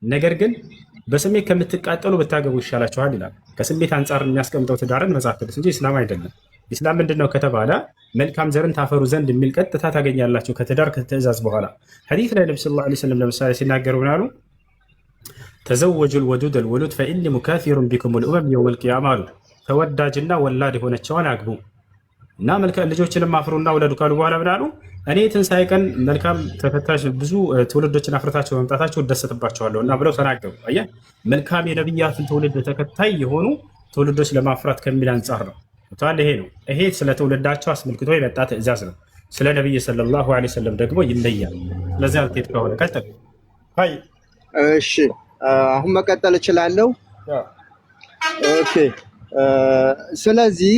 ነገር ግን በስሜት ከምትቃጠሉ ብታገቡ ይሻላችኋል ይላል። ከስሜት አንጻር የሚያስቀምጠው ትዳርን መጽሐፍ ቅዱስ እንጂ ኢስላም አይደለም። ኢስላም ምንድን ነው ከተባለ መልካም ዘርን ታፈሩ ዘንድ የሚል ቀጥታ ታገኛላችሁ ከትዳር ከትእዛዝ በኋላ። ሐዲስ ላይ ነቢ ሰለላሁ ዐለይሂ ወሰለም ለምሳሌ ሲናገሩ ምን አሉ? ተዘወጁ ልወዱድ አልወሉድ ፈኢኒ ሙካፊሩን ቢኩም ልኡመም የውመል ቂያማ አሉ። ተወዳጅና ወላድ የሆነችውን አግቡ እና ልጆችንም አፍሩና ውለዱ ካሉ በኋላ ምን አሉ? እኔ ትንሣኤ ቀን መልካም ተከታዮች ብዙ ትውልዶችን አፍርታቸው መምጣታቸው እደሰትባቸዋለሁ እና ብለው ተናገሩ። አየህ፣ መልካም የነቢያትን ትውልድ ተከታይ የሆኑ ትውልዶች ለማፍራት ከሚል አንጻር ነው። ይሄ ነው። ይሄ ስለ ትውልዳቸው አስመልክቶ የመጣ ትእዛዝ ነው። ስለ ነቢይ ሰለላሁ ዐለይሂ ወሰለም ደግሞ ይለያል። ስለዚህ አልቴት ከሆነ ቀጥል። እሺ፣ አሁን መቀጠል እችላለሁ? ኦኬ። ስለዚህ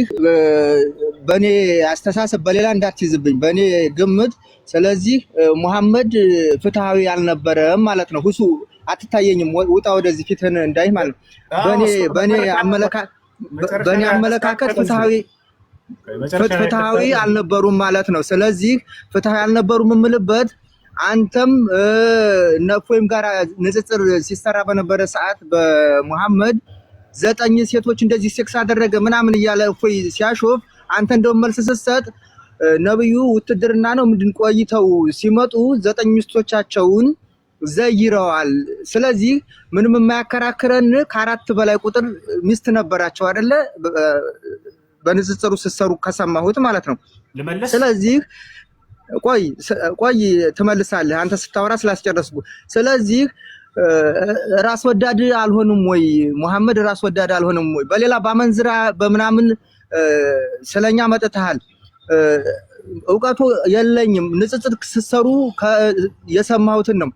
በእኔ አስተሳሰብ በሌላ እንዳትይዝብኝ፣ በእኔ ግምት ስለዚህ ሙሐመድ ፍትሃዊ አልነበረም ማለት ነው። ሁሱ አትታየኝም፣ ውጣ ወደዚህ ፊትህን እንዳይ ማለት ነው። በእኔ አመለካከት ፍትሃዊ አልነበሩም ማለት ነው። ስለዚህ ፍትሃዊ አልነበሩም የምልበት አንተም ነፎይም ጋር ንጽጽር ሲሰራ በነበረ ሰዓት በሙሐመድ 9 ሴቶች እንደዚህ ሴክስ አደረገ ምናምን እያለ እፎይ ሲያሾፍ አንተ እንደውም መልስ ስትሰጥ ነብዩ ውትድርና ነው ምንድን ቆይተው ሲመጡ 9 ሚስቶቻቸውን ዘይረዋል። ስለዚህ ምንም የማያከራክረን ከ4 በላይ ቁጥር ሚስት ነበራቸው አይደለ? በንጽጽሩ ስትሰሩ ከሰማሁት ማለት ነው። ስለዚህ ቆይ ትመልሳለህ አንተ ስታወራ ስላስጨረስኩ። ስለዚህ ራስ ወዳድ አልሆንም ወይ ሙሐመድ? ራስ ወዳድ አልሆንም ወይ? በሌላ ባመንዝራ በምናምን ስለኛ መጥተሃል። እውቀቱ የለኝም። ንጽጽር ስትሰሩ የሰማሁትን ነው።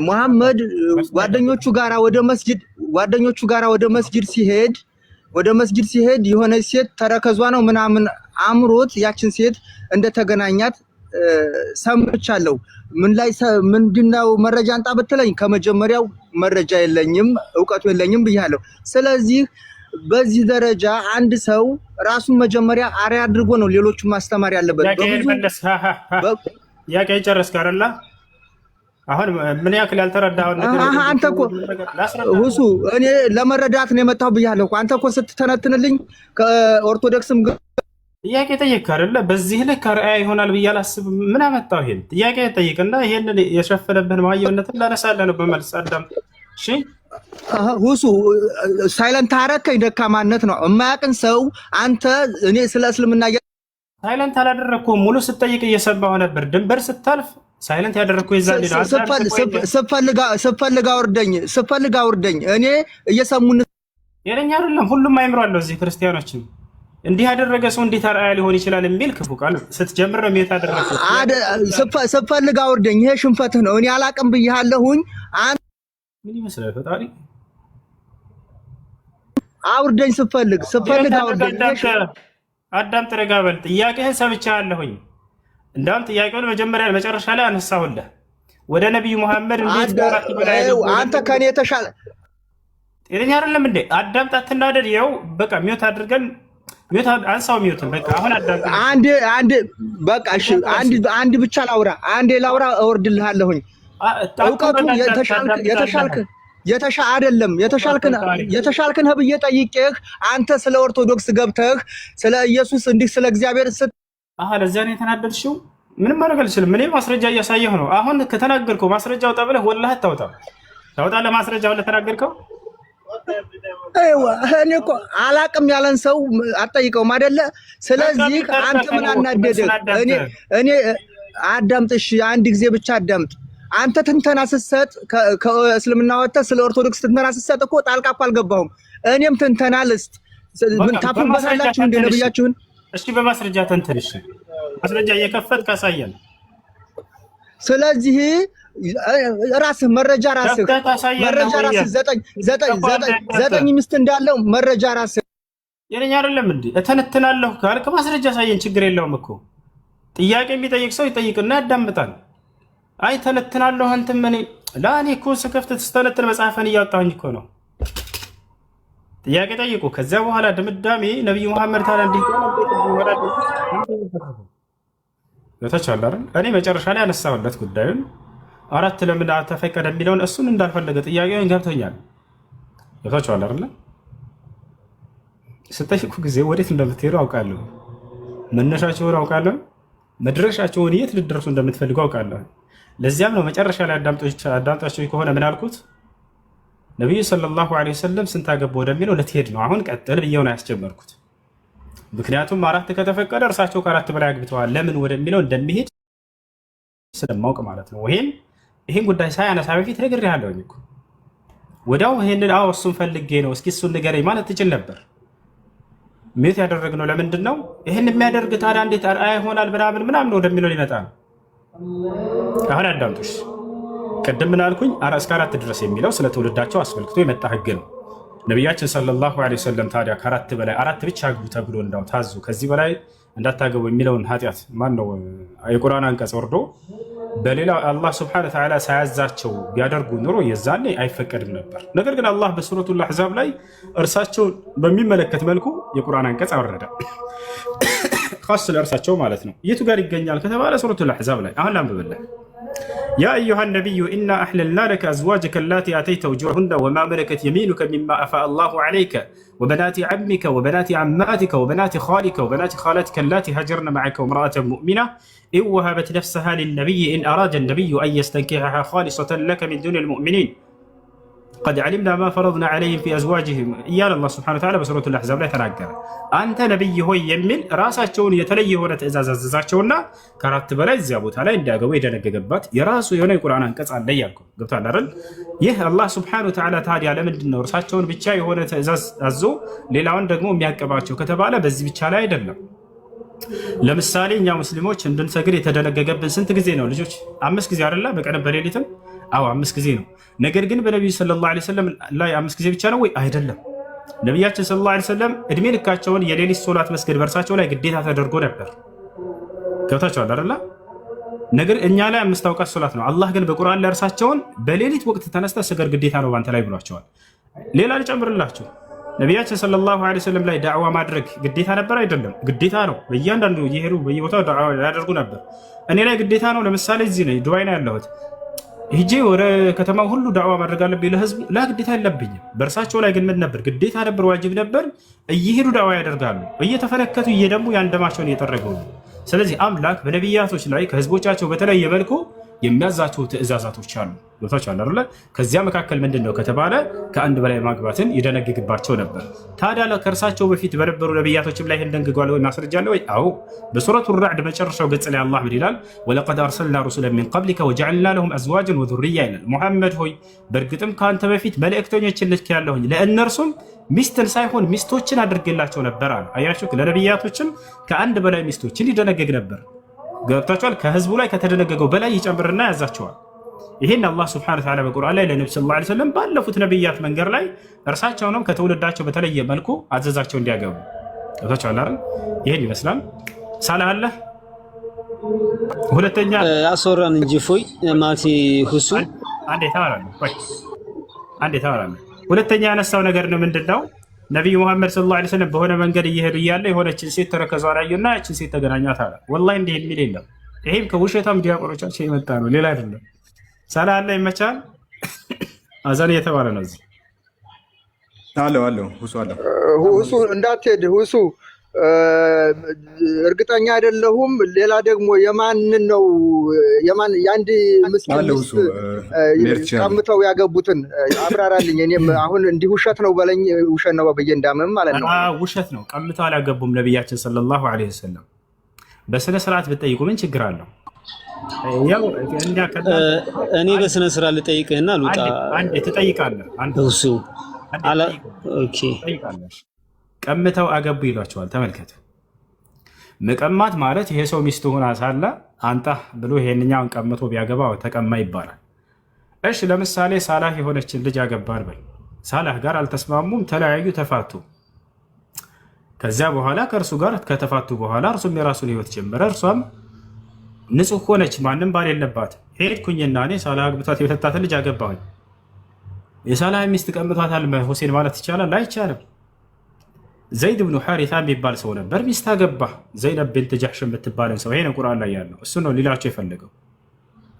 ሙሐመድ ጓደኞቹ ጋራ ወደ መስጂድ ሲሄድ የሆነች ሴት ተረከዟ ነው ምናምን አምሮት ያችን ሴት እንደተገናኛት ሰምቻለሁ። ምንድነው መረጃ አንጣ ብትለኝ ከመጀመሪያው መረጃ የለኝም፣ እውቀቱ የለኝም ብያለሁ። ስለዚህ በዚህ ደረጃ አንድ ሰው ራሱን መጀመሪያ አርአያ አድርጎ ነው ሌሎቹን ማስተማር ያለበት። ያቄ ጨረስክ አይደል? አሁን ምን ያክል ያልተረዳኸው ነገር አንተ እኮ ሁሱ እኔ ለመረዳት ነው የመጣሁ ብያለሁ እኮ። አንተ እኮ ስትተነትንልኝ ከኦርቶዶክስም ጥያቄ ጠይቅ አይደለ? በዚህ ልክ አርአያ ይሆናል ብዬ አላስብም። ምን አመጣው? ይሄን ጥያቄ ጠይቅና ይሄንን የሸፈነብህን ማየውነትን ላነሳለህ ነው በመልስ አዳም። እሺ ሁሱ ሳይለንት አረከኝ። ደካማነት ነው የማያውቅን ሰው አንተ። እኔ ስለ እስልምና ሳይለንት አላደረኩም። ሙሉ ስጠይቅ እየሰማሁ ነበር። ድንበር ስታልፍ ሳይለንት ያደረኩ ይዛል ስፈልግ አውርደኝ። እኔ እየሰሙን የለኛ አይደለም። ሁሉም አይምሮ አለው እዚህ ክርስቲያኖችም እንዲህ ያደረገ ሰው እንዴት አርአያ ሊሆን ይችላል የሚል ክፉ ቃል ስትጀምር ነው የሚያደርገው። ስፈልግ አውርደኝ። ይሄ ሽንፈትህ ነው። እኔ አላቅም ብያለሁኝ። ምን ይመስላል ፈጣሪ? አውርደኝ። ስፈልግ አውርደኝ። አዳም ተረጋ በል። ጥያቄህን ሰምቻለሁኝ። እንዳውም ጥያቄውን መጨረሻ ላይ አነሳሁልህ። ወደ ነብዩ መሐመድ እንዴት ጋራት ይበላል? አንተ ከኔ የተሻለ ጤነኛ አይደለም እንዴ? አዳምጥ፣ አትናደድ። ይኸው በቃ ሚውት አድርገን አንሳው ሚውትን። በቃ አሁን አዳምጥ። በቃ እሺ፣ አንድ ብቻ ላውራ። ላውራ እወርድልሃለሁኝ። እውቀቱ አይደለም የተሻልክን ብዬ ጠይቄህ አንተ ስለ ኦርቶዶክስ ገብተህ ስለ ኢየሱስ እንዲህ ስለ እግዚአብሔር ለዚያ ነው የተናደድሽው? ምንም ማድረግ አልችልም። እኔ ማስረጃ እያሳየሁ ነው። አሁን ከተናገርከው ማስረጃ አውጣ ብለህ ወላሂ ታወጣለህ። ማስረጃውን ለተናገርከው እኔ እኮ አላቅም ያለን ሰው አትጠይቀውም አይደለ? ስለዚህ አንተ ምን አናደደህ? እኔ አዳምጥ፣ እሺ አንድ ጊዜ ብቻ አዳምጥ። አንተ ትንተና ስትሰጥ ከእስልምና ወጥተህ ስለ ኦርቶዶክስ ትንተና ስትሰጥ እኮ ጣልቃ እኮ አልገባሁም። እኔም ትንተና ልስጥ። ታፍሩበታላችሁ እንደ ነብያችሁን። እሺ በማስረጃ ተንተንሽ፣ ማስረጃ እየከፈት ካሳየን። ስለዚህ መረጃ ራስህ 9 ሚስት እንዳለው መረጃ ራስህ የለኛ አይደለም እንዴ? እተነትናለሁ ካልክ ማስረጃ ሳየን፣ ችግር የለውም እኮ። ጥያቄ የሚጠይቅ ሰው ይጠይቅና ያዳምጣል። አይ ተነትናለሁ አንተ ምን ላኔ እኮ ስከፍት ስተነትን መጽሐፍን እያወጣሁኝ እኮ ነው። ጥያቄ ጠይቁ። ከዚያ በኋላ ድምዳሜ ነብዩ መሐመድ ታላ እኔ መጨረሻ ላይ አነሳሁለት ጉዳዩን። አራት ለምን ተፈቀደ የሚለውን እሱን እንዳልፈለገ ጥያቄውን ገብቶኛል። ገብታችኋል አይደለ? ስጠይቁ ጊዜ ወዴት እንደምትሄዱ አውቃለሁ። መነሻቸውን አውቃለሁ። መድረሻቸውን የት ልደርሱ እንደምትፈልጉ አውቃለሁ። ለዚያም ነው መጨረሻ ላይ አዳምጣችሁ ከሆነ ምን አልኩት? ነቢዩ ሰለላሁ ዐለይሂ ወሰለም ስንት አገቡ ወደሚለው ልትሄድ ነው። አሁን ቀጥል ብዬው ነው ያስጀመርኩት። ምክንያቱም አራት ከተፈቀደ እርሳቸው ከአራት በላይ አግብተዋል ለምን ወደሚለው እንደሚሄድ ስለማውቅ ማለት ነው። ይህን ጉዳይ ሳያነሳ በፊት ነግሬሃለሁ እኮ ወዲያው ይህንን እሱን ፈልጌ ነው እስኪ እሱን ንገረኝ ማለት ትችል ነበር። ሜት ያደረግነው ለምንድን ነው? ይህን የሚያደርግ ታዲያ እንዴት ይሆናል ምናምን ወደሚለው ሊመጣ ነው። አሁን አዳምጡሽ። ቅድም ምን አልኩኝ? እስከ አራት ድረስ የሚለው ስለ ትውልዳቸው አስመልክቶ የመጣ ህግ ነው። ነቢያችን ሰለላሁ ዐለይሂ ወሰለም ታዲያ ከአራት በላይ አራት ብቻ አግቡ ተብሎ እንዳው ታዙ ከዚህ በላይ እንዳታገቡ የሚለውን ኃጢአት ማን ነው የቁርአን አንቀጽ ወርዶ በሌላ አላህ ስብሐነሁ ወተዓላ ሳያዛቸው ቢያደርጉ ኑሮ የዛኔ አይፈቀድም ነበር። ነገር ግን አላህ በሱረቱል አሕዛብ ላይ እርሳቸውን በሚመለከት መልኩ የቁርአን አንቀጽ አወረደ። ኻስ ለእርሳቸው ማለት ነው። የቱ ጋር ይገኛል ከተባለ ሱረቱል አሕዛብ ላይ አሁን ላንብብልህ። يا أيها النبي إنا أحللنا لك أزواجك اللاتي آتيت أجورهن وما ملكت يمينك مما أفاء الله عليك وبنات عمك وبنات عماتك وبنات خالك وبنات خالتك اللاتي هاجرن معك وامرأة مؤمنة إن وهبت نفسها للنبي إن أراد النبي أن يستنكحها خالصة لك من دون المؤمنين قد علمنا ما فرضنا عليهم في أزواجهم إيانا الله سبحانه وتعالى بسورة الأحزاب لا يتناقر أنت نبي هو يمل راساتشون يتلي هنا تأزازاتشون كرات بلاي زيابوت على إن داقوا يدنق قبات يراسو يونا يقول أنا انكس عن ليالكم قلت على رل الله سبحانه وتعالى تهدي على من دينا راساتشون بيتشاي هنا تأزازو ليلاون دقمو مياكباتشو كتب على بزي بيتشالا يدلنا ለምሳሌ እኛ ሙስሊሞች እንድንሰግድ የተደነገገብን ስንት ጊዜ ነው ልጆች? 5 ጊዜ አይደለ? በቀን በሌሊትም 5 ጊዜ ነው። ነገር ግን በነቢዩ ሰለላሁ ዐለይሂ ወሰለም ላይ 5 ጊዜ ብቻ ነው ወይ? አይደለም። ነቢያችን ሰለላሁ ዐለይሂ ወሰለም እድሜ ልካቸውን የሌሊት ሶላት መስገድ በእርሳቸው ላይ ግዴታ ተደርጎ ነበር። ገብታችኋል አይደለ? ነገር እኛ ላይ 5 አውቃት ሶላት ነው። አላህ ግን በቁርአን ላይ እርሳቸውን በሌሊት ወቅት ተነስተ ስገድ ግዴታ ነው ባንተ ላይ ብሏቸዋል። ሌላ ልጨምርላችሁ። ነቢያችን ሰለላሁ ዐለይሂ ወሰለም ላይ ዳዕዋ ማድረግ ግዴታ ነበር አይደለም? ግዴታ ነው። በእያንዳንዱ እየሄዱ በየቦታው ዳዕዋ ያደርጉ ነበር። እኔ ላይ ግዴታ ነው። ለምሳሌ እዚህ ነው ዱባይ ነው ያለሁት። ሂጄ ወደ ከተማው ሁሉ ዳዕዋ ማድረግ አለብኝ ለህዝቡ? ላ ግዴታ የለብኝም። በእርሳቸው ላይ ግን ምን ነበር? ግዴታ ነበር፣ ዋጅብ ነበር። እየሄዱ ዳዕዋ ያደርጋሉ፣ እየተፈለከቱ እየደሙ ያን ደማቸውን እየጠረገው ነው። ስለዚህ አምላክ በነቢያቶች ላይ ከህዝቦቻቸው በተለየ መልኩ የሚያዛቸው ትእዛዛቶች አሉ። ቦታዎች አሉ አይደል? ከዚያ መካከል ምንድነው ከተባለ ከአንድ በላይ ማግባትን ይደነግግባቸው ነበር። ታዲያ ከእርሳቸው በፊት በነበሩ ነቢያቶችም ላይ እንደንግጓል ወይ ማስረጃ አለ ወይ? አዎ። በሱረቱ ራዕድ መጨረሻው ገጽ ላይ አላህ ምን ይላል? ወለቀድ አርሰልና ሩሱለን ሚን ቀብሊከ ወጀዐልና ለሁም አዝዋጀን ወዙርያ ይላል። ሙሐመድ ሆይ በእርግጥም ከአንተ በፊት መልእክተኞችን ልኬያለሁኝ ለእነርሱም ሚስትን ሳይሆን ሚስቶችን አድርጌላቸው ነበር አለ። አያችሁ፣ ለነቢያቶችም ከአንድ በላይ ሚስቶችን ይደነግግ ነበር። ገብታችኋል? ከህዝቡ ላይ ከተደነገገው በላይ ይጨምርና ያዛቸዋል። ይሄን አላህ ሱብሓነሁ ወተዓላ በቁርአን ላይ ለነብዩ ሰለላሁ ዐለይሂ ወሰለም ባለፉት ነብያት መንገድ ላይ እርሳቸውንም ከትውልዳቸው በተለየ መልኩ አዘዛቸው እንዲያገቡ። ገብታችኋል አይደል? ይሄን ይመስላል። ሳላህ አለ ሁለተኛ አስወራን እንጂ ፎይ ማቲ ሁሱ አንዴ ታወራለህ። ሁለተኛ ያነሳው ነገር ነው ምንድነው? ነቢዩ ሙሐመድ ሰለላሁ ዐለይሂ ወሰለም በሆነ መንገድ እየሄዱ እያለ የሆነችን ሴት ተረከዟን አዩና ያችን ሴት ተገናኟት አለ። ወላሂ እንዲህ የሚል የለም። ይሄም ከውሸታም ዲያቆኖቻቸው የመጣ ነው፣ ሌላ አይደለም። ሰላ አለ ይመቻል። አዛን እየተባለ ነው እዚህ አለው ሁሱ እንዳትሄድ ሁሱ እርግጠኛ አይደለሁም። ሌላ ደግሞ የማንን ነው የአንድ ምስኪን ቀምተው ያገቡትን አብራራልኝ። እኔም አሁን እንዲህ ውሸት ነው በለኝ፣ ውሸት ነው ብዬ እንዳምም ማለት ነው። ውሸት ነው፣ ቀምተው አላገቡም። ነቢያችን ሰለላሁ ዐለይሂ ወሰለም በስነ ስርዓት ብትጠይቁ ምን ችግር አለው? እኔ በስነ ስርዓት ልጠይቅህና ልውጣ። አንዴ ትጠይቃለህ። እሱ ኦኬ ቀምተው አገቡ ይሏቸዋል። ተመልከቱ። መቀማት ማለት ይሄ ሰው ሚስቱ ሆና ሳለ አንጣ ብሎ ይሄንኛውን ቀምቶ ቢያገባ ተቀማ ይባላል። እሺ ለምሳሌ ሳላህ የሆነችን ልጅ አገባን በል። ሳላህ ጋር አልተስማሙም፣ ተለያዩ፣ ተፋቱ። ከዚያ በኋላ ከእርሱ ጋር ከተፋቱ በኋላ እርሱም የራሱን ህይወት ጀመረ። እርሷም ንጹህ ሆነች፣ ማንም ባል የለባት። ሄድኩኝና እኔ ሳላህ አግብቷት የፈታትን ልጅ አገባሁኝ። የሳላህ ሚስት ቀምቷታል ሁሴን ማለት ይቻላል? አይቻልም። ዘይድ ብኑ ሐሪታ የሚባል ሰው ነበር፣ ሚስት አገባ። ዘይነብ ቢንት ጀሕሽ የምትባለን ሰው። ይሄ ቁርአን ላይ ያለው እሱ ነው ሊላቸው የፈለገው።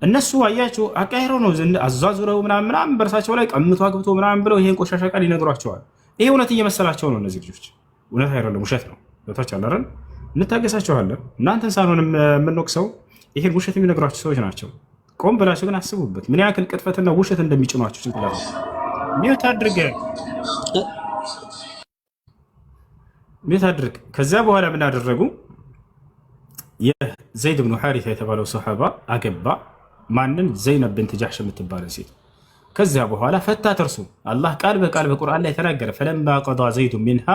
እነሱ አያቸው አቃይረው ነው አዛዙረው ምናምን በርሳቸው ላይ ቀምቶ አግብቶ ምናምን ብለው ይሄን ቆሻሻ ቃል ይነግሯቸዋል። ይሄ እውነት እየመሰላቸው ነው። እነዚህ ልጆች እውነት አይደለም ውሸት ነው። ቦታች አላረን እንታገሳቸዋለን። እናንተን ሳንሆን የምንወቅሰው ይሄን ውሸት የሚነግሯቸው ሰዎች ናቸው። ቆም ብላችሁ ግን አስቡበት ምን ያክል ቅጥፈትና ውሸት እንደሚጭኗችሁ ጭንቅላት ሚውት አድርግ። ከዚያ በኋላ ምን አደረጉ? የዘይድ ብኑ ሐሪታ የተባለው ሰሃባ አገባ። ማንን? ዘይነብ ብንት ጃሕሽ የምትባለን ሴት። ከዚያ በኋላ ፈታት። እርሱ አላህ ቃል በቃል በቁርአን ላይ ተናገረ። ፈለማ ቀዳ ዘይዱ ሚንሃ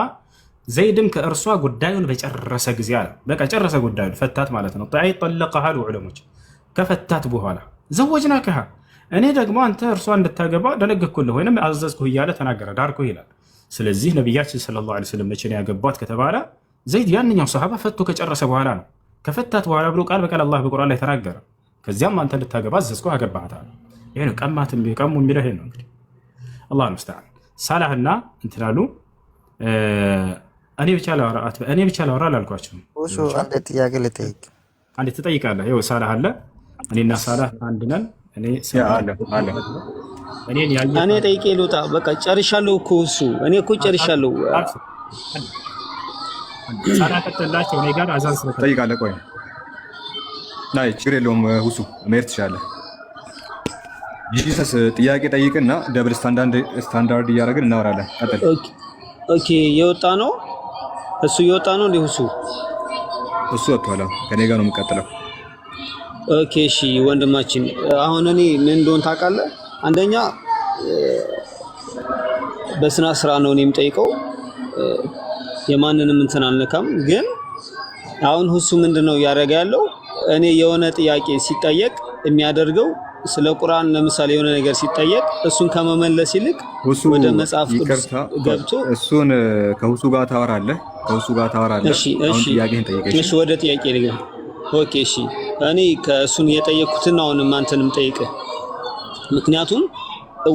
ዘይድም ከእርሷ ጉዳዩን በጨረሰ ጊዜ አለ። በቃ ጨረሰ ጉዳዩን፣ ፈታት ማለት ነው። ጠለቀሃ አሉ ዑለሞች። ከፈታት በኋላ ዘወጅናከሃ እኔ ደግሞ አንተ እርሷ እንድታገባ ደነገግኩልህ ወይም አዘዝኩህ እያለ ተናገረ፣ ዳርኩህ ይላል። ስለዚህ ነቢያችን ሰለላሁ ዐለይሂ ወሰለም መቼ ነው ያገቧት ከተባለ ዘይድ ያንኛው ሰሃባ ፈቶ ከጨረሰ በኋላ ነው። ከፈታት በኋላ ብሎ ቃል በቃል አላህ በቁርአን ላይ ተናገረ። ከዚያም አንተ እንድታገባ አዘዝኩህ፣ አገባሃታል። ይሄ ነው ቀማትም ቢቀሙ የሚለው ይሄ ነው። እንግዲህ አላህ ሙስተዓን ሳላህና እንትናሉ እኔ ብቻ ላወራ አላልኳቸውም። አንድ ጥያቄ ልጠይቅ። አንዴ ትጠይቃለህ። ይኸው ሳላህ አለ፣ እኔና ሳላህ አንድ ነን። እኔ ጠይቄ ልውጣ። በቃ ጨርሻለሁ እኮ እሱ እኔ እኮ ጨርሻለሁ። ሳላህ ቀጥላቸው። እኔ ጋር አዛን ትጠይቃለህ። ቆይ ናይ ችግር የለውም ሁሱ መሄድ ትችላለህ። ጂሰስ ጥያቄ ጠይቅና ደብል ስታንዳርድ እያደረግን እናወራለን። ቀጥል። ኦኬ የወጣ ነው እሱ የወጣ ነው እንዴ? እሱ ወጥቷል። ከኔ ጋር ነው የምቀጥለው። ኦኬ እሺ ወንድማችን፣ አሁን እኔ ምን እንደሆነ ታውቃለህ? አንደኛ በስነ ስርዓት ነው እኔ የምጠይቀው፣ የማንንም እንትን አልነካም። ግን አሁን ሁሱ ምንድነው እያደረገ ያለው? እኔ የሆነ ጥያቄ ሲጠየቅ የሚያደርገው ስለ ቁርአን ለምሳሌ የሆነ ነገር ሲጠየቅ እሱን ከመመለስ ይልቅ ወደ መጽሐፍ ቅዱስ ገብቶ እሱን ከሁሱ ጋር ታወራለህ። እሺ ወደ ጥያቄ ልግባ። ኦኬ እሺ እኔ ከእሱን የጠየኩትን አሁንም አንተንም ጠይቅ። ምክንያቱም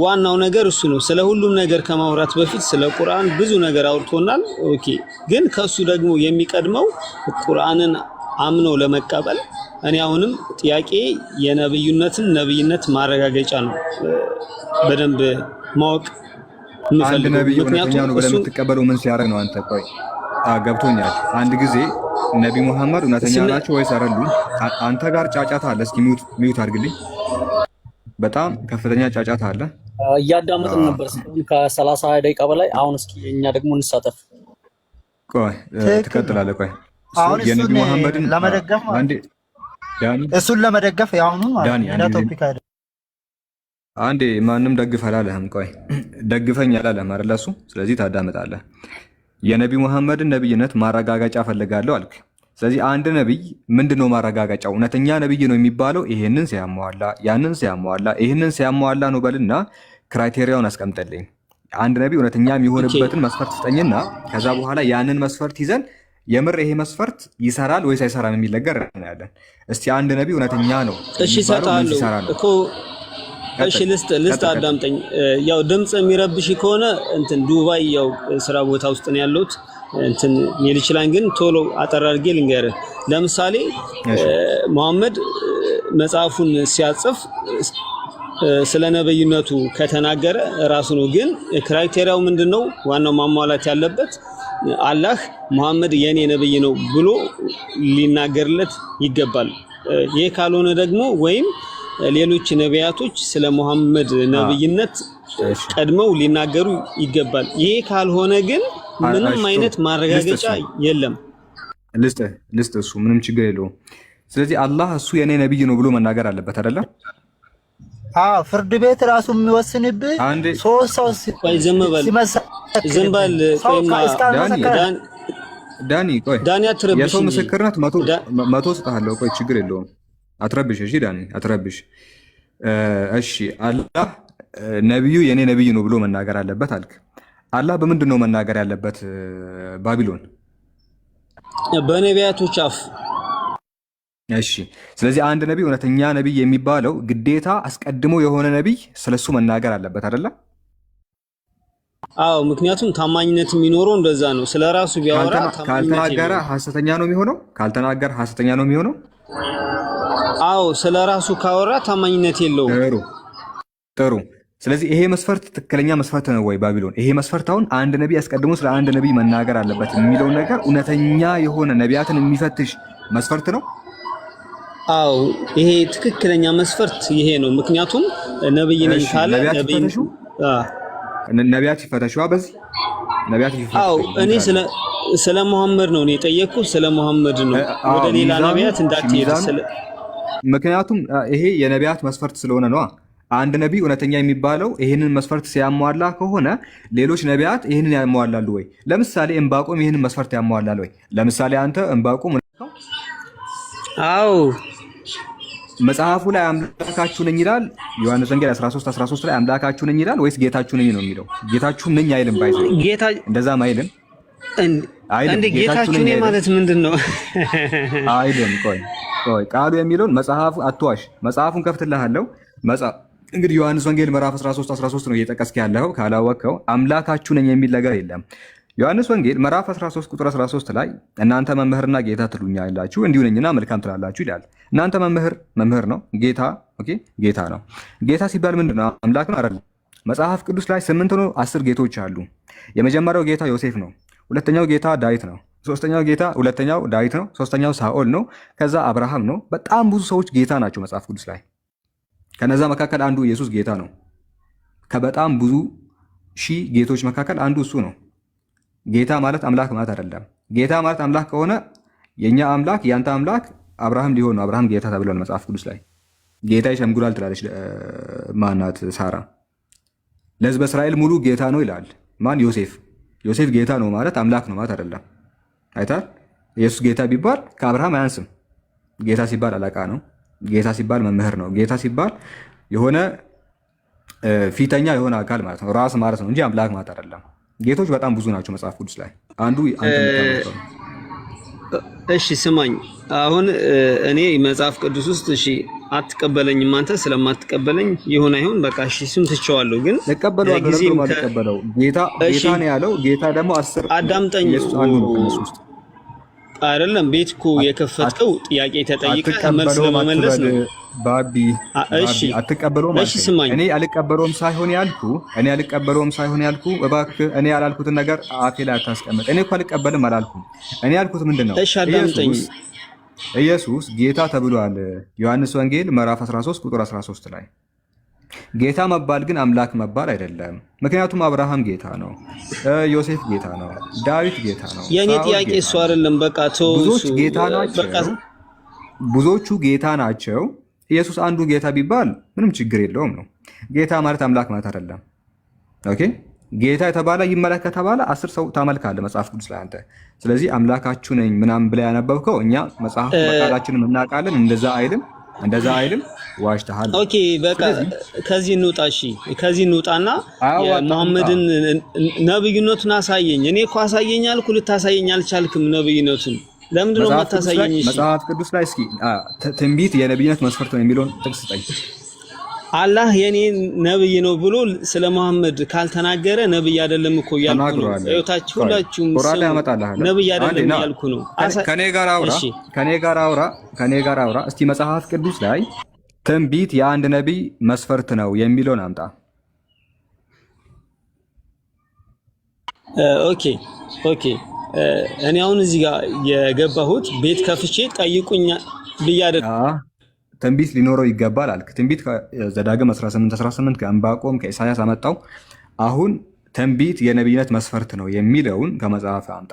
ዋናው ነገር እሱ ነው። ስለ ሁሉም ነገር ከማውራት በፊት ስለ ቁርአን ብዙ ነገር አውርቶናል። ኦኬ ግን ከሱ ደግሞ የሚቀድመው ቁርአንን አምኖ ለመቀበል እኔ አሁንም ጥያቄ የነብዩነትን ነብይነት ማረጋገጫ ነው በደንብ ማወቅ የምፈልገው። አንድ ነብይ እውነተኛ ነው ብለህ የምትቀበለው ምን ሲያደርግ ነው? አንተ ቆይ ገብቶኛል። አንድ ጊዜ ነቢ ሙሐመድ እውነተኛ ናቸው ወይስ አይደሉም? አንተ ጋር ጫጫታ አለ። እስኪ ሚውት አድርግልኝ። በጣም ከፍተኛ ጫጫታ አለ። እያዳመጥን ነበር ከ30 ደቂቃ በላይ። አሁን እስኪ እኛ ደግሞ እንሳተፍ። ቆይ ትቀጥላለህ። ቆይ አሁን የነቢ ሙሐመድን ለመደገፍ እሱን ለመደገፍ ያሁኑን ማለት ቶፒክ አይደለም። አንዴ ማንም ደግፍ አላለህም። ቆይ ደግፈኝ አላለህም አይደል እሱ። ስለዚህ ታዳምጣለህ። የነቢ ሙሐመድን ነብይነት ማረጋገጫ ፈልጋለሁ አልክ። ስለዚህ አንድ ነብይ ምንድነው ማረጋገጫው? እውነተኛ ነብይ ነው የሚባለው ይሄንን ሲያሟላ፣ ያንን ሲያሟላ፣ ይሄንን ሲያሟላ ነው በልና ክራይቴሪያውን አስቀምጠልኝ። አንድ ነብይ እውነተኛ የሚሆንበትን መስፈርት ስጠኝና ከዛ በኋላ ያንን መስፈርት ይዘን የምር ይሄ መስፈርት ይሰራል ወይስ አይሰራም የሚል ነገር እናያለን። እስቲ አንድ ነብይ እውነተኛ ነው እሺ ሰጣለሁ እኮ እሺ ልስጥ አዳምጠኝ። ያው ድምጽ የሚረብሽ ከሆነ እንትን ዱባይ ያው ስራ ቦታ ውስጥ ነው ያለሁት እንትን ሊል ይችላል። ግን ቶሎ አጠር አድርጌ ልንገርህ። ለምሳሌ መሐመድ መጽሐፉን ሲያጽፍ ስለ ነብይነቱ ከተናገረ ራሱ ነው። ግን ክራይቴሪያው ምንድነው? ዋናው ማሟላት ያለበት አላህ መሐመድ የኔ ነብይ ነው ብሎ ሊናገርለት ይገባል። ይሄ ካልሆነ ደግሞ ወይም ሌሎች ነቢያቶች ስለ መሐመድ ነብይነት ቀድመው ሊናገሩ ይገባል። ይሄ ካልሆነ ግን ምንም አይነት ማረጋገጫ የለም። ልስጥ እሱ ምንም ችግር የለውም። ስለዚህ አላህ እሱ የኔ ነብይ ነው ብሎ መናገር አለበት አይደለም? ፍርድ ቤት ራሱ የሚወስንብህ ሶስት ሰው ዝም በል ዳኒ ቆይ የሰው ምስክርነት መቶ ስጥሃለሁ። ቆይ ችግር የለውም አትረብሽ። እሺ ዳኒ አትረብሽ። እሺ አላህ ነብዩ የኔ ነብይ ነው ብሎ መናገር አለበት አልክ። አላህ በምንድን ነው መናገር ያለበት? ባቢሎን በነቢያቶች አፍ። እሺ ስለዚህ አንድ ነብይ እውነተኛ ነብይ የሚባለው ግዴታ አስቀድሞ የሆነ ነብይ ስለሱ መናገር አለበት አይደለ? አዎ ምክንያቱም ታማኝነት የሚኖረው እንደዛ ነው። ስለራሱ ቢያወራ ካልተናገረ ሐሰተኛ ነው የሚሆነው። ካልተናገረ ሐሰተኛ ነው የሚሆነው። አዎ ስለራሱ ካወራ ታማኝነት የለውም። ጥሩ። ስለዚህ ይሄ መስፈርት ትክክለኛ መስፈርት ነው ወይ? ባቢሎን ይሄ መስፈርት አሁን አንድ ነቢይ አስቀድሞ ስለ አንድ ነቢይ መናገር አለበት የሚለው ነገር እውነተኛ የሆነ ነቢያትን የሚፈትሽ መስፈርት ነው? አዎ ይሄ ትክክለኛ መስፈርት ይሄ ነው። ምክንያቱም ነብይ ነኝ ካለ ነቢያት ይፈተሹ። በዚህ ነቢያት ይፈተሹ። አዎ እኔ ስለ መሐመድ ነው የጠየቅኩት፣ ስለ መሐመድ ነው። ወደ ሌላ ነቢያት እንዳትሄድ። ምክንያቱም ይሄ የነቢያት መስፈርት ስለሆነ ነው። አንድ ነቢይ እውነተኛ የሚባለው ይህንን መስፈርት ሲያሟላ ከሆነ ሌሎች ነቢያት ይህንን ያሟላሉ ወይ? ለምሳሌ ዕንባቆም ይህንን መስፈርት ያሟላል ወይ? ለምሳሌ አንተ ዕንባቆም አዎ መጽሐፉ ላይ አምላካችሁ ነኝ ይላል። ዮሐንስ ወንጌል 13:13 ላይ አምላካችሁ ነኝ ይላል ወይስ ጌታችሁ ነኝ ነው የሚለው? ጌታችሁ ነኝ አይልም። ባይዘ ጌታ እንደዛም አይልም። እንዴ ጌታችሁ ነኝ ማለት ምንድነው? አይልም። ቆይ ቃሉ የሚለውን መጽሐፉ አትዋሽ። መጽሐፉን ከፍትልሃለሁ። እንግዲህ ዮሐንስ ወንጌል ምዕራፍ 13:13 ነው እየጠቀስክ ያለው። ካላወቅከው አምላካችሁ ነኝ የሚል ነገር የለም። ዮሐንስ ወንጌል ምዕራፍ 13 ቁጥር 13 ላይ እናንተ መምህርና ጌታ ትሉኛላችሁ እንዲሁ ነኝና መልካም ትላላችሁ ይላል። እናንተ መምህር ነው፣ ጌታ ጌታ ነው። ጌታ ሲባል ምንድነው? አምላክ ነው አይደል? መጽሐፍ ቅዱስ ላይ 8 ነው 10 ጌቶች አሉ። የመጀመሪያው ጌታ ዮሴፍ ነው። ሁለተኛው ጌታ ዳዊት ነው። ሁለተኛው ዳዊት ነው። ሶስተኛው ሳኦል ነው። ከዛ አብርሃም ነው። በጣም ብዙ ሰዎች ጌታ ናቸው መጽሐፍ ቅዱስ ላይ። ከነዛ መካከል አንዱ ኢየሱስ ጌታ ነው። ከበጣም ብዙ ሺህ ጌቶች መካከል አንዱ እሱ ነው። ጌታ ማለት አምላክ ማለት አይደለም። ጌታ ማለት አምላክ ከሆነ የኛ አምላክ ያንተ አምላክ አብርሃም ሊሆን ነው። አብርሃም ጌታ ተብሏል መጽሐፍ ቅዱስ ላይ። ጌታ ይሸምግሏል ትላለች ማናት ሳራ። ለሕዝበ እስራኤል ሙሉ ጌታ ነው ይላል ማን? ዮሴፍ ጌታ ነው ማለት አምላክ ነው ማለት አይደለም። አይታል። ኢየሱስ ጌታ ቢባል ከአብርሃም አያንስም። ጌታ ሲባል አለቃ ነው። ጌታ ሲባል መምህር ነው። ጌታ ሲባል የሆነ ፊተኛ የሆነ አካል ማለት ነው፣ ራስ ማለት ነው እንጂ አምላክ ማለት አይደለም። ጌቶች በጣም ብዙ ናቸው መጽሐፍ ቅዱስ ላይ። አንዱ እሺ ስማኝ፣ አሁን እኔ መጽሐፍ ቅዱስ ውስጥ እሺ አትቀበለኝም አንተ ስለማትቀበለኝ ይሁን አይሁን በቃ እሺ እሱን ትቼዋለሁ። ግን ተቀበለው ጌታ ነው ያለው። ጌታ ደግሞ 10 አዳምጠኝ አይደለም ቤት እኮ የከፈትከው ጥያቄ ተጠይቀህ መልስ ለመመለስ ነው። ባቢ አትቀበለውም። እሺ ስማኝ፣ እኔ አልቀበለውም ሳይሆን ያልኩ እባክህ እኔ ያላልኩትን ነገር አፌ ላይ አታስቀምጥ። እኔ እኮ አልቀበልም አላልኩም። እኔ ያልኩት ምንድነው? እሺ አዳምጠኝ። ኢየሱስ ጌታ ተብሏል ዮሐንስ ወንጌል ምዕራፍ 13 ቁጥር 13 ላይ። ጌታ መባል ግን አምላክ መባል አይደለም። ምክንያቱም አብርሃም ጌታ ነው፣ ዮሴፍ ጌታ ነው፣ ዳዊት ጌታ ነው። የኔ ጥያቄ እሱ አይደለም። በቃ ብዙዎቹ ጌታ ናቸው። ኢየሱስ አንዱ ጌታ ቢባል ምንም ችግር የለውም ነው። ጌታ ማለት አምላክ ማለት አይደለም። ኦኬ ጌታ የተባለ ይመለክ ከተባለ 10 ሰው ታመልካለህ መጽሐፍ ቅዱስ ላይ አንተ። ስለዚህ አምላካችሁ ነኝ ምናምን ብለህ ያነበብከው እኛ መጽሐፍ በቃላችንም እናውቃለን። እንደዛ አይልም። ዋሽተሃል። ኦኬ በቃ ከዚህ እንውጣ። እሺ ከዚህ እንውጣና የመሐመድን ነብይነቱን አሳየኝ። እኔ እኮ አሳየኝ አልኩ፣ ልታሳየኝ አልቻልክም ነብይነቱን። ለምንድን ነው የማታሳየኝ? እሺ መጽሐፍ ቅዱስ ላይ እስኪ ትንቢት የነብይነት መስፈርት ነው የሚለውን ጥቅስ ጠይቅ። አላህ የኔ ነብይ ነው ብሎ ስለ መሐመድ ካልተናገረ ነብይ አይደለም እኮ ያልኩ ነው። እዩታችሁ ሁላችሁም ነብይ አይደለም ያልኩ ነው። ከኔ ጋር አውራ እስቲ መጽሐፍ ቅዱስ ላይ ትንቢት የአንድ ነብይ መስፈርት ነው የሚለውን አምጣ። ኦኬ እኔ አሁን እዚህ ጋር የገባሁት ቤት ከፍቼ ጠይቁኝ ብያለሁ። ትንቢት ሊኖረው ይገባል አልክ። ትንቢት ዘዳግም 18:18 ከዕንባቆም ከኢሳያስ አመጣው። አሁን ትንቢት የነብይነት መስፈርት ነው የሚለውን ከመጽሐፍ አምጣ።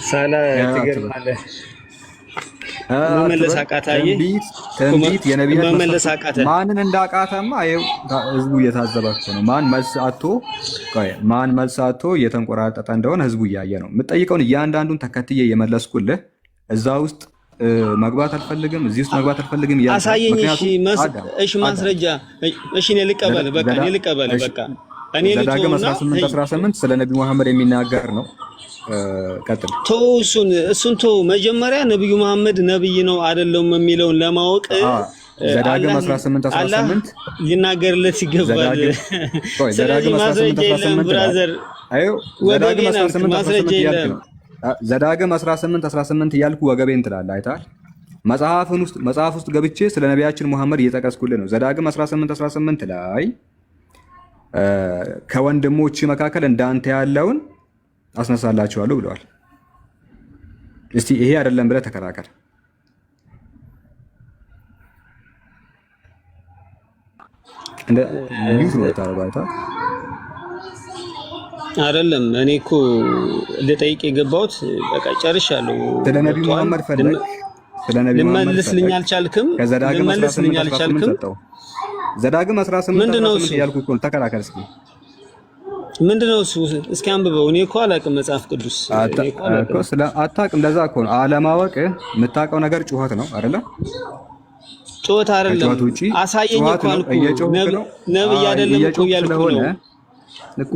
ሳላ ትገርማለህ። መመለስ አቃታዬ። ትንቢት የነብይነት መስፈርት ማንን እንዳቃተማ ይኸው ህዝቡ እየታዘበ ነው። ማን መልስ አጥቶ እየተንቆራጠጠ እንደሆነ ህዝቡ እያየ ነው። የምጠይቀውን እያንዳንዱን ተከትዬ እየመለስኩልህ እዛ ውስጥ መግባት አልፈልግም፣ እዚህ ውስጥ መግባት አልፈልግም። አሳየኝ። እሺ ማስረጃ። እሺ እኔ ልቀበል። በቃ እኔ ዘዳግም 18:18 ስለ ነብዩ መሐመድ የሚናገር ነው። ቀጥል። እሱን መጀመሪያ ነብዩ መሐመድ ነብይ ነው አይደለም የሚለውን ለማወቅ ዘዳግም 18:18 ሊናገርለት ይገባል። ስለዚህ ማስረጃ የለም ብራዘር፣ ዘዳግም 18:18 ዘዳግም 18 እያልኩ ወገቤን ትላለህ። አይተሃል? መጽሐፍ ውስጥ ገብቼ ስለ ነቢያችን ሙሐመድ እየጠቀስኩልህ ነው። ዘዳግም 18 ላይ ከወንድሞች መካከል እንዳንተ ያለውን አስነሳላችኋለሁ ብለዋል። እስቲ ይሄ አይደለም ብለህ ተከራከር። እንደ ሊት ነው ታረጋታ አይደለም። እኔ እኮ ልጠይቅ የገባሁት በቃ ጨርሻለሁ። ስለ ነብዩ መሐመድ ፈለግ ልመልስልኝ አልቻልክም። ልመልስልኝ አልቻልክም። ዘዳግም 18 እያልኩ እኮ ተከራከር እስኪ። ምንድነው እሱ? እስኪ አንብበው። እኔ እኮ አላውቅም መጽሐፍ ቅዱስ እኮ ስለ አታውቅም። ለዛ እኮ ነው አለማወቅ። የምታውቀው ነገር ጩኸት ነው አይደለ? ጩኸት አይደለም። አሳየኝ እኮ አልኩ። ነብይ አይደለም እኮ እያልኩ ነው።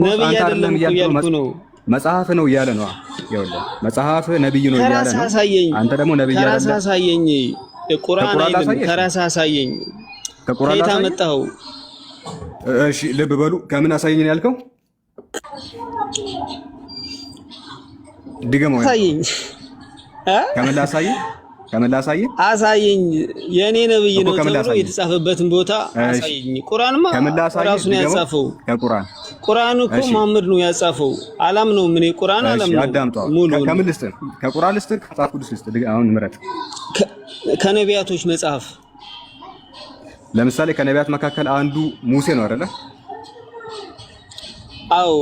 ነብይ አይደለም እኮ እያልኩ ነው። መጽሐፍ ነው እያለ ነው። ይኸውልህ መጽሐፍ ነብይ ነው እያለ ነው። አንተ ደግሞ ነብይ አይደለም። ከራስህ አሳየኝ። ቁርአን አይደለም። ከራስህ አሳየኝ። ከቁርአን አመጣው። እሺ ልብ በሉ። ከምን አሳየኝ ነው ያልከው? ድገመው። አሳየኝ። ከምን ላሳየኝ? ከምን ላሳየኝ? አሳየኝ። የኔ ነብይ ነው ተብሎ የተጻፈበትን ቦታ አሳየኝ። ቁርአንማ ራሱ ነው ያጻፈው። ከቁርአን ቁርአኑ እኮ መሐመድ ነው ያጻፈው። አላም ነው ምን ቁርአን አላም ነው ሙሉ። ከምን ልስጥ? ከቁርአን ልስጥ? ከመጽሐፍ ቅዱስ ልስጥ? አሁን ምረጥ። ከነቢያቶች መጽሐፍ። ለምሳሌ ከነቢያት መካከል አንዱ ሙሴ ነው አይደለ? አዎ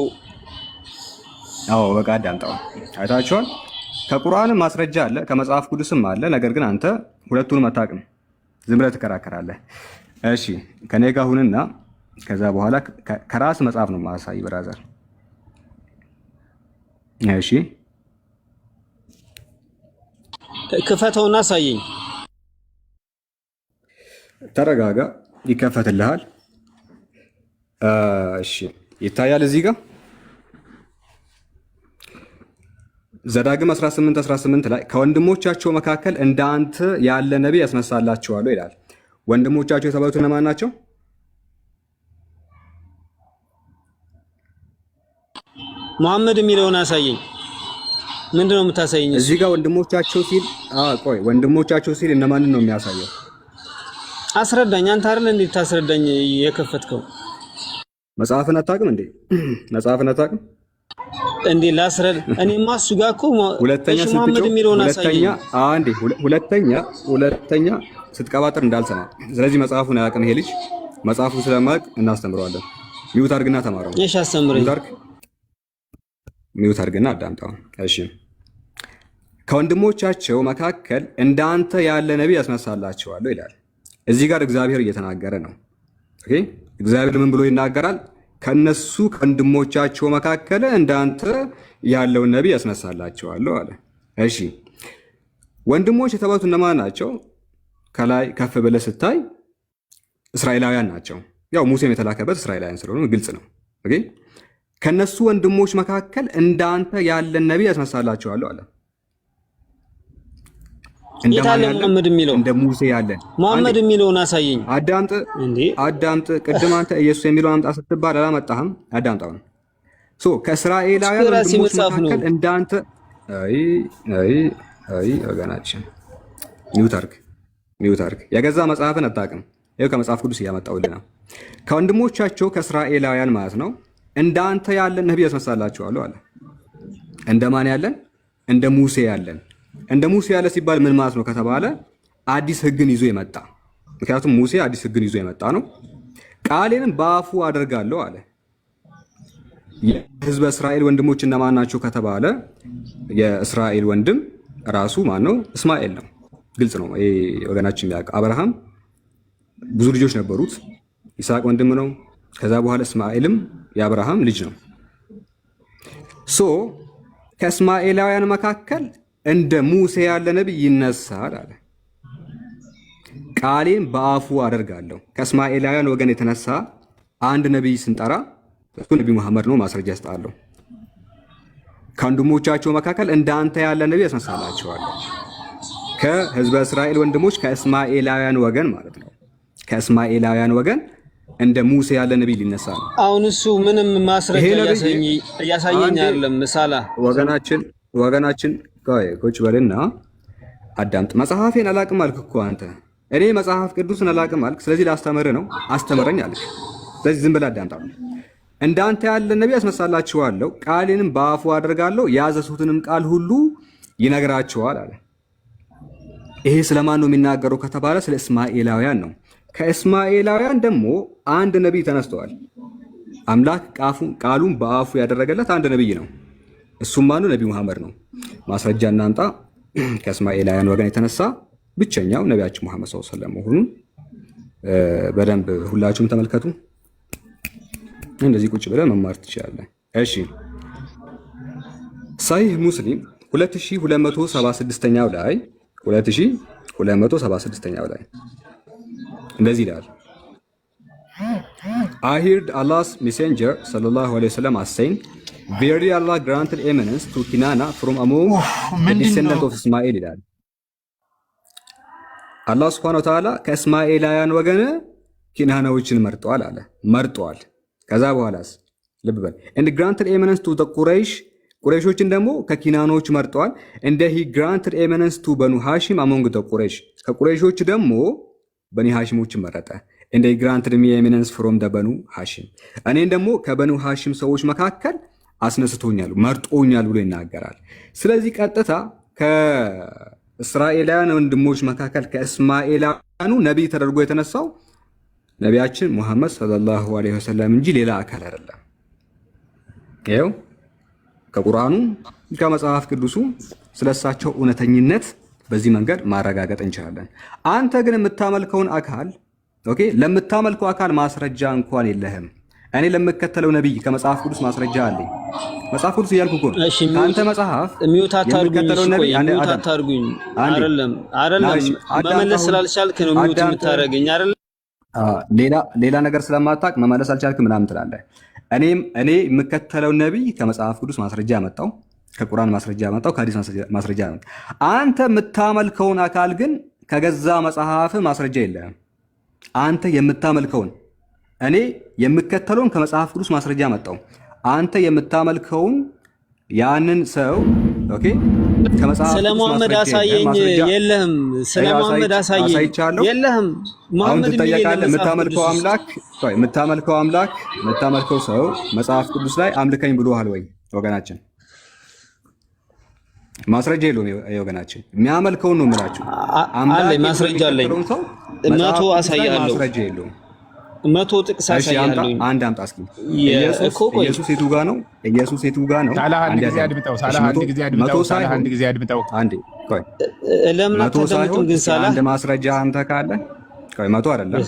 በቃ አዳምጣው። አይታችኋል። ከቁርአንም ማስረጃ አለ፣ ከመጽሐፍ ቅዱስም አለ። ነገር ግን አንተ ሁለቱንም አታውቅም፣ ዝም ብለህ ትከራከራለህ። እሺ ከኔ ጋር ሁንና ከዛ በኋላ ከራስ መጽሐፍ ነው ማሳይ ብራዘር። እሺ ክፈተውና አሳየኝ። ተረጋጋ፣ ይከፈትልሃል። እሺ ይታያል እዚህ ጋር ዘዳግም 18 ላይ ከወንድሞቻቸው መካከል እንዳንተ ያለ ነብይ ያስነሳላቸዋለሁ ይላል። ወንድሞቻቸው የተባሉት እነማን ናቸው? መሐመድ የሚለውን አሳየኝ። ምንድነው የምታሳየኝ? እዚህ ጋር ወንድሞቻቸው ሲል ቆይ ወንድሞቻቸው ሲል እነማንን ነው የሚያሳየው? አስረዳኝ። አንተ አይደል እንዴ ታስረዳኝ የከፈትከው? መጽሐፍን አታውቅም እንዴ? መጽሐፍን አታውቅም እንዴ? ላስረዳ። እኔማ እሱ ጋር እኮ ሁለተኛ መሐመድ የሚለውን አሳየኝ። ሁለተኛ ስትቀባጥር እንዳልሰማ። ስለዚህ መጽሐፉን አያውቅም ይሄ ልጅ። መጽሐፉን ስለማያውቅ እናስተምረዋለን። ሚውት አድርግና ተማረው። እሺ አስተምረኝ። ሚውት አድርግና አዳምጣው። እሺ ከወንድሞቻቸው መካከል እንዳንተ ያለ ነብይ ያስነሳላቸዋለሁ ይላል። እዚህ ጋር እግዚአብሔር እየተናገረ ነው። ኦኬ እግዚአብሔር ምን ብሎ ይናገራል? ከነሱ ከወንድሞቻቸው መካከል እንዳንተ ያለውን ነብይ ያስነሳላቸዋለሁ አለ። እሺ ወንድሞች የተባሉት እነማን ናቸው? ከላይ ከፍ ብለህ ስታይ እስራኤላውያን ናቸው። ያው ሙሴም የተላከበት እስራኤላውያን ስለሆኑ ግልጽ ነው። ኦኬ ከነሱ ወንድሞች መካከል እንዳንተ ያለን ነብይ ያስነሳላቸዋለሁ አለ። መሐመድ የሚለው እንደ ሙሴ ያለን መሐመድ የሚለውን አሳየኝ። አዳምጥ። ቅድም አንተ ኢየሱስ የሚለውን አምጣ ስትባል አላመጣህም። አዳምጣው። ከእስራኤላውያን ወንድሞች መካከል እንዳንተ ወገናችን ሚውት አድርግ። የገዛ መጽሐፍን አታውቅም። ይኸው ከመጽሐፍ ቅዱስ እያመጣሁልህ ነው። ከወንድሞቻቸው ከእስራኤላውያን ማለት ነው እንዳንተ ያለን ነብይ ያስነሳላቸዋለሁ አለ። እንደማን ያለን? እንደ ሙሴ ያለን። እንደ ሙሴ ያለ ሲባል ምን ማለት ነው ከተባለ አዲስ ሕግን ይዞ የመጣ ምክንያቱም ሙሴ አዲስ ሕግን ይዞ የመጣ ነው። ቃሌንም በአፉ አደርጋለሁ አለ። የሕዝበ እስራኤል ወንድሞች እነማን ናቸው ከተባለ የእስራኤል ወንድም ራሱ ማን ነው? እስማኤል ነው። ግልጽ ነው። ይሄ ወገናችን የሚያውቅ አብርሃም ብዙ ልጆች ነበሩት። ይስሐቅ ወንድም ነው። ከዛ በኋላ እስማኤልም የአብርሃም ልጅ ነው። ከእስማኤላውያን መካከል እንደ ሙሴ ያለ ነብይ ይነሳል አለ። ቃሌን በአፉ አደርጋለሁ። ከእስማኤላውያን ወገን የተነሳ አንድ ነብይ ስንጠራ እሱ ነብይ መሐመድ ነው። ማስረጃ ያስጣለሁ። ከወንድሞቻቸው መካከል እንዳንተ ያለ ነብይ ያስነሳላቸዋለሁ። ከህዝበ እስራኤል ወንድሞች ከእስማኤላውያን ወገን ማለት ነው። ከእስማኤላውያን ወገን እንደ ሙሴ ያለ ነብይ ሊነሳ ነው። አሁን እሱ ምንም ማስረጃ እያሳየኝ አይደለም። ሳላ ወገናችን ቁጭ በልና አዳምጥ። መጽሐፌን አላቅም አልክ እኮ አንተ። እኔ መጽሐፍ ቅዱስን አላቅም አልክ። ስለዚህ ላስተምርህ ነው አስተምረኝ አልክ። ስለዚህ ዝም ብለህ አዳምጣ። እንዳንተ ያለ ነቢይ አስነሳላችኋለሁ፣ ቃሌንም በአፉ አደርጋለሁ፣ ያዘዝሁትንም ቃል ሁሉ ይነግራችኋል አለ። ይሄ ስለማን ነው የሚናገረው ከተባለ ስለ እስማኤላውያን ነው። ከእስማኤላውያን ደግሞ አንድ ነቢይ ተነስተዋል። አምላክ ቃሉን በአፉ ያደረገለት አንድ ነቢይ ነው። እሱም ማነው? ነቢይ መሐመድ ነው። ማስረጃ እናምጣ። ከእስማኤላውያን ወገን የተነሳ ብቸኛው ነቢያችን መሐመድ ሰለላሁ ዐለይሂ ወሰለም መሆኑን በደንብ ሁላችሁም ተመልከቱ። እንደዚህ ቁጭ ብለህ መማር ትችላለህ። እሺ፣ ሰሂህ ሙስሊም 2276ኛው ላይ 2276ኛው ላይ እንደዚህ ይላል። I heard Allah's messenger sallallahu alaihi wasallam as saying, verily Allah granted eminence to Kinana from among the descendants of Ismail ይላል። አላህ Subhanahu wa ta'ala ከእስማኤላውያን ወገን ኪናናዎችን መርጧል አለ። መርጧል። ከዛ በኋላስ ልብ በል and granted eminence to the ቁረይሾችን ደግሞ ከኪናኖች መርጧል። and he granted eminence to Banu Hashim among the Quraysh ከቁረይሾች ደግሞ በኒ ሃሽሞችን መረጠ። and he granted me eminence from the Banu Hashim እኔን ደግሞ ከበኑ ሃሽም ሰዎች መካከል አስነስቶኛል መርጦኛል ብሎ ይናገራል። ስለዚህ ቀጥታ ከእስራኤላውያን ወንድሞች መካከል ከእስማኤላውያኑ ነቢይ ተደርጎ የተነሳው ነቢያችን ሙሐመድ ሰለላሁ ዐለይሂ ወሰለም እንጂ ሌላ አካል አይደለም። ይኸው ከቁርአኑ ከመጽሐፍ ቅዱሱ ስለሳቸው እውነተኝነት በዚህ መንገድ ማረጋገጥ እንችላለን። አንተ ግን የምታመልከውን አካል ኦኬ፣ ለምታመልከው አካል ማስረጃ እንኳን የለህም። እኔ ለምከተለው ነብይ ከመጽሐፍ ቅዱስ ማስረጃ አለኝ። መጽሐፍ ቅዱስ እያልኩ እኮ ነው። ካንተ መጽሐፍ የሚወታታርጉኝ አይደለም መመለስ ስላልቻልክ ነው የሚወት የምታረገኝ አይደለም። ሌላ ነገር ስለማታውቅ መመለስ አልቻልክ ምናምን ትላለህ። እኔ የምከተለው ነብይ ከመጽሐፍ ቅዱስ ማስረጃ ያመጣው፣ ከቁርአን ማስረጃ ያመጣው፣ ከሐዲስ ማስረጃ ያመጣው። አንተ የምታመልከውን አካል ግን ከገዛ መጽሐፍ ማስረጃ የለህም። አንተ የምታመልከውን እኔ የምከተለውን ከመጽሐፍ ቅዱስ ማስረጃ ያመጣው፣ አንተ የምታመልከውን ያንን ሰው ኦኬ ከመጽሐፍ ስለ መሐመድ አሳየኝ የለህም። ስለ መሐመድ አሳየኝ የለህም። መሐመድ ትጠየቃለህ። የምታመልከው አምላክ የምታመልከው ሰው መጽሐፍ ቅዱስ ላይ አምልከኝ ብሎሃል ወይ? ወገናችን ማስረጃ የለውም። ወገናችን የሚያመልከውን ነው የምላችሁ። አለኝ ማስረጃ አለኝ። መቶ አሳያለሁ። ማስረጃ የለውም። መቶ ጥቅስ አሳያለሁ። አንድ አምጣ እስኪ። ኢየሱስ የቱ ጋር ነው? ኢየሱስ የቱ ጋር ነው? አንድ ጊዜ አድምጠው። አንድ ጊዜ አድምጠው። አንዴ ቆይ። ለምን አታደምጡም ግን? ሳላህ አንድ ማስረጃ አንተ ካለ ቆይ። መቶ አይደለም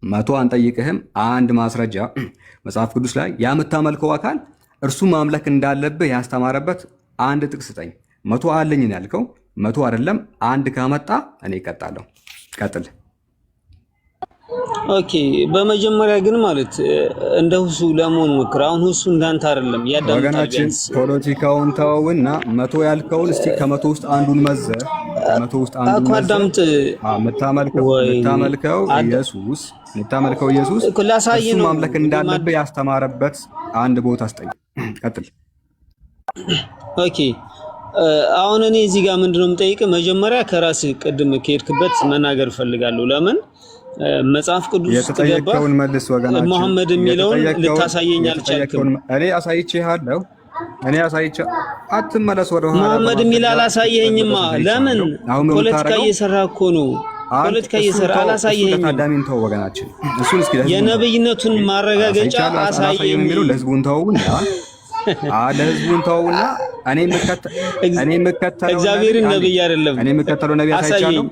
መቶ አንጠይቅህም። አንድ ማስረጃ መጽሐፍ ቅዱስ ላይ የምታመልከው አካል እርሱ ማምለክ እንዳለብህ ያስተማረበት አንድ ጥቅስ ስጠኝ። መቶ አለኝ ነው ያልከው። መቶ አይደለም አንድ ካመጣ እኔ እቀጣለሁ። ቀጥል። ኦኬ፣ በመጀመሪያ ግን ማለት እንደ ሁሱ ለመሆን ሞክር። አሁን ሁሱ እንዳንተ አይደለም ያዳምጣል። ወገናችን ፖለቲካውን ተውና መቶ ያልከውን እስቲ ከመቶ ውስጥ አንዱን መዘህ። ከመቶ ውስጥ አንዱን መዘህ አዳምጥ። የምታመልከው ኢየሱስ እሱ ማምለክ እንዳለብህ ያስተማረበት አንድ ቦታ ስጠኝ። ቀጥል። ኦኬ፣ አሁን እኔ እዚህ ጋር ምንድነው የምጠይቅህ? መጀመሪያ ከራስህ ቅድም ከሄድክበት መናገር እፈልጋለሁ። ለምን መጽሐፍ ቅዱስ የተጠየቀውን መልስ። ወገናችን መሐመድ የሚለውን ልታሳየኝ አልቻልክም። እኔ አሳይቼሃለሁ። አትመለስ ወደ ኋላ። መሐመድ የሚል አላሳየኸኝማ። ለምን? ፖለቲካ እየሰራ እኮ ነው። ፖለቲካ እየሰራ አላሳየኸኝም። ታዳሚን ተው ወገናችን። እሱን እስኪ የነብይነቱን ማረጋገጫ አሳየኝ የሚለው ለህዝቡን ተውና እኔ የምከተለው እግዚአብሔርን ነብይ አይደለም። እኔ የምከተለው ነብይ አሳይቻለሁ።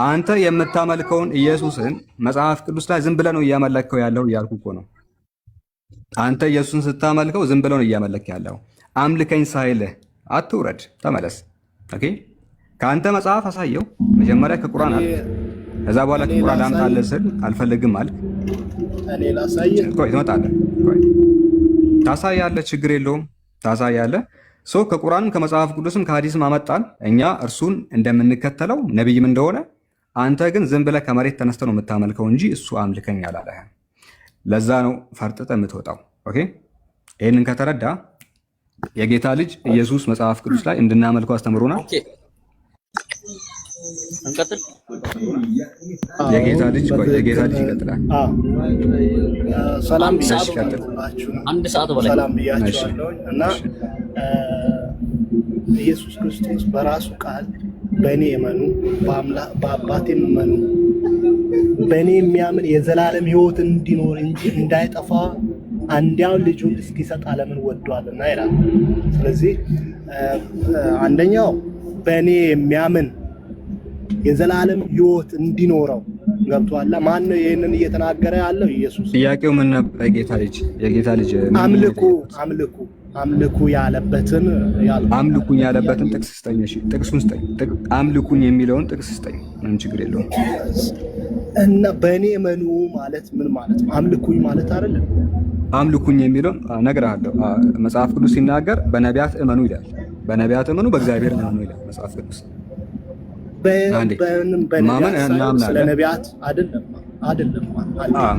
አንተ የምታመልከውን ኢየሱስን መጽሐፍ ቅዱስ ላይ ዝም ብለህ ነው እያመለከው ያለው እያልኩ እኮ ነው። አንተ ኢየሱስን ስታመልከው ዝም ብለህ ነው እያመለክ ያለው። አምልከኝ ሳይልህ አትውረድ፣ ተመለስ። ኦኬ፣ ከአንተ መጽሐፍ አሳየው መጀመሪያ ከቁርአን አለ። ከዛ በኋላ ከቁርአን አምጣልህ ስል አልፈልግም አልክ። ቆይ ትመጣለህ። ቆይ ታሳያለህ፣ ችግር የለውም ታሳያለህ። ከቁርአንም ከመጽሐፍ ቅዱስም ከሐዲስም አመጣን። እኛ እርሱን እንደምንከተለው ነብይም እንደሆነ አንተ ግን ዝም ብለህ ከመሬት ተነስተህ ነው የምታመልከው እንጂ እሱ አምልከኝ አላለህም። ለዛ ነው ፈርጥጠህ የምትወጣው። ኦኬ፣ ይህንን ከተረዳ የጌታ ልጅ ኢየሱስ መጽሐፍ ቅዱስ ላይ እንድናመልከው አስተምሮናል። ኦኬ እንቀጥል። የጌታ ልጅ ይቀጥላል። ሰላም አንድ ሰዓት በላይ ሰላም ብያቸዋለሁ እና ኢየሱስ ክርስቶስ በራሱ ቃል በእኔ እመኑ በአባቴም እመኑ በእኔ የሚያምን የዘላለም ሕይወት እንዲኖር እንጂ እንዳይጠፋ አንድያው ልጁን እስኪሰጥ ዓለምን ወዷልና ይላል። ስለዚህ አንደኛው በእኔ የሚያምን የዘላለም ሕይወት እንዲኖረው ገብቷል። ማን ነው ይሄንን እየተናገረ ያለው? ኢየሱስ። ጥያቄው ምን ነበር? የጌታ ልጅ አምልኩ ያለበትን ጥቅስ ስጠኝ። እሺ ጥቅሱን ስጠኝ። አምልኩኝ የሚለውን ጥቅስ ስጠኝ። ምንም ችግር የለውም። እና በእኔ እመኑ ማለት ምን ማለት ነው? አምልኩኝ ማለት አይደለም። አምልኩኝ የሚለውን እነግርሃለሁ። መጽሐፍ ቅዱስ ሲናገር በነቢያት እመኑ ይላል። በነቢያት እመኑ፣ በእግዚአብሔር እመኑ ይላል መጽሐፍ ቅዱስ። ማመን እናምናለን። ስለ ነቢያት አይደለም።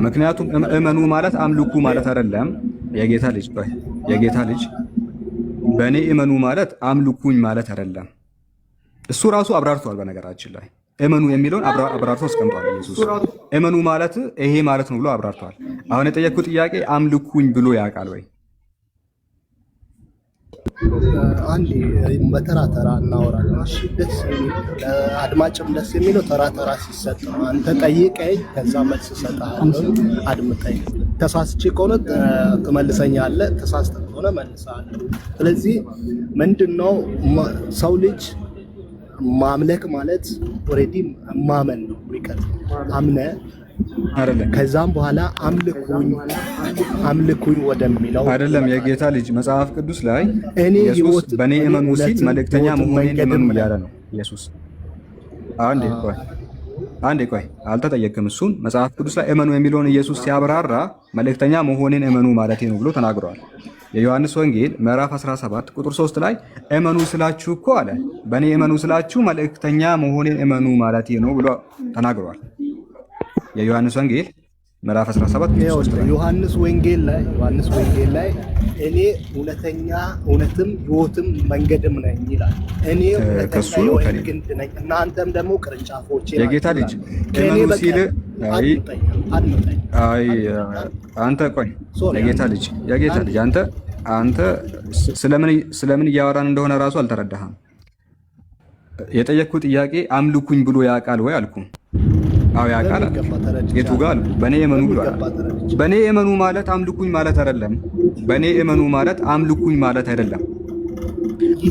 ምክንያቱም እመኑ ማለት አምልኩ ማለት አይደለም። የጌታ ልጅ በእኔ እመኑ ማለት አምልኩኝ ማለት አይደለም። እሱ ራሱ አብራርቷል። በነገራችን ላይ እመኑ የሚለውን አብራርቶ አስቀምጧል። ኢየሱስ እመኑ ማለት ይሄ ማለት ነው ብሎ አብራርቷል። አሁን የጠየቅኩት ጥያቄ አምልኩኝ ብሎ ያውቃል ወይ? አንዴ በተራ ተራ እናወራለን። እሺ ደስ አድማጭም ደስ የሚለው ተራ ተራ ሲሰጥ ነው። አንተ ጠይቀኝ፣ ከዛ መልስ እሰጥሃለሁ። አድምጠኝ። ተሳስቼ ከሆነ ትመልሰኛለህ፣ ተሳስተህ ከሆነ መልስሃለሁ። ስለዚህ ምንድነው ሰው ልጅ ማምለክ ማለት ኦሬዲ ማመን ነው። አምነ አይደለም። ከዛም በኋላ አምልኩኝ ወደሚለው አይደለም። የጌታ ልጅ መጽሐፍ ቅዱስ ላይ ኢየሱስ በእኔ እመኑ ሲል መልእክተኛ መሆኔን እመኑ እያለ ነው ኢየሱስ። አንዴ ቆይ አልተጠየቅም። እሱን መጽሐፍ ቅዱስ ላይ እመኑ የሚለውን ኢየሱስ ሲያብራራ መልእክተኛ መሆኔን እመኑ ማለቴ ነው ብሎ ተናግረዋል። የዮሐንስ ወንጌል ምዕራፍ 17 ቁጥር 3 ላይ እመኑ ስላችሁ እኮ አለ በእኔ እመኑ ስላችሁ መልእክተኛ መሆኔን እመኑ ማለቴ ነው ብሎ ተናግረዋል። የዮሐንስ ወንጌል ምዕራፍ 17 ዮሐንስ ወንጌል ላይ እኔ እውነትም ሕይወትም መንገድም ነኝ ይላል። እኔ እውነተኛ የወይን ግንድ ነኝ፣ እናንተም ደግሞ ቅርንጫፎች። የጌታ ልጅ እመኑ ሲል አንተ ቆይ የጌታ ልጅ አንተ ስለምን እያወራን እንደሆነ ራሱ አልተረዳህም። የጠየቅኩት ጥያቄ አምልኩኝ ብሎ ያውቃል ወይ አልኩ። አዎ ያውቃል። የቱ ጋር አልኩ? በእኔ እመኑ ብሏል። በእኔ እመኑ ማለት አምልኩኝ ማለት አይደለም። በእኔ እመኑ ማለት አምልኩኝ ማለት አይደለም።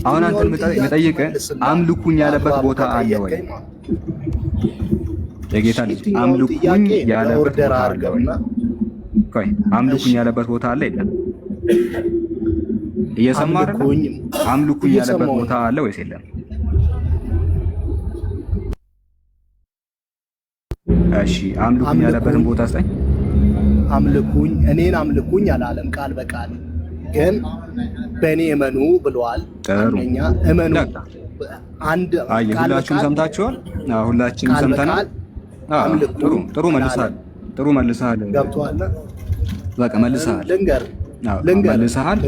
አሁን አንተን የምጠይቅህ አምልኩኝ ያለበት ቦታ አለ ወይ? የጌታ ልጅ አምልኩኝ ያለበት ቦታ አለ ወይ? ቆይ አምልኩኝ ያለበት ቦታ አለ የለም? እየሰማህ አይደል? አምልኩኝ ያለበት ቦታ አለ ወይስ የለም? እሺ አምልኩኝ ያለበትን ቦታ ስጠኝ። እኔን አምልኩኝ አላለም ቃል በቃል ግን በእኔ እመኑ ብለዋል። አንደኛ እመኑ አንድ ሁላችሁም ሰምታችኋል። ሁላችንም ሰምተናል። ጥሩ መልሰሃል። ገብቶሃል? በቃ መልሰሃል። መልሰሃል።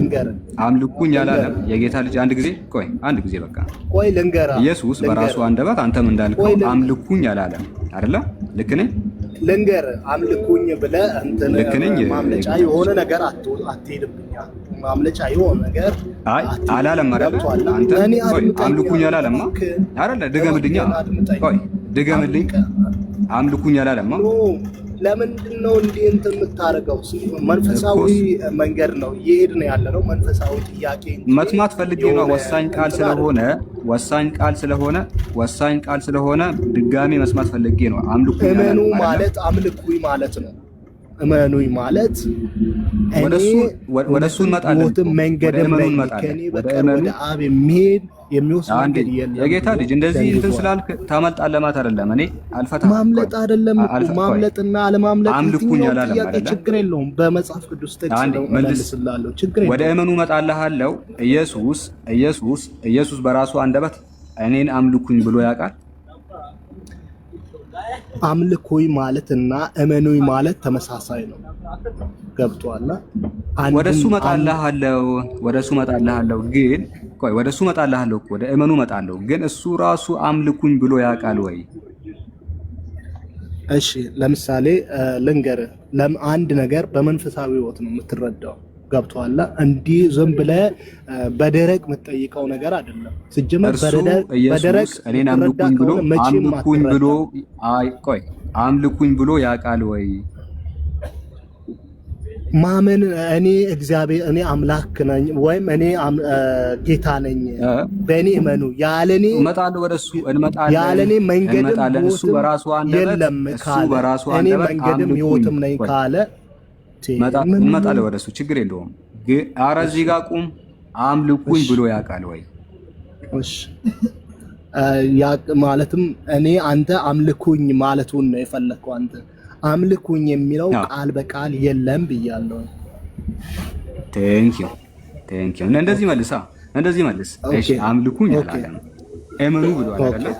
አምልኩኝ ያላለም የጌታ ልጅ አንድ ጊዜ በቃ ኢየሱስ በራሱ አንደበት አንተም እንዳልከው አምልኩኝ ያላለም አይደለ? ልክ ነኝ? አምልኩኝ ብለህ እንትን ማምለጫ የሆነ ነገር አትሄድብኛ። ማምለጫ የሆነ ነገር አላለም አይደለ? አንተ አምልኩኝ ያላለማ አይደለ? ድገምልኝ። አምልኩኝ ያላለማ ለምንድን ነው እንዲህ እንትን የምታደርገው? መንፈሳዊ መንገድ ነው እየሄድን ያለ ነው። መንፈሳዊ ጥያቄ መስማት ፈልጌ ነው። ወሳኝ ቃል ስለሆነ ድጋሜ መስማት ፈልጌ ነው። አምልኩኝ እመኑ ማለት አምልኩኝ ማለት ነው። እመኑኝ ማለት ወደ እሱ እንመጣለን። መንገድ ከኔ በቀር ወደ አብ የሚሄድ የሚወስድ መንገድ የለም። የጌታ ልጅ እንደዚህ እንትን ስላልክ ታመልጣለህ ማለት አይደለም። እኔ አልፈታም። ማምለጥ አይደለም ማምለጥና አለማምለጥ አምልኩኝ ያላለም አይደለም። ችግር የለውም። በመጽሐፍ ቅዱስ ጥቅስ ነው መልስላለሁ። ችግር የለውም። ወደ እመኑ እመጣልሃለሁ። ኢየሱስ በራሱ አንደበት እኔን አምልኩኝ ብሎ ያውቃል። አምልኩኝ ማለትና እመኑኝ ማለት ተመሳሳይ ነው። ገብቶሃል? ወደሱ መጣልሃለሁ ግን ቆይ ወደሱ መጣልሃለሁ እኮ ወደ እመኑ መጣለሁ ግን እሱ ራሱ አምልኩኝ ብሎ ያውቃል ወይ? እሺ ለምሳሌ ልንገርህ፣ አንድ ነገር በመንፈሳዊ ህይወት ነው የምትረዳው። ገብቶሃል? እንዲህ ዝም ብለህ በደረቅ የምትጠይቀው ነገር አይደለም። ሲጀመር በደረቅ እኔን አምልኩኝ ብሎ ያውቃል ወይ? ማመን እኔ እግዚአብሔር እኔ አምላክ ነኝ ወይም እኔ ጌታ ነኝ በእኔ እመኑ ያለኔ እመጣለሁ ወደሱ እንመጣለን ያለኔ መንገድም እሱ በራሱ አንደበት የለም ካለ እኔ መንገድም ህይወትም ነኝ ካለ እንመጣለን ወደሱ ችግር የለውም። ግን ኧረ እዚህ ጋር ቁም አምልኩኝ ብሎ ያውቃል ወይ? እሺ ማለትም እኔ አንተ አምልኩኝ ማለቱን ነው የፈለከው አንተ አምልኩኝ የሚለው ቃል በቃል የለም ብያለሁ። ቴንክ ዩ እንደዚህ መልስ። እሺ አምልኩኝ አላለም እመኑ ብሏል አይደል?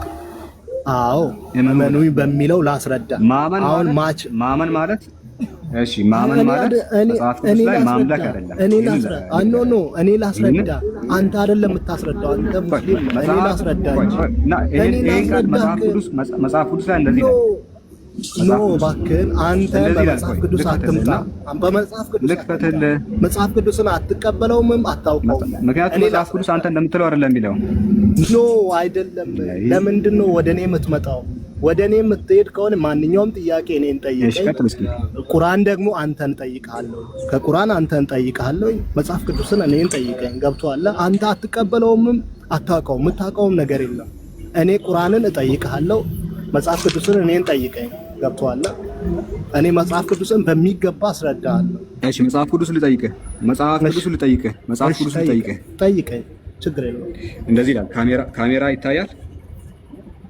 አዎ እመኑኝ በሚለው ላስረዳ። ማመን ማለት እሺ ማመን ማለት መጽሐፍ ቅዱስ ላይ ማምለክ አይደለም። እኔ ላስረዳ። አንተ አይደለም የምታስረዳው፣ አንተ ሙስሊም ነህ። እኔ ላስረዳ እንጂ መጽሐፍ ቅዱስ ላይ እንደዚህ ነው። ኖ እባክህን አንተ በመጽሐፍ ቅዱስ አትምጣ። መጽሐፍ ቅዱስን አትቀበለውም አታውቀውም። ምክንያቱም መጽሐፍ ቅዱስ አንተ እንደምትለው አይደለም የሚለው። ኖ አይደለም። ለምንድን ነው ወደ እኔ የምትመጣው? ወደ እኔ የምትሄድ ከሆነ ማንኛውም ጥያቄ እኔን ጠይቀኝ። ቁርአን ደግሞ አንተን ጠይቃለሁ። ከቁርአን አንተን ጠይቃለሁ። መጽሐፍ ቅዱስን እኔን ጠይቀኝ። ገብቶሃል? አንተ አትቀበለውም አታውቀውም። የምታውቀውም ነገር የለም። እኔ ቁርአንን እጠይቅሃለሁ። መጽሐፍ ቅዱስን እኔን ጠይቀኝ። ገብቶሃል? እኔ መጽሐፍ ቅዱስን በሚገባ አስረዳሃለሁ። እሺ መጽሐፍ ቅዱስ ልጠይቅህ። ጠይቀኝ፣ ችግር የለውም። እንደዚህ ይላል። ካሜራ ይታያል?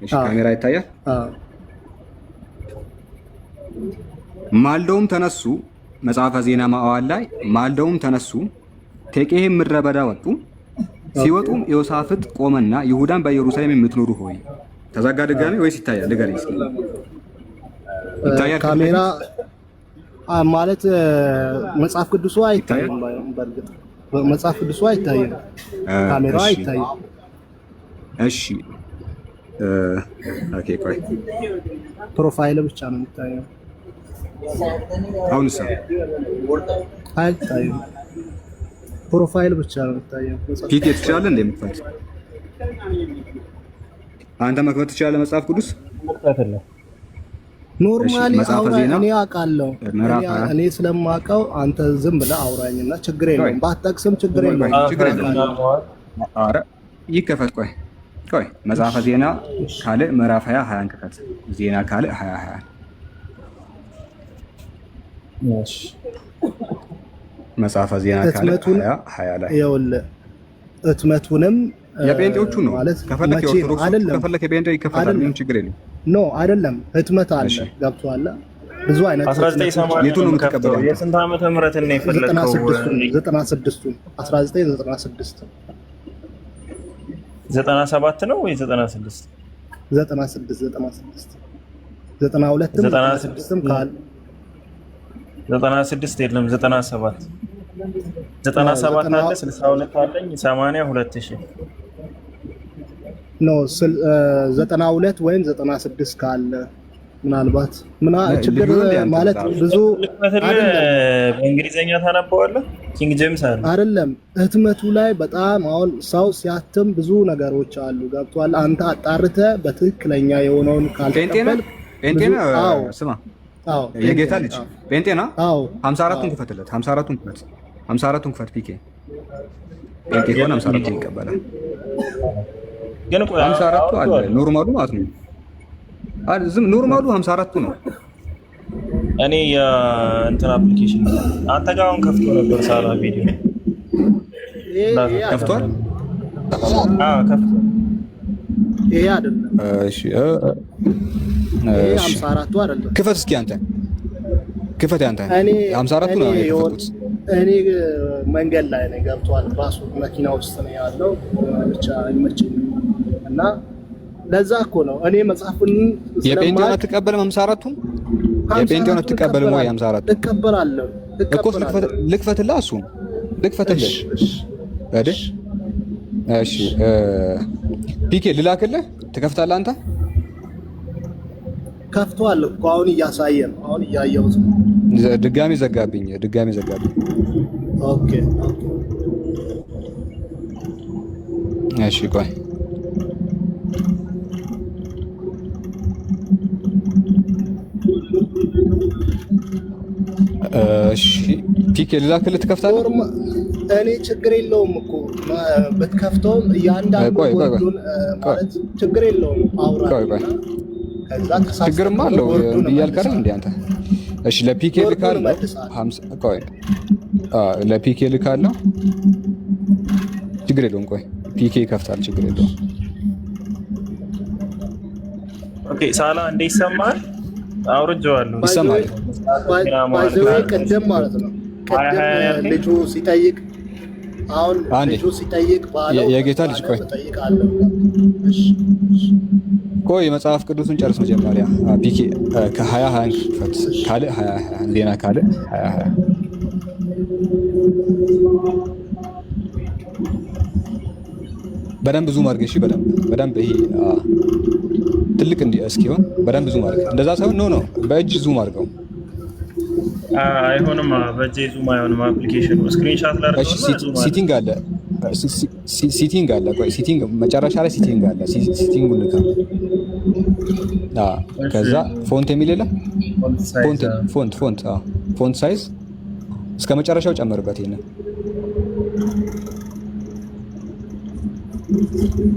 እሺ ካሜራ ይታያል? ማልደውም ተነሱ፣ መጽሐፈ ዜና መዋዕል ላይ ማልደውም ተነሱ፣ ቴቄሄም ምድረ በዳ ወጡ። ሲወጡም ዮሳፍጥ ቆመና ይሁዳን በኢየሩሳሌም የምትኖሩ ሆይ ተዘጋ ድጋሜ ወይስ ይታያል? ንገረኝ እስኪ። ይታያል ካሜራ ማለት መጽሐፍ ቅዱሱ አይታይም። በእርግጥ መጽሐፍ ቅዱሱ አይታይም፣ ካሜራው አይታይም። እሺ ኦኬ ቆይ ፕሮፋይል ብቻ ነው የሚታየው። አሁንስ አይታይም፣ ፕሮፋይል ብቻ ነው የሚታየው። ፒክ ትችላለህ እንዴ? መክፈት አንተ መክፈት ትችላለህ መጽሐፍ ቅዱስ? ኖርማሊ አውራኝ እኔ አውቃለሁ። እኔ ስለማውቀው አንተ ዝም ብለህ አውራኝና ችግር የለውም። ባትጠቅስም ችግር የለውም። ኧረ ይከፈት። ቆይ መጽሐፈ ዜና ካልዕ ምዕራፍ 20 ክፈት። ዜና ካልዕ 20 እሺ መጽሐፈ ዜና ካልዕ 20 ላይ ይኸውልህ እትመቱንም የጴንጤዎቹ ነው ማለት ከፈለክ የኦርቶዶክስ ከፈለክ የጴንጤ ይከፈታል። ምንም ችግር የለም። ኖ አይደለም፣ ህትመት አለ። ገብቶሃል? ብዙ አይነት 1980 የቱ ነው የምትቀበለው? የስንት ዓመተ ምህረት ነው የፈለከው? 96 1996 97 ነው ወይ 96? 96 92ም ካል 96 የለም 97 አለ 62 አለኝ 80 2000 ኖ 92 ወይም 96 ካለ ምናልባት ችግር ማለት ብዙ በእንግሊዘኛ ታነበዋለህ። ኪንግ ጄምስ አይደለም ህትመቱ ላይ በጣም አሁን ሰው ሲያትም ብዙ ነገሮች አሉ። ገብቷል? አንተ አጣርተህ በትክክለኛ የሆነውን ካልተቀበል አዎ ስማ፣ አዎ የጌታ ልጅ ጴንጤና አዎ 54ቱን ክፈትለት። 54ቱን ክፈት ፒኬ ጴንጤ ከሆነ 54ቱን ይቀበላል። ግን 54ቱ አለ ኖርማሉ ማለት ነው። ዝም ኖርማሉ 54ቱ ነው። እኔ የእንትን አፕሊኬሽን አንተ ጋር አሁን ከፍቶ ነበር ሳላ ቪዲዮ ከፍቷል። ከፍቷል። ይሄ አይደለም። እሺ 54ቱ አይደለም። ክፈት እስኪ አንተ ክፈት። አንተ 54ቱ ነው የከፈቱት። እኔ መንገድ ላይ ነው። ገብቷል? ራሱ መኪና ውስጥ ነው ያለው። ብቻ አይመችኝም እና ለዛ እኮ ነው እኔ መጽሐፉን የጴንጤውን አትቀበልም? 54ቱን የጴንጤውን አትቀበልም ወይ? 54 እቀበላለሁ እኮ ልክፈትልህ፣ እሱን ልክፈትልህ አይደል? እሺ ፒኬ ልላክልህ፣ ትከፍታለህ አንተ? ከፍቷል እኮ አሁን እያሳየ ነው። አሁን እያየሁት ነው። ድጋሚ ዘጋብኝ። ኦኬ እሺ ቆይ እሺ ፒኬ ልላክልህ፣ ትከፍታለህ? እኔ ችግር የለውም እኮ ብትከፍተውም እያንዳንዱ ወርዱን ማለት ችግር የለውም። አውራ ከዛ ችግርማ አለው እያልክ አይደል እንዴ አንተ? እሺ ለፒኬ ልካለሁ 50 ቆይ ለፒኬ ልካለሁ፣ ችግር የለውም። ቆይ ፒኬ ይከፍታል፣ ችግር የለውም። ኦኬ ሳላ እንደ ይሰማል? አውርጄዋለሁ። ይሰማል። ባይዘዌ ቅድም ማለት ነው ልጁ ሲጠይቅ አሁን ልጁ ሲጠይቅ ባለው የጌታ ልጅ ቆይ መጽሐፍ ቅዱስን ጨርስ መጀመሪያ። ፒኬ ከ20 ፈት ካለ 20 እንዴና ካለ 20 በደንብ ዙም አድርገሽ በደንብ ይሄ ትልቅ እንዲ እስኪሆን በደንብ ዙም አድርገው። እንደዛ ሳይሆን ኖ በእጅ ዙም አድርገው። አይሆንም፣ በእጅ ዙም አይሆንም። አፕሊኬሽኑ ስክሪንሾት ላድርገው። ሲቲንግ አለ፣ ሲቲንግ አለ። ቆይ ሲቲንግ መጨረሻ ላይ ሲቲንግ አለ። ሲቲንጉን ልካ ከዛ ፎንት የሚል የለ ፎንት ሳይዝ እስከ መጨረሻው ጨምርበት። ይሄን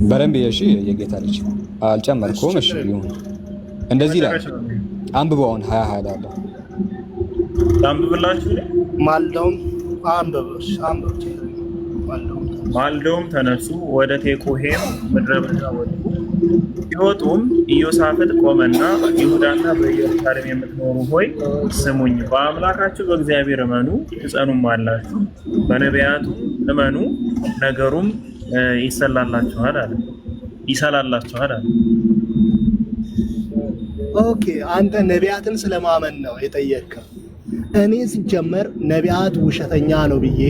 በደንብ እሺ። የጌታ ልጅ አልጨመርኩም። እሺ ይሁን። እንደዚህ ላይ አንብበው። አሁን 20 ላይ አለ። አንብብላችሁ ማልዶም ተነሱ፣ ወደ ቴኮሄም ምድረ በዳ ወጡ። ሲወጡም ኢዮሳፍጥ ቆመና ይሁዳና በኢየሩሳሌም የምትኖሩ ሆይ ስሙኝ፣ በአምላካችሁ በእግዚአብሔር እመኑ ትጸኑም አላችሁ፣ በነቢያቱ እመኑ ነገሩም ይሰላላችኋል አለ። ኦኬ አንተ ነቢያትን ስለማመን ነው የጠየቅከው። እኔ ሲጀመር ነቢያት ውሸተኛ ነው ብዬ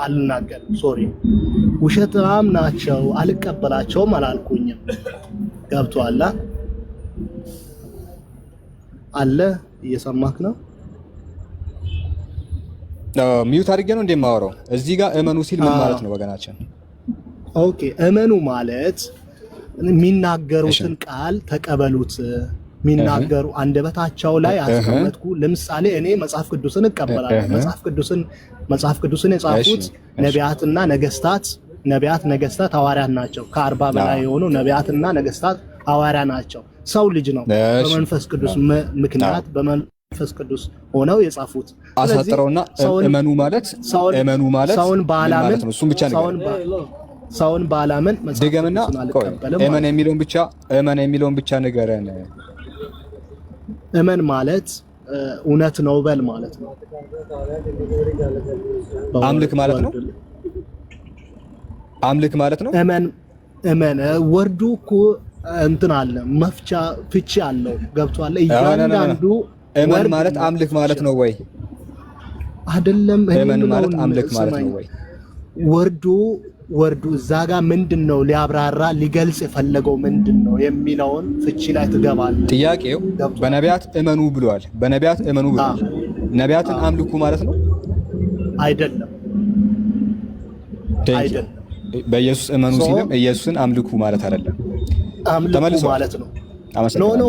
አልናገርም። ሶሪ ውሸታም ናቸው አልቀበላቸውም አላልኩኝም። ገብቶሃል አለ? እየሰማክ ነው? ሚዩት አድርጌ ነው እንደማወራው። እዚህ ጋር እመኑ ሲል ምን ማለት ነው ወገናችን? ኦኬ እመኑ ማለት የሚናገሩትን ቃል ተቀበሉት። የሚናገሩ አንደበታቸው ላይ አስቀመጥኩ። ለምሳሌ እኔ መጽሐፍ ቅዱስን እቀበላለሁ። መጽሐፍ ቅዱስን የጻፉት ነቢያትና ነገስታት ሐዋርያት ናቸው። ከ40 በላይ የሆኑ ነቢያትና ነገስታት ሐዋርያ ናቸው። ሰው ልጅ ነው በመንፈስ ቅዱስ ምክንያት በመንፈስ ቅዱስ ሆነው የጻፉት። አሳጥረውና እመኑ ማለት ሰውን ባላምን ማለት ነው። እሱም ብቻ ነው ሰውን ባላምን ድገምና እመን የሚለውን ብቻ ንገረን። እመን ማለት እውነት ነው በል ማለት ነው። አምልክ ማለት ነው። እመን ወርዱ እኮ እንትን አለ መፍቻ ፍቺ አለው። ገብቷል? እያንዳንዱ እመን ማለት አምልክ ማለት ነው ወይ አይደለም? እመን ማለት አምልክ ማለት ነው ወይ? ወርዱ እዛ ጋር ምንድነው ሊያብራራ ሊገልጽ የፈለገው ምንድነው የሚለውን ፍቺ ላይ ትገባለህ። ጥያቄው በነቢያት እመኑ ብሏል። ነቢያትን አምልኩ ማለት ነው አይደለም? በኢየሱስ እመኑ ሲልም ኢየሱስን አምልኩ ማለት አይደለም። አምልኩ ማለት ነው። ኖ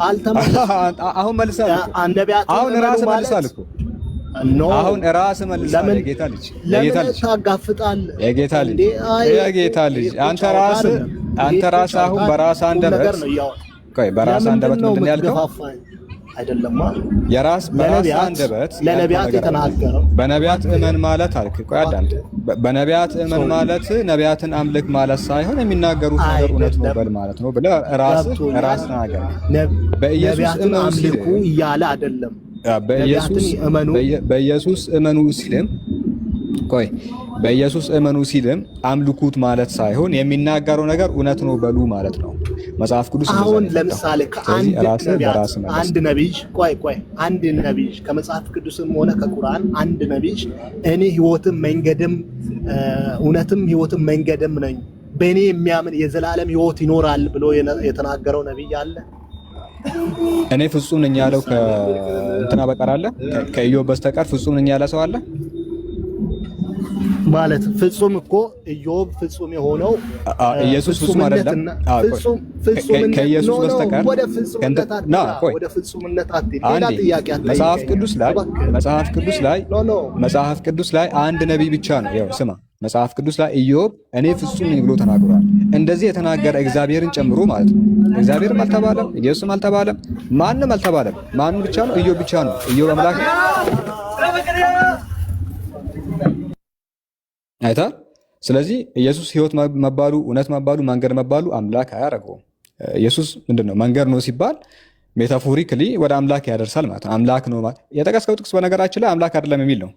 አልተመለሰም። አሁን መልሰህ አሁን ራስህ መልሰህ እኮ አሁን ራስ መልሰህ የጌታ ልጅ ታጋፍጣለህ። የጌታ ልጅ አንተ ራስ አሁን በራስ አንደበት ምንድን ነው ያልከው? አይደለማ በራስ አንደበት ለነቢያት የተናገረው በነቢያት እመን ማለት አልክ። ቆይ አዳምጥ። በነቢያት እመን ማለት ነቢያትን አምልክ ማለት ሳይሆን የሚናገሩት ነገር እውነት ነው በል ማለት ነው ብለህ ራስ ተናገር። በኢየሱስ አምልኩ እያለ አይደለም። በኢየሱስ እመኑ ሲልም አምልኩት ማለት ሳይሆን የሚናገረው ነገር እውነት ነው በሉ ማለት ነው። መጽሐፍ ቅዱስ አሁን ለምሳሌ አንድ ነቢይ አንድ ነቢይ ከመጽሐፍ ቅዱስም ሆነ ከቁርአን አንድ ነቢይ እኔ ህይወትም መንገድም እውነትም ህይወትም መንገድም ነኝ በእኔ የሚያምን የዘላለም ህይወት ይኖራል ብሎ የተናገረው ነቢይ አለ? እኔ ፍጹም ነኝ ያለው ከእንትና በቀር አለ? ከኢዮብ በስተቀር ፍጹም ነኝ ያለ ሰው አለ? ማለት ፍጹም እኮ ኢዮብ ፍጹም የሆነው ኢየሱስ ፍጹም አይደለም። ከኢየሱስ በስተቀር ወደ ፍጹምነት አትሄድ። ሌላ ጥያቄ አትጠይቅ። መጽሐፍ ቅዱስ ላይ አንድ ነቢይ ብቻ ነው። ያው ስማ፣ መጽሐፍ ቅዱስ ላይ ኢዮብ እኔ ፍጹም ነኝ ብሎ ተናግሯል። እንደዚህ የተናገረ እግዚአብሔርን ጨምሮ ማለት ነው። እግዚአብሔርም አልተባለም፣ ኢየሱስም አልተባለም፣ ማንም አልተባለም። ማንም ብቻ ነው? ኢዮብ ብቻ ነው። ኢዮብ አምላክ አይታል። ስለዚህ ኢየሱስ ህይወት መባሉ እውነት መባሉ መንገድ መባሉ አምላክ አያደርገውም። ኢየሱስ ምንድነው መንገድ ነው ሲባል ሜታፎሪክሊ ወደ አምላክ ያደርሳል ማለት ነው። አምላክ ነው ማለት የጠቀስከው ጥቅስ በነገራችን ላይ አምላክ አይደለም የሚል ነው።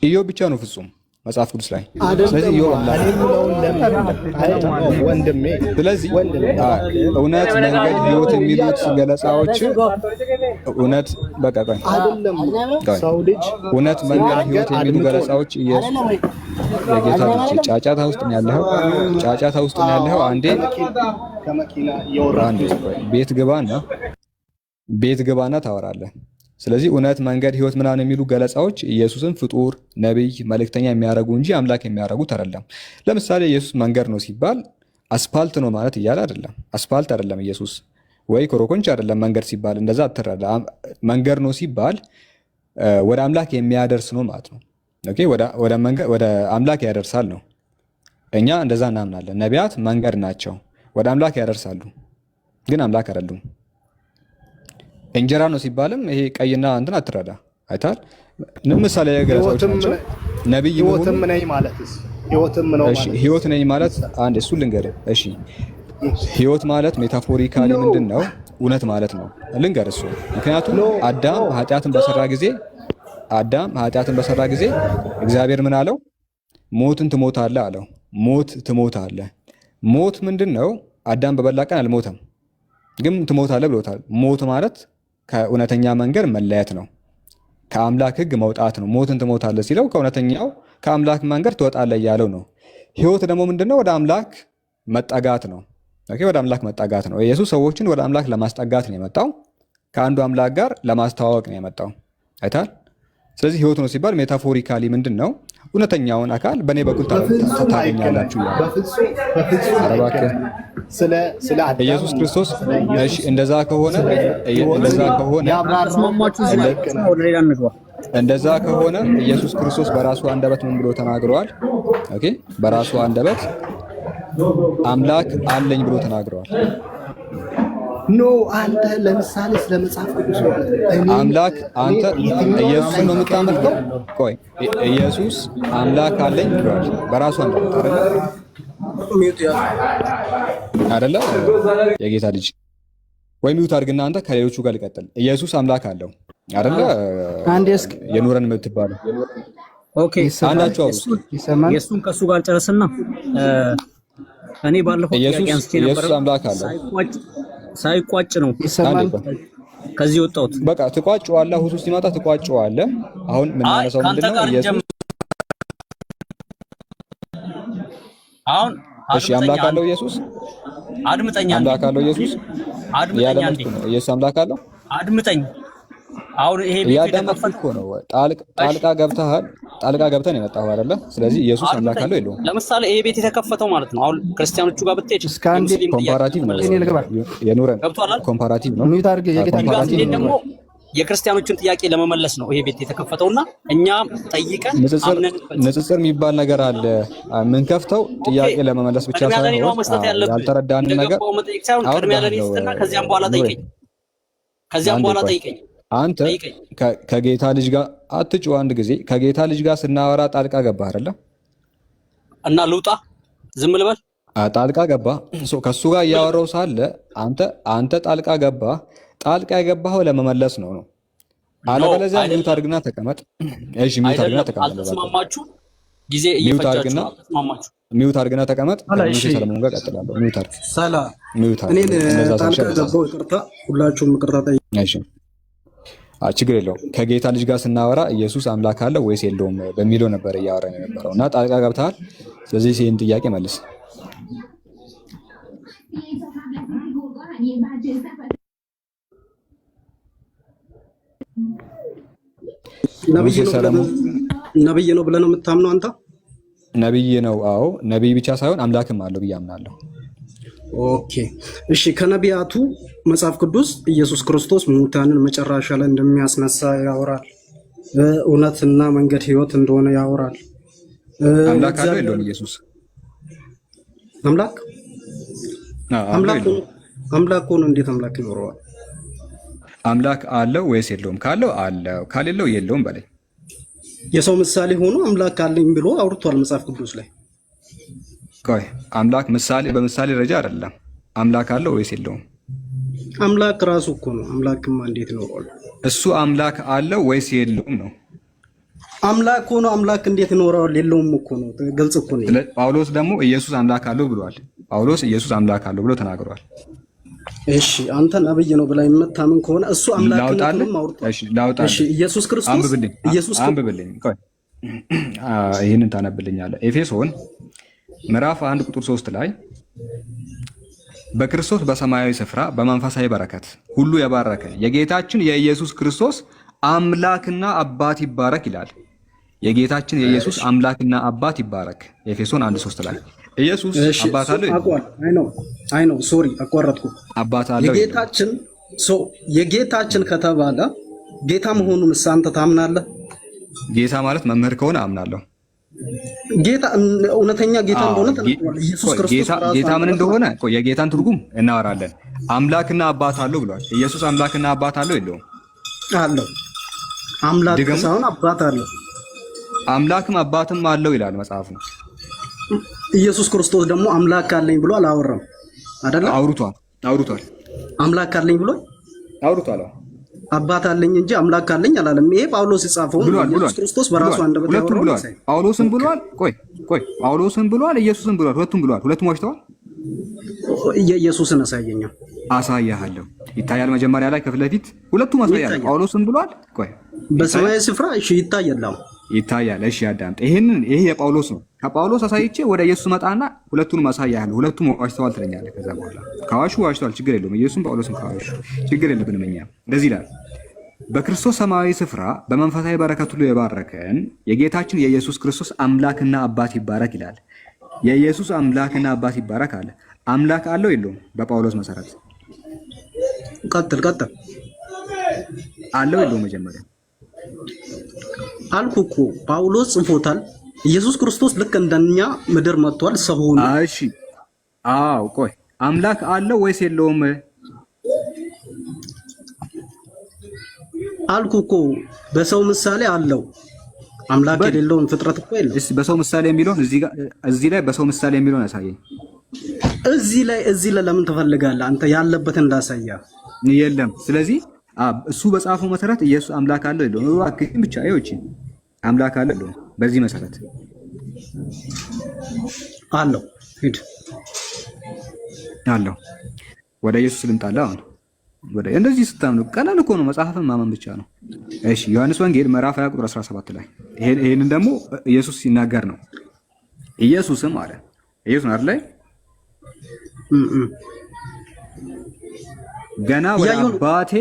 ኢዮብ ብቻ ነው ፍጹም መጽሐፍ ቅዱስ ላይ። ስለዚህ ኢዮብ አምላክ ወንድሜ። ስለዚህ እውነት መንገድ ህይወት የሚሉት ገለጻዎች እውነት በቃ አይደለም ሰው ልጅ እውነት መንገድ ህይወት የሚሉ ገለጻዎች ኢየሱስ የጌታ ልጅ ጫጫታ ውስጥ ነው ያለው። ጫጫታ ውስጥ ነው ያለው። አንዴ ከመኪና የወራንዴ ቤት ግባና ታወራለህ። ስለዚህ እውነት መንገድ ህይወት ምናምን የሚሉ ገለጻዎች ኢየሱስን ፍጡር፣ ነብይ፣ መልእክተኛ የሚያደርጉ እንጂ አምላክ የሚያደርጉት አይደለም። ለምሳሌ ኢየሱስ መንገድ ነው ሲባል አስፋልት ነው ማለት እያለ አይደለም። አስፋልት አይደለም ኢየሱስ ወይ ኮረኮንች አይደለም መንገድ ሲባል እንደዛ አትረዳ። መንገድ ነው ሲባል ወደ አምላክ የሚያደርስ ነው ማለት ነው። ኦኬ፣ ወደ አምላክ ያደርሳል ነው። እኛ እንደዛ እናምናለን። ነቢያት መንገድ ናቸው፣ ወደ አምላክ ያደርሳሉ፣ ግን አምላክ አይደሉም። እንጀራ ነው ሲባልም ይሄ ቀይና እንትን አትረዳ። አይታል ምሳሌ ገለጻዎች ናቸው። ነብይ ህይወትም ነኝ ማለትስ ህይወትም ነው ማለት ህይወት ነኝ ማለት አንድ እሱ ልንገርህ። እሺ ህይወት ማለት ሜታፎሪካሊ ምንድነው? እውነት ማለት ነው። ልንገርህ እሱ ምክንያቱም አዳም ኃጢአትን በሰራ ጊዜ እግዚአብሔር ምን አለው? ሞትን ትሞታለህ አለው። ሞት ትሞታለህ። ሞት ምንድነው? አዳም በበላ ቀን አልሞተም፣ ግን ትሞታለህ ብሎታል። ሞት ማለት ከእውነተኛ መንገድ መለየት ነው። ከአምላክ ህግ መውጣት ነው። ሞትን ትሞታለህ ሲለው ከእውነተኛው ከአምላክ መንገድ ትወጣለህ እያለው ነው። ህይወት ደግሞ ምንድነው? ወደ አምላክ መጠጋት ነው። ኦኬ፣ ወደ አምላክ መጠጋት ነው። ኢየሱስ ሰዎችን ወደ አምላክ ለማስጠጋት ነው የመጣው። ከአንዱ አምላክ ጋር ለማስተዋወቅ ነው የመጣው። አይታል። ስለዚህ ህይወት ነው ሲባል ሜታፎሪካሊ ምንድነው? እውነተኛውን አካል በእኔ በኩል ታገኛላችሁ። ኢየሱስ ክርስቶስ እንደዛ ከሆነ ኢየሱስ ክርስቶስ በራሱ አንደበት ምን ብሎ ተናግረዋል? ኦኬ፣ በራሱ አንደበት አምላክ አለኝ ብሎ ተናግረዋል። ኖ አንተ ለምሳሌ ስለ መጽሐፍ ቅዱስ አምላክ አንተ ኢየሱስ ነው የምታመልከው? ቆይ ኢየሱስ አምላክ አለኝ ብሏል በራሱ አንደበት አይደለ? የጌታ ልጅ ወይ ሚውት አድርግና አንተ ከሌሎቹ ጋር ልቀጥል። ኢየሱስ አምላክ አለው አይደለ? አንዴ እስኪ የኑረን የምትባለው ኦኬ፣ አንዳችሁ የሱን ከሱ ጋር ጨርስና እኔ ባለፈው ጥያቄ አንስቼ ነበር። ኢየሱስ አምላክ አለው ሳይቋጭ ነው ከዚህ ወጣሁት። በቃ ትቋጭዋለህ። ሁሱ ሲመጣ ትቋጭዋለህ። አሁን ምን ማነሳው ምንድነው? ኢየሱስ አሁን እሺ፣ አምላክ አለው ኢየሱስ? አድምጠኛ። አምላክ አለው ኢየሱስ? አድምጠኛ። ኢየሱስ አምላክ አለው? አድምጠኝ። አሁን ይሄ ቤት ያዳመጥኩ ነው። ጣልቃ ገብተህ ነው የመጣኸው አይደለ? ስለዚህ ኢየሱስ አምላክ አለው የለውም? ለምሳሌ ይሄ ቤት የተከፈተው ማለት ነው። አሁን ክርስቲያኖቹ ጋር ብትሄድ ኮምፓራቲቭ ነው። የኑረን ኮምፓራቲቭ ነው። ደግሞ የክርስቲያኖችን ጥያቄ ለመመለስ ነው ይሄ ቤት የተከፈተውና እኛ ጠይቀን ንጽጽር የሚባል ነገር አለ። ምን ከፍተው ጥያቄ ለመመለስ ብቻ ሳይሆን ያልተረዳንን ነገር ከዚያም በኋላ ጠይቀኝ። አንተ ከጌታ ልጅ ጋር አትጩ። አንድ ጊዜ ከጌታ ልጅ ጋር ስናወራ ጣልቃ ገባ አይደለ? እና ልውጣ ዝም ልበል? ጣልቃ ገባ። ከሱ ጋር እያወራው ሳለ አንተ ጣልቃ ገባ። ጣልቃ የገባኸው ለመመለስ ነው። አለበለዚያ ሚውት አድርግና ተቀመጥ። እሺ፣ ሚውት አድርግና ተቀመጥ። አልተስማማችሁ ጊዜ እየፈጃችሁ አልተስማማችሁ። ሚውት አድርግና ተቀመጥ። ከሙሴ ሰለሞን ጋር ቀጥላለሁ። ሚውት አድርግ። ሰላም ሚውት አድርግ። እኔን ጣልቃ ገባሁ። ይቅርታ፣ ሁላችሁም ይቅርታ ጠይቁ። እሺ፣ ችግር የለውም። ከጌታ ልጅ ጋር ስናወራ ኢየሱስ አምላክ አለው ወይስ የለውም በሚለው ነበር እያወራን የነበረው እና ጣልቃ ገብተሃል። ስለዚህ ይህን ጥያቄ መልስ። ነብይ ነው ብለህ ነው የምታምነው አንተ? ነብይ ነው። አዎ ነብይ ብቻ ሳይሆን አምላክም አለው ብዬ አምናለሁ። ኦኬ እሺ። ከነቢያቱ መጽሐፍ ቅዱስ ኢየሱስ ክርስቶስ ሙታንን መጨረሻ ላይ እንደሚያስነሳ ያወራል። እውነትና መንገድ ህይወት እንደሆነ ያወራል። አምላክ አለው የለውም? ኢየሱስ አምላክ ሆኖ እንዴት አምላክ ይኖረዋል? አምላክ አለው ወይስ የለውም? ካለው አለው፣ ካሌለው የለውም በላይ። የሰው ምሳሌ ሆኖ አምላክ አለኝ ብሎ አውርቷል መጽሐፍ ቅዱስ ላይ። ቆይ አምላክ ምሳሌ በምሳሌ ደረጃ አይደለም። አምላክ አለው ወይስ የለውም? አምላክ ራሱ እኮ ነው። አምላክማ እንዴት ይኖረዋል? እሱ አምላክ አለው ወይስ የለውም ነው። አምላክ ሆኖ አምላክ እንዴት ይኖረዋል? የለውም እኮ ነው። ግልጽ እኮ ነው። ጳውሎስ ደግሞ ኢየሱስ አምላክ አለው ብሏል። ጳውሎስ ኢየሱስ አምላክ አለው ብሎ ተናግሯል። እሺ አንተ ነብይ ነው ብላ የምታምን ከሆነ እሱ አምላክነቱንም አውርቷል። እሺ ኢየሱስ ክርስቶስ አንብብልኝ። ቆይ ይህንን ታነብልኛለህ። ኤፌሶን ምዕራፍ 1 ቁጥር 3 ላይ በክርስቶስ በሰማያዊ ስፍራ በመንፈሳዊ በረከት ሁሉ የባረከን የጌታችን የኢየሱስ ክርስቶስ አምላክና አባት ይባረክ ይላል። የጌታችን የኢየሱስ አምላክና አባት ይባረክ። ኤፌሶን 1:3 ላይ ኢየሱስ አባት አለው? አይ ነው ሶሪ አቋረጥኩ። አባት አለው? የጌታችን ከተባለ ጌታ መሆኑን አንተ ታምናለህ? ጌታ ማለት መምህር ከሆነ አምናለሁ። ጌታ እውነተኛ ጌታ እንደሆነ ተናግሯል። ኢየሱስ ክርስቶስ ጌታ ምን እንደሆነ የጌታን ትርጉም እናወራለን። አምላክና አባት አለው ብሏል። ኢየሱስ አምላክና አባት አለው የለውም? አለው። አምላክ ሳይሆን አባት አለው። አምላክም አባትም አለው ይላል መጽሐፉ። ኢየሱስ ክርስቶስ ደግሞ አምላክ አለኝ ብሎ አላወራም አይደል? አውርቷል። አምላክ አለኝ ብሎ አውርቷል። አባት አለኝ እንጂ አምላክ አለኝ አላለም። ይሄ ጳውሎስ የጻፈው ኢየሱስ ክርስቶስ በራሱ አንደበት ሁለቱም ብሏል። ጳውሎስም ብሏል። ቆይ ጳውሎስም ብሏል፣ ኢየሱስም ብሏል። ሁለቱም ብሏል። ሁለቱም ዋሽተዋል። የኢየሱስን አሳያለሁ። ይታያል። መጀመሪያ ላይ ከፊት ለፊት ሁለቱም አሳያለሁ። ጳውሎስም ብሏል። ቆይ በሰማያዊ ስፍራ እሺ ይታያል። እሺ አዳምጥ። ይሄ የጳውሎስ ነው። ከጳውሎስ አሳይቼ ወደ ኢየሱስ መጣና ሁለቱንም አሳያለሁ። ሁለቱም ዋሽተዋል ትለኛለህ። ከዛ በኋላ ከዋሹ ዋሽተዋል፣ ችግር የለውም። ኢየሱስም ጳውሎስም ከዋሹ ችግር የለብንም እኛ። እንደዚህ ይላል፣ በክርስቶስ ሰማያዊ ስፍራ በመንፈሳዊ በረከት ሁሉ የባረከን የጌታችን የኢየሱስ ክርስቶስ አምላክና አባት ይባረክ ይላል። የኢየሱስ አምላክና አባት ይባረክ አለ። አምላክ አለው የለውም? በጳውሎስ መሰረት ቀጥል አለው የለውም? መጀመሪያ አልኩ እኮ ጳውሎስ ጽፎታል። ኢየሱስ ክርስቶስ ልክ እንደኛ ምድር መጥቷል፣ ሰው ሆኖ። እሺ አዎ፣ ቆይ አምላክ አለው ወይስ የለውም አልኩ እኮ። በሰው ምሳሌ አለው። አምላክ የሌለውን ፍጥረት እኮ የለም። እሺ በሰው ምሳሌ የሚለውን እዚህ ላይ በሰው ምሳሌ የሚለውን ያሳየኝ። እዚህ ላይ ለምን ትፈልጋለህ አንተ? ያለበት እንዳሳያ የለም። ስለዚህ እሱ በጻፈው መሰረት ኢየሱስ አምላክ አለው የለውም? እባክህ ብቻ ይወጪ አምላክ አለው የለውም? በዚህ መሰረት አለው። ሂድ አለው። ወደ ኢየሱስ ልምጣለህ አሁን። ወደ እንደዚህ ስታምኑ ቀላል እኮ ነው። መጽሐፍን ማመን ብቻ ነው። እሺ ዮሐንስ ወንጌል ምዕራፍ 20 ቁጥር 17 ላይ ይሄንን ደግሞ ኢየሱስ ሲናገር ነው። ኢየሱስም አለ ኢየሱስ አይደል ላይ ገና ወደ አባቴ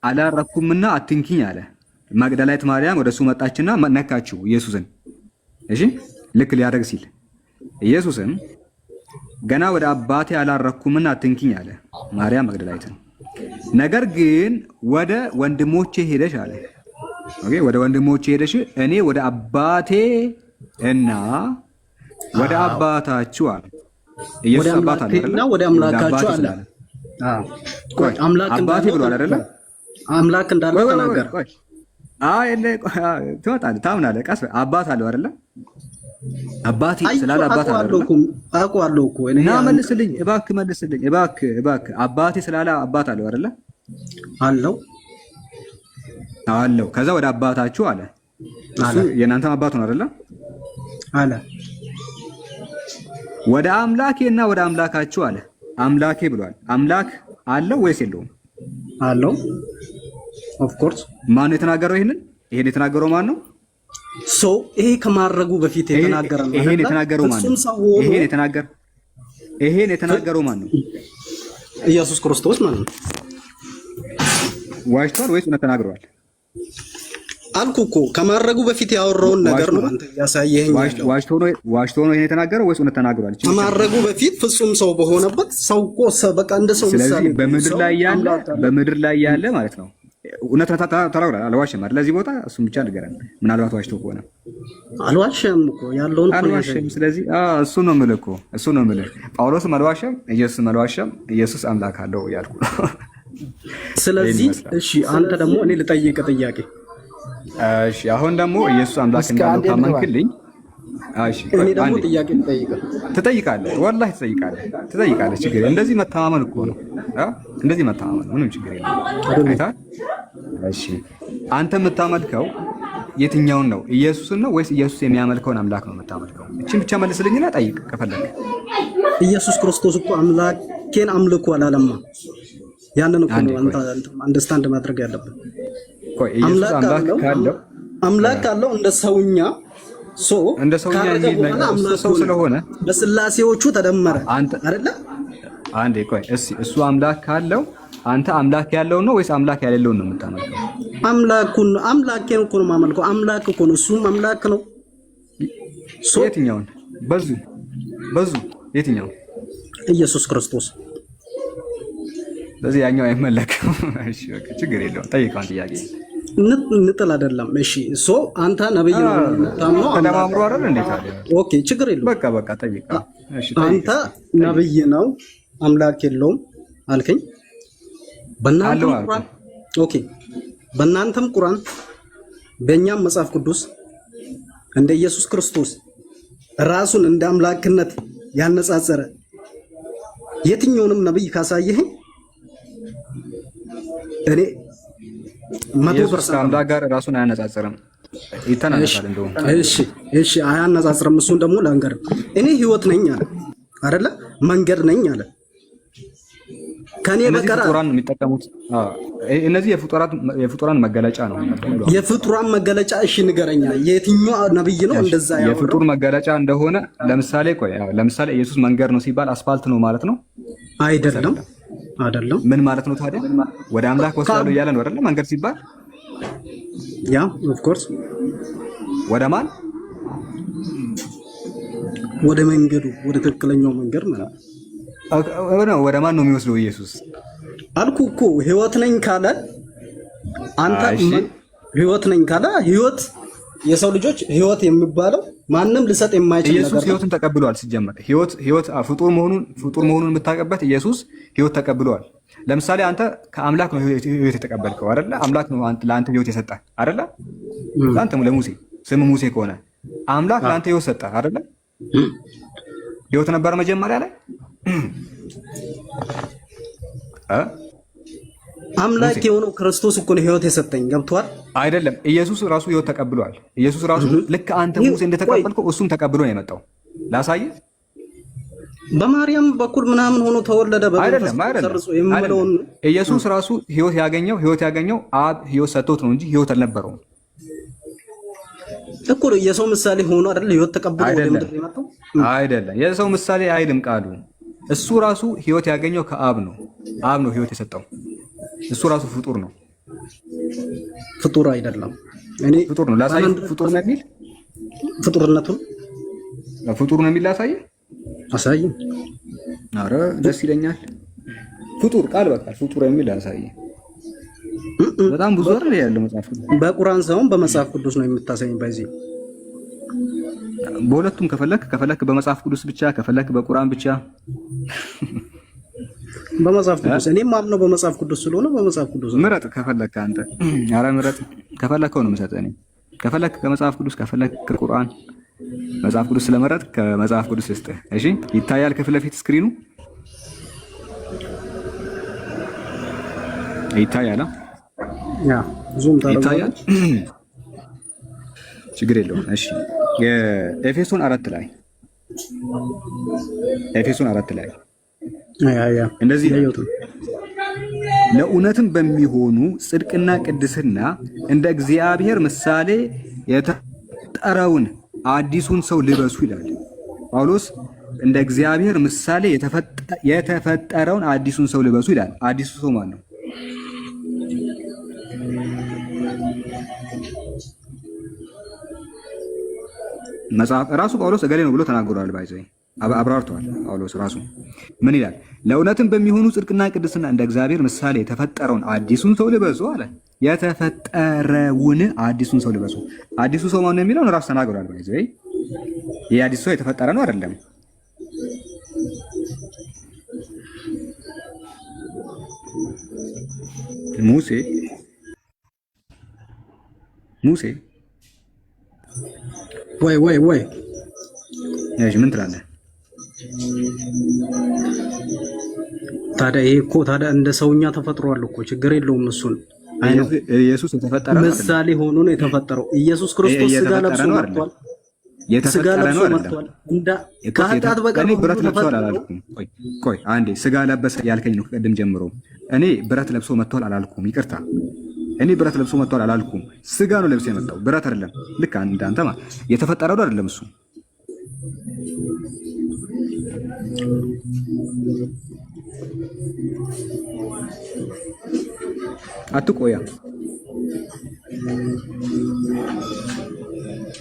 አላረኩምና አትንኪኝ አለ። ማግደላዊት ማርያም ወደሱ መጣችና ነካችው ኢየሱስን። እሺ ልክ ሊያደርግ ሲል ኢየሱስም ገና ወደ አባቴ አላረኩምና አትንኪኝ አለ ማርያም ማግደላዊትን። ነገር ግን ወደ ወንድሞቼ ሄደሽ አለ። ኦኬ ወደ ወንድሞቼ ሄደሽ እኔ ወደ አባቴ እና ወደ አባታችሁ አለ። ኢየሱስ አባት አለ አይደል? ወደ አምላካችሁ አለ። ቆይ አምላክ አባቴ ብሏል አይደል? አምላክ እንዳለ ተናገረ። ትመጣለህ፣ ታምናለህ። ቀስ አባት አለው አይደለ? አባቴ ስላለ አባት አለው አውቀዋለሁ እኮ እና መልስልኝ እባክህ አባቴ ስላለ አባት አለው አይደለ? አለው። ከዛ ወደ አባታችሁ አለ። እሱ የእናንተም አባት ነው አይደለ? አለ። ወደ አምላኬና ወደ አምላካችሁ አለ። አምላኬ ብሏል። አምላክ አለው ወይስ የለውም? አለው። ኦፍ ኮርስ። ማን ነው የተናገረው? ይሄን የተናገረው ማን ነው? ይሄ ከማድረጉ በፊት የተናገረ ነው። ይሄን የተናገረው ማን ነው? ይሄን የተናገረው ማን ነው? ኢየሱስ ክርስቶስ ማለት ነው። ዋሽቷል ወይስ እውነት ተናግሯል? አልኩ እኮ ከማድረጉ በፊት ያወራውን ነገር ነው አንተ ያሳየኸኝ። ዋሽቶ ነው ይሄን የተናገረው ወይስ እውነት ተናግሯል? ከማድረጉ በፊት ፍጹም ሰው በሆነበት ሰው እኮ በቃ እንደ ሰው ምሳሌ። ስለዚህ በምድር ላይ ያለ ማለት ነው እውነት ተናግሯል። አልዋሽም አይደል? ለዚህ ቦታ እሱም ብቻ ንገረን። ምናልባት ዋሽቶ ከሆነ አልዋሽም እኮ ያለውን አልዋሽም። ስለዚህ እሱ ነው የምልህ እኮ እሱ ነው የምልህ። ጳውሎስም አልዋሽም፣ ኢየሱስም አልዋሽም። ኢየሱስ አምላክ አለው ያልኩ። ስለዚህ እሺ፣ አንተ ደግሞ እኔ ልጠይቅ ጥያቄ። እሺ፣ አሁን ደግሞ ኢየሱስ አምላክ እንዳለው ካመንክልኝ፣ እሺ፣ እኔ ደግሞ ጥያቄ ትጠይቃለህ። ወላሂ ትጠይቃለህ። ችግር እንደዚህ መተማመን እኮ ነው። እንደዚህ መተማመን ምንም ችግር የለም። አይታ እሺ፣ አንተ የምታመልከው የትኛውን ነው? ኢየሱስን ነው ወይስ ኢየሱስ የሚያመልከውን አምላክ ነው የምታመልከው? እቺን ብቻ መልስልኝና ጠይቅ ከፈለክ። ኢየሱስ ክርስቶስ እኮ አምላኬን አምልኩ አላለማ። ያንን እኮ ነው አንተ አንደርስታንድ ማድረግ ያለብን። ኢየሱስ አምላክ ካለው እንደ ሰውኛ እንደ ሰውኛ ሰው ስለሆነ በስላሴዎቹ ተደመረ አይደለ? አንዴ ቆይ፣ እሱ አምላክ ካለው አንተ አምላክ ያለው ነው ወይስ አምላክ ያሌለው ነው የምታመልከው? አምላኬን እኮ ነው የማመልከው። አምላክ እኮ ነው፣ እሱም አምላክ ነው። የትኛውን በዙ የትኛው? ኢየሱስ ክርስቶስ። ስለዚህ ያኛው አይመለክም። እሺ በቃ ችግር የለውም። ጠይቀው ጥያቄ ንጥል አይደለም። እሺ አንተ ነብይ ነው ታምኖ ተደማምሮ አይደል? እንዴት አለ? ኦኬ ችግር የለውም። በቃ ጠይቀው። እሺ አንተ ነብይ ነው አምላክ የለውም አልከኝ። በእናንተም ቁርአን ኦኬ፣ በእናንተም ቁርአን በእኛም መጽሐፍ ቅዱስ እንደ ኢየሱስ ክርስቶስ ራሱን እንደ አምላክነት ያነጻጸረ የትኛውንም ነብይ ካሳየኸኝ እኔ 100% አምላክ ጋር ራሱን አያነጻጽርም። ይተናነሳል እንደውም። እሺ አያነጻጽርም። እሱን ደግሞ ላንገር። እኔ ህይወት ነኝ አለ አይደለ? መንገድ ነኝ አለ። ከኔ በቀር ፍጡራን የሚጠቀሙት እነዚህ የፍጡራን መገለጫ ነው። የፍጡራን መገለጫ እሺ ንገረኛ፣ የትኛው ነብይ ነው እንደዛ ያወራው? የፍጡር መገለጫ እንደሆነ ለምሳሌ ኢየሱስ መንገድ ነው ሲባል አስፋልት ነው ማለት ነው? አይደለም። ምን ማለት ነው ታዲያ? ወደ አምላክ ወስዳለሁ እያለ ነው አይደለ? መንገድ ሲባል ያ ኦፍ ኮርስ ወደ ማን? ወደ መንገዱ፣ ወደ ትክክለኛው መንገድ ማለት ነው። ወደ ማን ነው የሚወስደው ኢየሱስ? አልኩ እኮ ህይወት ነኝ ካለ አንተ ህይወት ነኝ ካለ ህይወት የሰው ልጆች ህይወት የሚባለው ማንም ሊሰጥ የማይችል ነገር ነው። ኢየሱስ ህይወትን ተቀብሏል። ሲጀመር ህይወት ፍጡር መሆኑን የምታውቅበት ኢየሱስ ህይወት ተቀብሏል። ለምሳሌ አንተ ከአምላክ ነው ህይወት የተቀበልከው አይደለ? አምላክ ነው ለአንተ ህይወት የሰጠ አይደለ? ለአንተ ለሙሴ ስም ሙሴ ከሆነ አምላክ ለአንተ ህይወት ሰጠ አይደለ? ህይወት ነበር መጀመሪያ ላይ አምላክ የሆነው ክርስቶስ እኮ ነው ህይወት የሰጠኝ። ገብቷል አይደለም? ኢየሱስ ራሱ ህይወት ተቀብሏል። ኢየሱስ ራሱ ልክ አንተ ሙሴ እንደተቀበልከው እሱም ተቀብሎ ነው የመጣው። ላሳየህ። በማርያም በኩል ምናምን ሆኖ ተወለደ። አይደለም ኢየሱስ ራሱ ህይወት ያገኘው አብ ህይወት ሰጥቶት ነው እንጂ ህይወት አልነበረውም እኮ። የሰው ምሳሌ ሆኖ አይደል ህይወት ተቀብሎ ወደ ምድር የመጣው? አይደለም፣ የሰው ምሳሌ አይልም ቃሉ። እሱ ራሱ ህይወት ያገኘው ከአብ ነው። አብ ነው ህይወት የሰጠው። እሱ ራሱ ፍጡር ነው። ፍጡር አይደለም። እኔ ፍጡር ነው። ላሳየህ። ፍጡር ነው የሚል ፍጡርነቱን ፍጡር ነው የሚል ላሳየህ። አሳየኝ። ኧረ ደስ ይለኛል። ፍጡር ቃል በቃ ፍጡር የሚል ላሳየህ። በጣም ብዙ አይደል ያለው መጽሐፍ ቅዱስ። በቁርአን ሳይሆን በመጽሐፍ ቅዱስ ነው የምታሳየኝ። በዚህ በሁለቱም ከፈለክ በመጽሐፍ ቅዱስ ብቻ፣ ከፈለክ በቁርአን ብቻ። በመጽሐፍ ቅዱስ እኔም ማምነው በመጽሐፍ ቅዱስ ስለሆነ በመጽሐፍ ቅዱስ ምረጥ። ከፈለክ አንተ ኧረ ምረጥ። ከፈለከው ነው የምሰጠህ እኔ። ከፈለክ ከመጽሐፍ ቅዱስ፣ ከፈለክ ከቁርአን። መጽሐፍ ቅዱስ ስለመረጥ ከመጽሐፍ ቅዱስ ልስጥህ። እሺ ይታያል ከፊት ለፊት ስክሪኑ ይታያል። ያ ዙም ይታያል። ችግር የለውም። እሺ የኤፌሶን 4 ላይ ኤፌሶን 4 ላይ እንደዚህ ለእውነትም በሚሆኑ ጽድቅና ቅድስና እንደ እግዚአብሔር ምሳሌ የተፈጠረውን አዲሱን ሰው ልበሱ ይላል ጳውሎስ። እንደ እግዚአብሔር ምሳሌ የተፈጠረውን አዲሱን ሰው ልበሱ ይላል። አዲሱ ሰው ማን ነው? መጽሐፍ ራሱ ጳውሎስ እገሌ ነው ብሎ ተናግሯል። ባይዘይ አብራርቷል። ጳውሎስ ራሱ ምን ይላል? ለእውነትም በሚሆኑ ጽድቅና ቅድስና እንደ እግዚአብሔር ምሳሌ የተፈጠረውን አዲሱን ሰው ልበሱ አለ። የተፈጠረውን አዲሱን ሰው ልበሱ። አዲሱ ሰው ማን ነው የሚለውን ራሱ ተናግሯል። ባይዘይ ይሄ አዲሱ ሰው የተፈጠረ ነው አይደለም? ሙሴ ወይ እሺ ምን ትላለህ ታዲያ? ይሄ እኮ ታዲያ እንደ ሰውኛ ተፈጥሯል እኮ ችግር የለውም። እሱን ኢየሱስ የተፈጠረ ነው ምሳሌ ሆኖ ነው የተፈጠረው። ኢየሱስ ክርስቶስ ስጋ ለብሶ መጥቷል። ስጋ ለብሶ መጥቷል። ከኃጢአት በቀር ብረት ለብሷል አላልኩም። ቆይ አንዴ ስጋ ለበሰ ያልከኝ ነው ከቀደም ጀምሮ። እኔ ብረት ለብሶ መጥቷል አላልኩም። ይቅርታ እኔ ብረት ለብሶ መጥቷል አላልኩም። ስጋ ነው ለብሶ የመጣው ብረት አይደለም። ልክ አንተ ማለት የተፈጠረው አይደለም እሱ። አትቆያ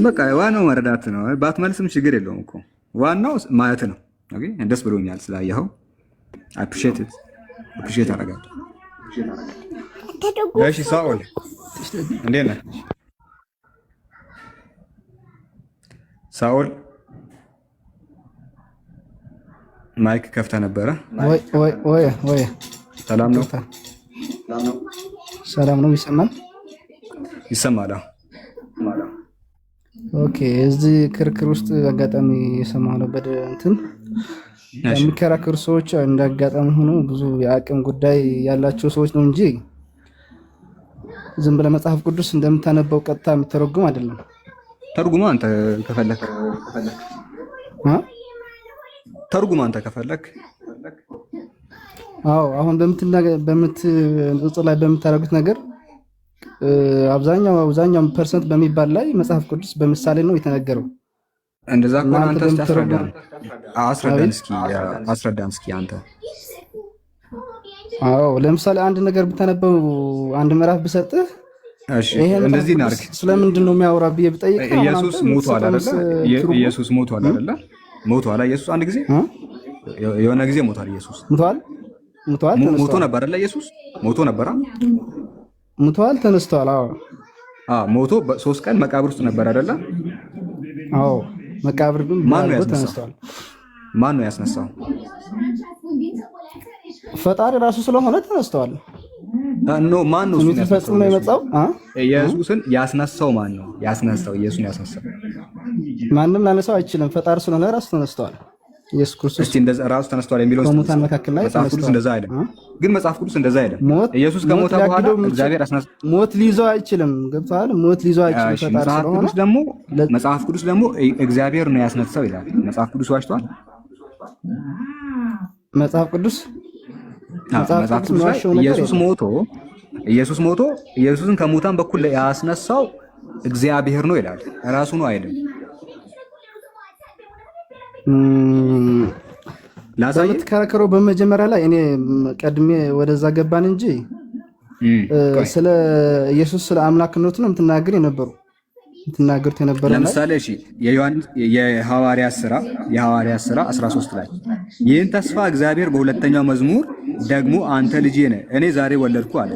በቃ ዋናው መረዳት ነው። ባትመልስም ችግር የለውም እኮ ዋናው ማየት ነው። ኦኬ ደስ ብሎኛል ስላየኸው። አፕሪሼት አደርጋለሁ። እሺ ሳኦል እንዴት ነህ? ሳኦል ማይክ ከፍተህ ነበረ። ወይ ሰላም ነው? ሰላም ነው። ይሰማል? ይሰማል። ኦኬ። እዚህ ክርክር ውስጥ አጋጣሚ የሰማሁ ነው እንትን የሚከራከሩ ሰዎች እንዳጋጣሚ ሆኖ ብዙ የአቅም ጉዳይ ያላቸው ሰዎች ነው እንጂ ዝም ብለህ መጽሐፍ ቅዱስ እንደምታነበው ቀጥታ የሚተረጉም አይደለም። ተርጉማ አንተ ከፈለክ አዎ አሁን በምትጽፍ ላይ በምታደርጉት ነገር አብዛኛው ፐርሰንት በሚባል ላይ መጽሐፍ ቅዱስ በምሳሌ ነው የተነገረው። እንደዛ ከሆነ አንተ አስረዳን እስኪ አንተ። አዎ ለምሳሌ አንድ ነገር ብታነበው አንድ ምዕራፍ ብሰጥህ እሺ እንደዚህ እናድርግ። ስለምንድን ነው የሚያወራ ብዬ ብጠይቅ ኢየሱስ ሞቷል አይደለ? ኢየሱስ ሞቷል አይደለ? ሞቷል ኢየሱስ አንድ ጊዜ የሆነ ጊዜ ሞቷል። ኢየሱስ ሞቶ ነበር አይደለ? ኢየሱስ ሞቶ ነበር። ሞቷል፣ ተነስቷል። ሞቶ በ3 ቀን መቃብር ውስጥ ነበር አይደለ? አዎ መቃብር ግን ተነስቷል። ማን ነው ያስነሳው? ፈጣሪ ራሱ ስለሆነ ተነስቷል። ማን ነው ፈጽሞ ነው የመጣው? ኢየሱስን ያስነሳው ማን ነው? ኢየሱስን ያስነሳው ማንም ላነሳው አይችልም። ፈጣሪ ስለሆነ ራሱ ተነስቷል። ኢየሱስ ክርስቶስ እስቲ እንደዛ ራሱ ተነስቷል የሚለው ከሙታን መካከል ላይ መጽሐፍ ቅዱስ እንደዛ አይደለም። ግን መጽሐፍ ቅዱስ እንደዛ አይደለም። ኢየሱስ ከሞተ በኋላ እግዚአብሔር አስነሳ። ሞት ሊይዘው አይችልም። ገብቶሃል? ሞት ሊይዘው አይችልም። ፈጣሪ ስለሆነ መጽሐፍ ቅዱስ ደግሞ እግዚአብሔር ነው ያስነሳው ይላል። መጽሐፍ ቅዱስ ዋሽቷል? መጽሐፍ ቅዱስ ኢየሱስ ሞቶ ኢየሱስን ከሙታን በኩል ያስነሳው እግዚአብሔር ነው ይላል። ራሱ ነው አይደለም። ለምትከራከረው በመጀመሪያ ላይ እኔ ቀድሜ ወደዛ ገባን እንጂ ስለ ኢየሱስ ስለ አምላክነቱ ነው የምትናገሩት የነበረው። ለምሳሌ እሺ የሐዋርያት ሥራ 13 ላይ ይህን ተስፋ እግዚአብሔር በሁለተኛው መዝሙር ደግሞ አንተ ልጄ ነህ እኔ ዛሬ ወለድኩ አለ።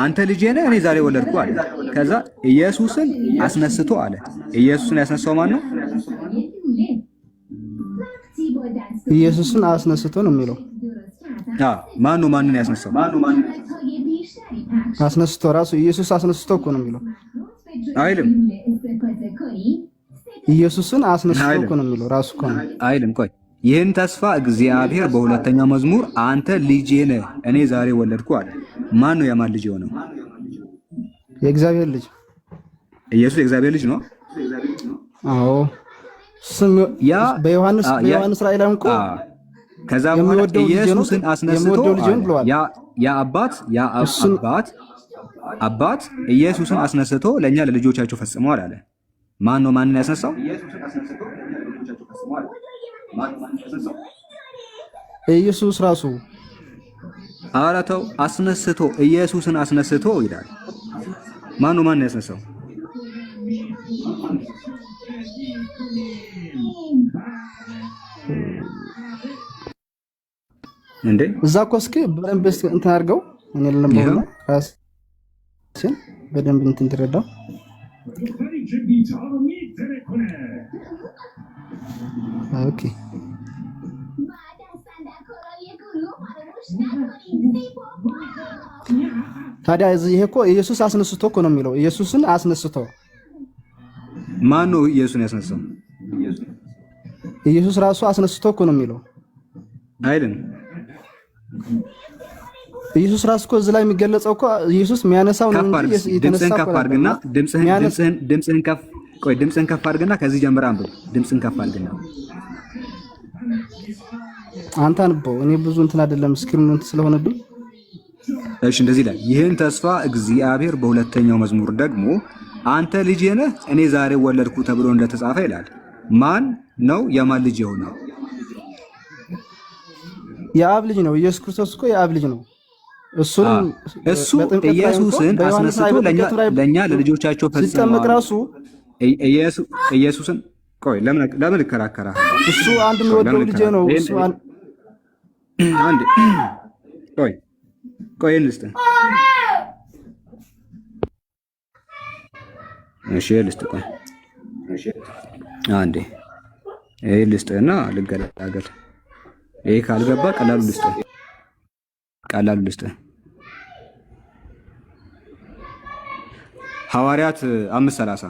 አንተ ልጄ ነህ እኔ ዛሬ ወለድኩ አለ። ከዛ ኢየሱስን አስነስቶ አለ። ኢየሱስን ያስነሳው ማን ነው? ኢየሱስን አስነስቶ ነው የሚለው። ማን ነው ማንን ያስነሳው? አስነስቶ ራሱ ኢየሱስ አስነስቶ እኮ ነው የሚለው አይልም። ኢየሱስን አስነስቶ እኮ ነው የሚለው ራሱ እኮ ነው አይልም። ቆይ ይህን ተስፋ እግዚአብሔር በሁለተኛው መዝሙር አንተ ልጄ ነህ እኔ ዛሬ ወለድኩ አለ። ማን ነው የማን ልጅ የሆነው? የእግዚአብሔር ልጅ። ኢየሱስ የእግዚአብሔር ልጅ ነው። አዎ በዮሐንስ ራእይ ላይ እኮ ከዛ በኋላ ኢየሱስን አስነስቶ አባት ኢየሱስን አስነስቶ ለእኛ ለልጆቻቸው ፈጽመዋል አለ። ማን ነው ማንን ያስነሳው? ኢየሱስ ራሱ። ኧረ ተው፣ አስነስቶ ኢየሱስን አስነስቶ ይላል። ማን ነው ማንን ያስነሳው? እንዴ እዛ እኮ እስኪ በደንብ እንትን አድርገው እኔ ለምበው ራስን በደንብ እንትን ትረዳው። ኦኬ ታዲያ ይሄ እኮ ኢየሱስ አስነስቶ እኮ ነው የሚለው። ኢየሱስን አስነስቶ ማን ነው ኢየሱስን ያስነሳው? ኢየሱስ ራሱ አስነስቶ እኮ ነው የሚለው አይደል? ኢየሱስ ራሱ እኮ እዚህ ላይ የሚገለጸው እኮ ኢየሱስ የሚያነሳው ነው እንጂ ድምፅህን ከፍ አድርግና ድምፅህን ከፍ አድርግና ከዚህ ጀምረህ አንብብ። ድምፅህን ከፍ አድርግና አንተ አንብበው። እኔ ብዙ እንትን አይደለም ስክሪኑ እንትን ስለሆነብኝ። እሺ እንደዚህ ላይ ይህን ተስፋ እግዚአብሔር በሁለተኛው መዝሙር ደግሞ አንተ ልጄ ነህ እኔ ዛሬ ወለድኩ ተብሎ እንደተጻፈ ይላል። ማን ነው የማን ልጅ የሆነው? የአብ ልጅ ነው። ኢየሱስ ክርስቶስ እኮ የአብ ልጅ ነው። እሱ ኢየሱስን አስነስቶ ለኛ ለልጆቻቸው ሲጠመቅ ራሱ ኢየሱስን ለምን እከራከራለሁ? እሱ አንድ የሚወደው ልጅ ነው። እሱ አንድ ልስጥ። እሺ ልስጥ። አንዴ ልስጥና ልገላገል። ይሄ ካልገባ ቀላሉ ልስጥ። ሐዋርያት 5:30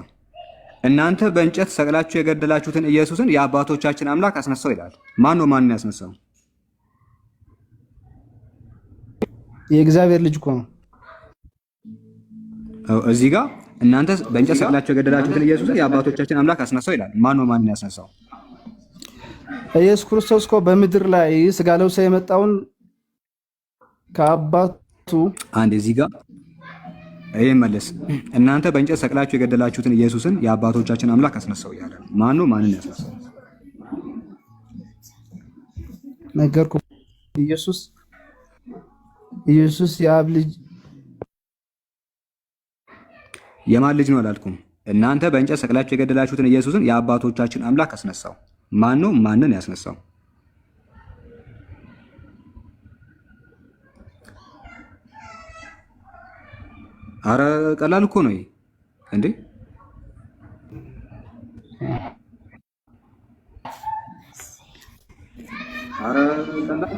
እናንተ በእንጨት ሰቅላችሁ የገደላችሁትን ኢየሱስን የአባቶቻችን አምላክ አስነሳው ይላል። ማን ነው ማንን ያስነሳው? የእግዚአብሔር ልጅ እኮ ነው። እዚህ ጋር እናንተ በእንጨት ሰቅላችሁ የገደላችሁትን ኢየሱስን የአባቶቻችን አምላክ አስነሳው ይላል። ማን ነው ማንን ያስነሳው? ኢየሱስ ክርስቶስ እኮ በምድር ላይ ስጋ ለብሶ የመጣውን ከአባቱ አንድ እዚህ ጋር ይሄ መለስ እናንተ በእንጨት ሰቅላችሁ የገደላችሁትን ኢየሱስን የአባቶቻችን አምላክ አስነሳው ይላል። ማን ነው ማንን ያስነሳው? ነገርኩ። ኢየሱስ የአብ ልጅ የማን ልጅ ነው አላልኩም። እናንተ በእንጨት ሰቅላችሁ የገደላችሁትን ኢየሱስን የአባቶቻችን አምላክ አስነሳው። ማን ነው ማንን ያስነሳው? አረ ቀላል እኮ ነው እንዴ! አረ ቀላል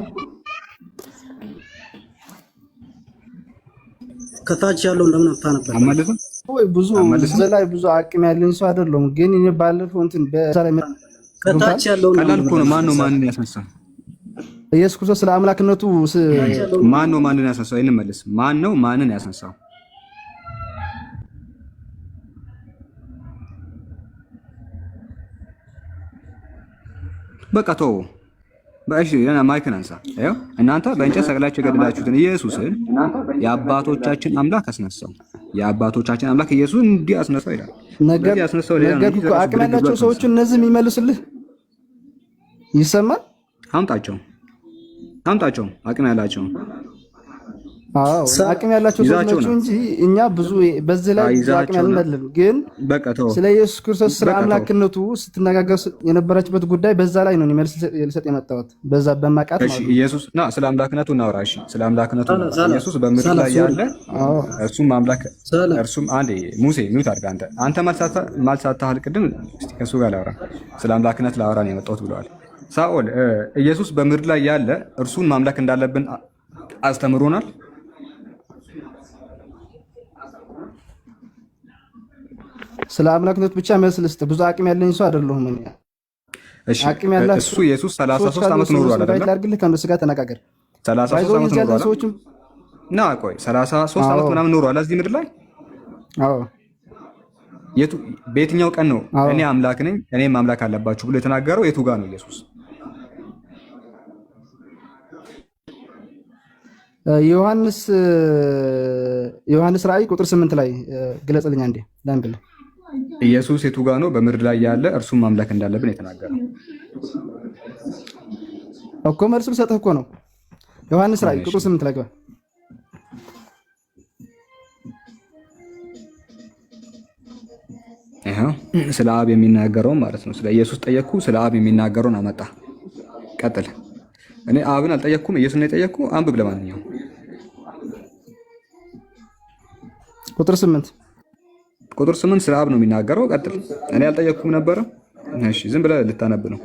ከታች ያለው ለምን አታነበር? አማለፈ ወይ ብዙ ዘላይ ብዙ አቅም ያለኝ ሰው አይደለም። ግን እኔ ባለፈው እንትን በዛ ላይ ከታች ያለው ቀላል እኮ ነው። ማን ነው ማንን ያስነሳው? ኢየሱስ ክርስቶስ ስለ አምላክነቱ ማን ነው ማንን ያስነሳው? ይሄን መልስ። ማን ነው ማንን ያስነሳው? በቃ ተው። በእሺ ለና ማይክን አንሳ። አይው እናንተ በእንጨት ሰቅላችሁ የገደላችሁትን ኢየሱስን የአባቶቻችን አምላክ አስነሳው። የአባቶቻችን አምላክ ኢየሱስን እንዲህ አስነሳው ይላል። ነገር እኮ አቅም ያላቸው ሰዎች እነዚህ የሚመልስልህ ይሰማል። አምጣቸው አቅም ያላቸው። አዎ አቅም ያላቸው ሰዎች ናቸው እንጂ እኛ ብዙ በዚህ ላይ አቅም ያልነለም። ግን ስለ ኢየሱስ ክርስቶስ ስለ አምላክነቱ ስትነጋገር የነበረችበት ጉዳይ በዛ ላይ ነው መልስ ልሰጥ የመጣሁት። በዛ በማቃት ማለት ነው። ኢየሱስ ስለ አምላክነቱ እናውራ። እሺ ስለ አምላክነቱ ኢየሱስ በምድር ላይ ያለ እርሱም አምላክ እርሱም አንዴ ሙሴ ሚውት አድርጋ አንተ ማልሳታህ ቅድም እስቲ ከሱ ጋር ላውራ ስለ አምላክነት ላውራ ነው የመጣሁት ብለዋል። ሳኦል ኢየሱስ በምድር ላይ ያለ እርሱን ማምለክ እንዳለብን አስተምሮናል። ስለ አምላክነት ብቻ መልስ ልስጥ። ብዙ አቅም ያለኝ ሰው አይደለሁም እኔ። እሺ እሱ ኢየሱስ 33 ዓመት ኖሯል አይደል? ታርግልህ ከነሱ ጋር ተነጋገር። 33 ዓመት ኖሯል። ቆይ 33 ዓመት ምናምን ኖሯል እዚህ ምድር ላይ። አዎ በየትኛው ቀን ነው እኔ አምላክ ነኝ እኔም አምላክ አለባችሁ ብሎ የተናገረው? የቱ ጋር ነው ኢየሱስ? ዮሐንስ ራእይ ቁጥር 8 ላይ ግለጽልኝ አንዴ ላንብብ። ኢየሱስ የቱ ጋር ነው በምድር ላይ ያለ እርሱም አምላክ እንዳለብን የተናገረው? እኮ መልሱ ልሰጥህ እኮ ነው። ዮሐንስ ራእይ ቁጥር 8 ላይ ስለ አብ የሚናገረው ማለት ነው። ስለ ኢየሱስ ጠየቅኩ፣ ስለ አብ የሚናገረውን አመጣ። ቀጥል። እኔ አብን አልጠየቅኩም፣ ኢየሱስ ነው የጠየቅኩ። አንብብ። ለማንኛውም ቁጥር 8 ስለ አብ ነው የሚናገረው። ቀጥል። እኔ አልጠየቅኩም ነበረ። እሺ ዝም ብለህ ልታነብ ነው።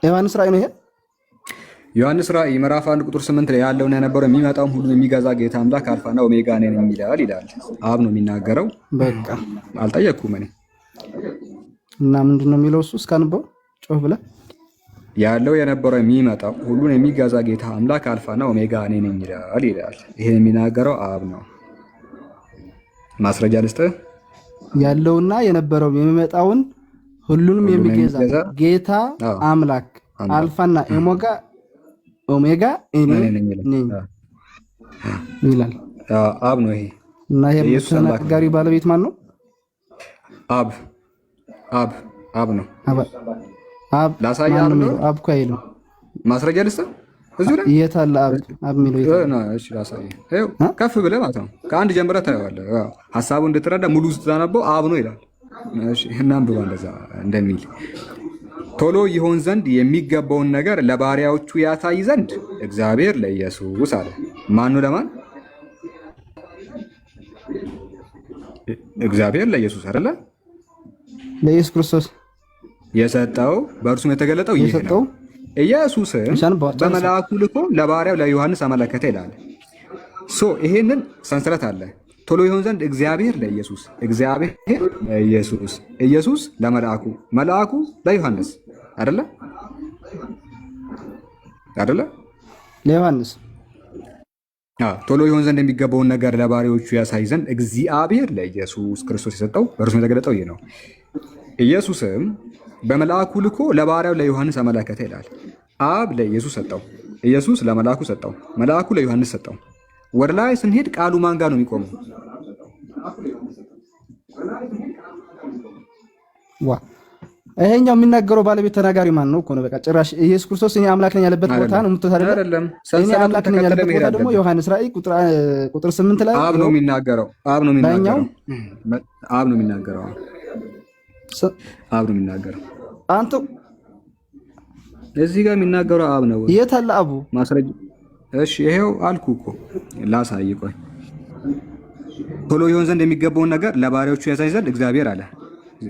ዮሐንስ ራእይ ነው ይሄ። ዮሐንስ ራእይ ምዕራፍ 1 ቁጥር 8 ላይ ያለውን የነበረው የሚመጣውም ሁሉ የሚገዛ ጌታ አምላክ አልፋና ኦሜጋ ነኝ ይላል። አብ ነው የሚናገረው። በቃ አልጠየቅኩም እኔ። እና ምንድነው የሚለው እሱ? እስካንበው ጮህ ብለህ ያለው የነበረው የሚመጣው ሁሉን የሚገዛ ጌታ አምላክ አልፋና ኦሜጋ ነኝ ይላል። ይሄን የሚናገረው አብ ነው። ማስረጃ ልስጥህ። ያለውና የነበረው የሚመጣውን ሁሉንም የሚገዛ ጌታ አምላክ አልፋና ኦሜጋ እኔ ነኝ ይላል። አብ ነው ይሄ። እና ይሄ ተናጋሪ ባለቤት ማን ነው? አብ ነው። አብ ላሳየህ ነው። አብ እኮ አይልም። ማስረጃ ልስጥህ እዚሁ ላይ የት አለ አብ የሚለው? እሺ ላሳየህ። ይኸው ከፍ ብለህ ማለት ነው ከአንድ ጀምረህ ታየዋለህ። ሐሳቡን እንድትረዳ ሙሉ ስትዛነበው አብ ነው ይላል። እሺ እናንብባ እንደዛ እንደሚል ቶሎ ይሆን ዘንድ የሚገባውን ነገር ለባሪያዎቹ ያሳይ ዘንድ እግዚአብሔር ለኢየሱስ አለ። ማን ነው ለማን? እግዚአብሔር ለኢየሱስ አይደለ? ለኢየሱስ ክርስቶስ የሰጠው በእርሱም የተገለጠው ይህ ነው። ኢየሱስም በመልአኩ ልኮ ለባሪያው ለዮሐንስ አመለከተ ይላል። ይሄንን ሰንሰለት አለ። ቶሎ ይሆን ዘንድ እግዚአብሔር ለኢየሱስ፣ እግዚአብሔር ለኢየሱስ፣ ኢየሱስ ለመልአኩ፣ መልአኩ ለዮሐንስ አይደለ? ለዮሐንስ ቶሎ ይሆን ዘንድ የሚገባውን ነገር ለባሪያዎቹ ያሳይ ዘንድ እግዚአብሔር ለኢየሱስ ክርስቶስ የሰጠው በእርሱም የተገለጠው ይህ ነው። ኢየሱስም በመልአኩ ልኮ ለባሪያው ለዮሐንስ አመለከተ ይላል። አብ ለኢየሱስ ሰጠው፣ ኢየሱስ ለመልአኩ ሰጠው፣ መልአኩ ለዮሐንስ ሰጠው። ወደ ላይ ስንሄድ ቃሉ ማን ጋር ነው የሚቆመው? ይሄኛው የሚናገረው ባለቤት ተናጋሪ ማን ነው እኮ ነው። በቃ ጭራሽ ኢየሱስ ክርስቶስ እኔ አምላክ ነኝ ያለበት ቦታ ነው የምትወታደለው አይደለም። እኔ አምላክ ነኝ ያለበት ቦታ ደግሞ ዮሐንስ ራእይ ቁጥር 8 ላይ አብ ነው የሚናገረው። አብ ነው የሚናገረው። አንተ እዚህ ጋር የሚናገረው አብ ነው። የት አለ አቡ? ማስረጃ። እሺ ይሄው አልኩ እኮ ላሳይ። ቆይ ቶሎ ይሆን ዘንድ የሚገባውን ነገር ለባሪያዎቹ ያሳይ ዘንድ እግዚአብሔር አለ።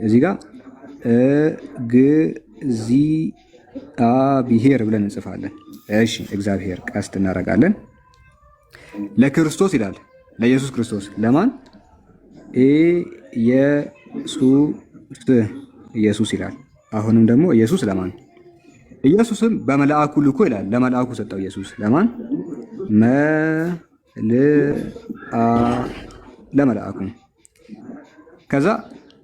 እዚህ ጋር እግዚአብሔር ብለን እንጽፋለን። እሺ እግዚአብሔር ቀስት እናደርጋለን። ለክርስቶስ ይላል፣ ለኢየሱስ ክርስቶስ። ለማን? ኢየሱስ ይላል። አሁንም ደግሞ ኢየሱስ ለማን? ኢየሱስም በመልአኩ ልኮ ይላል፣ ለመልአኩ ሰጠው። ኢየሱስ ለማን? ለመልአኩ። ከዛ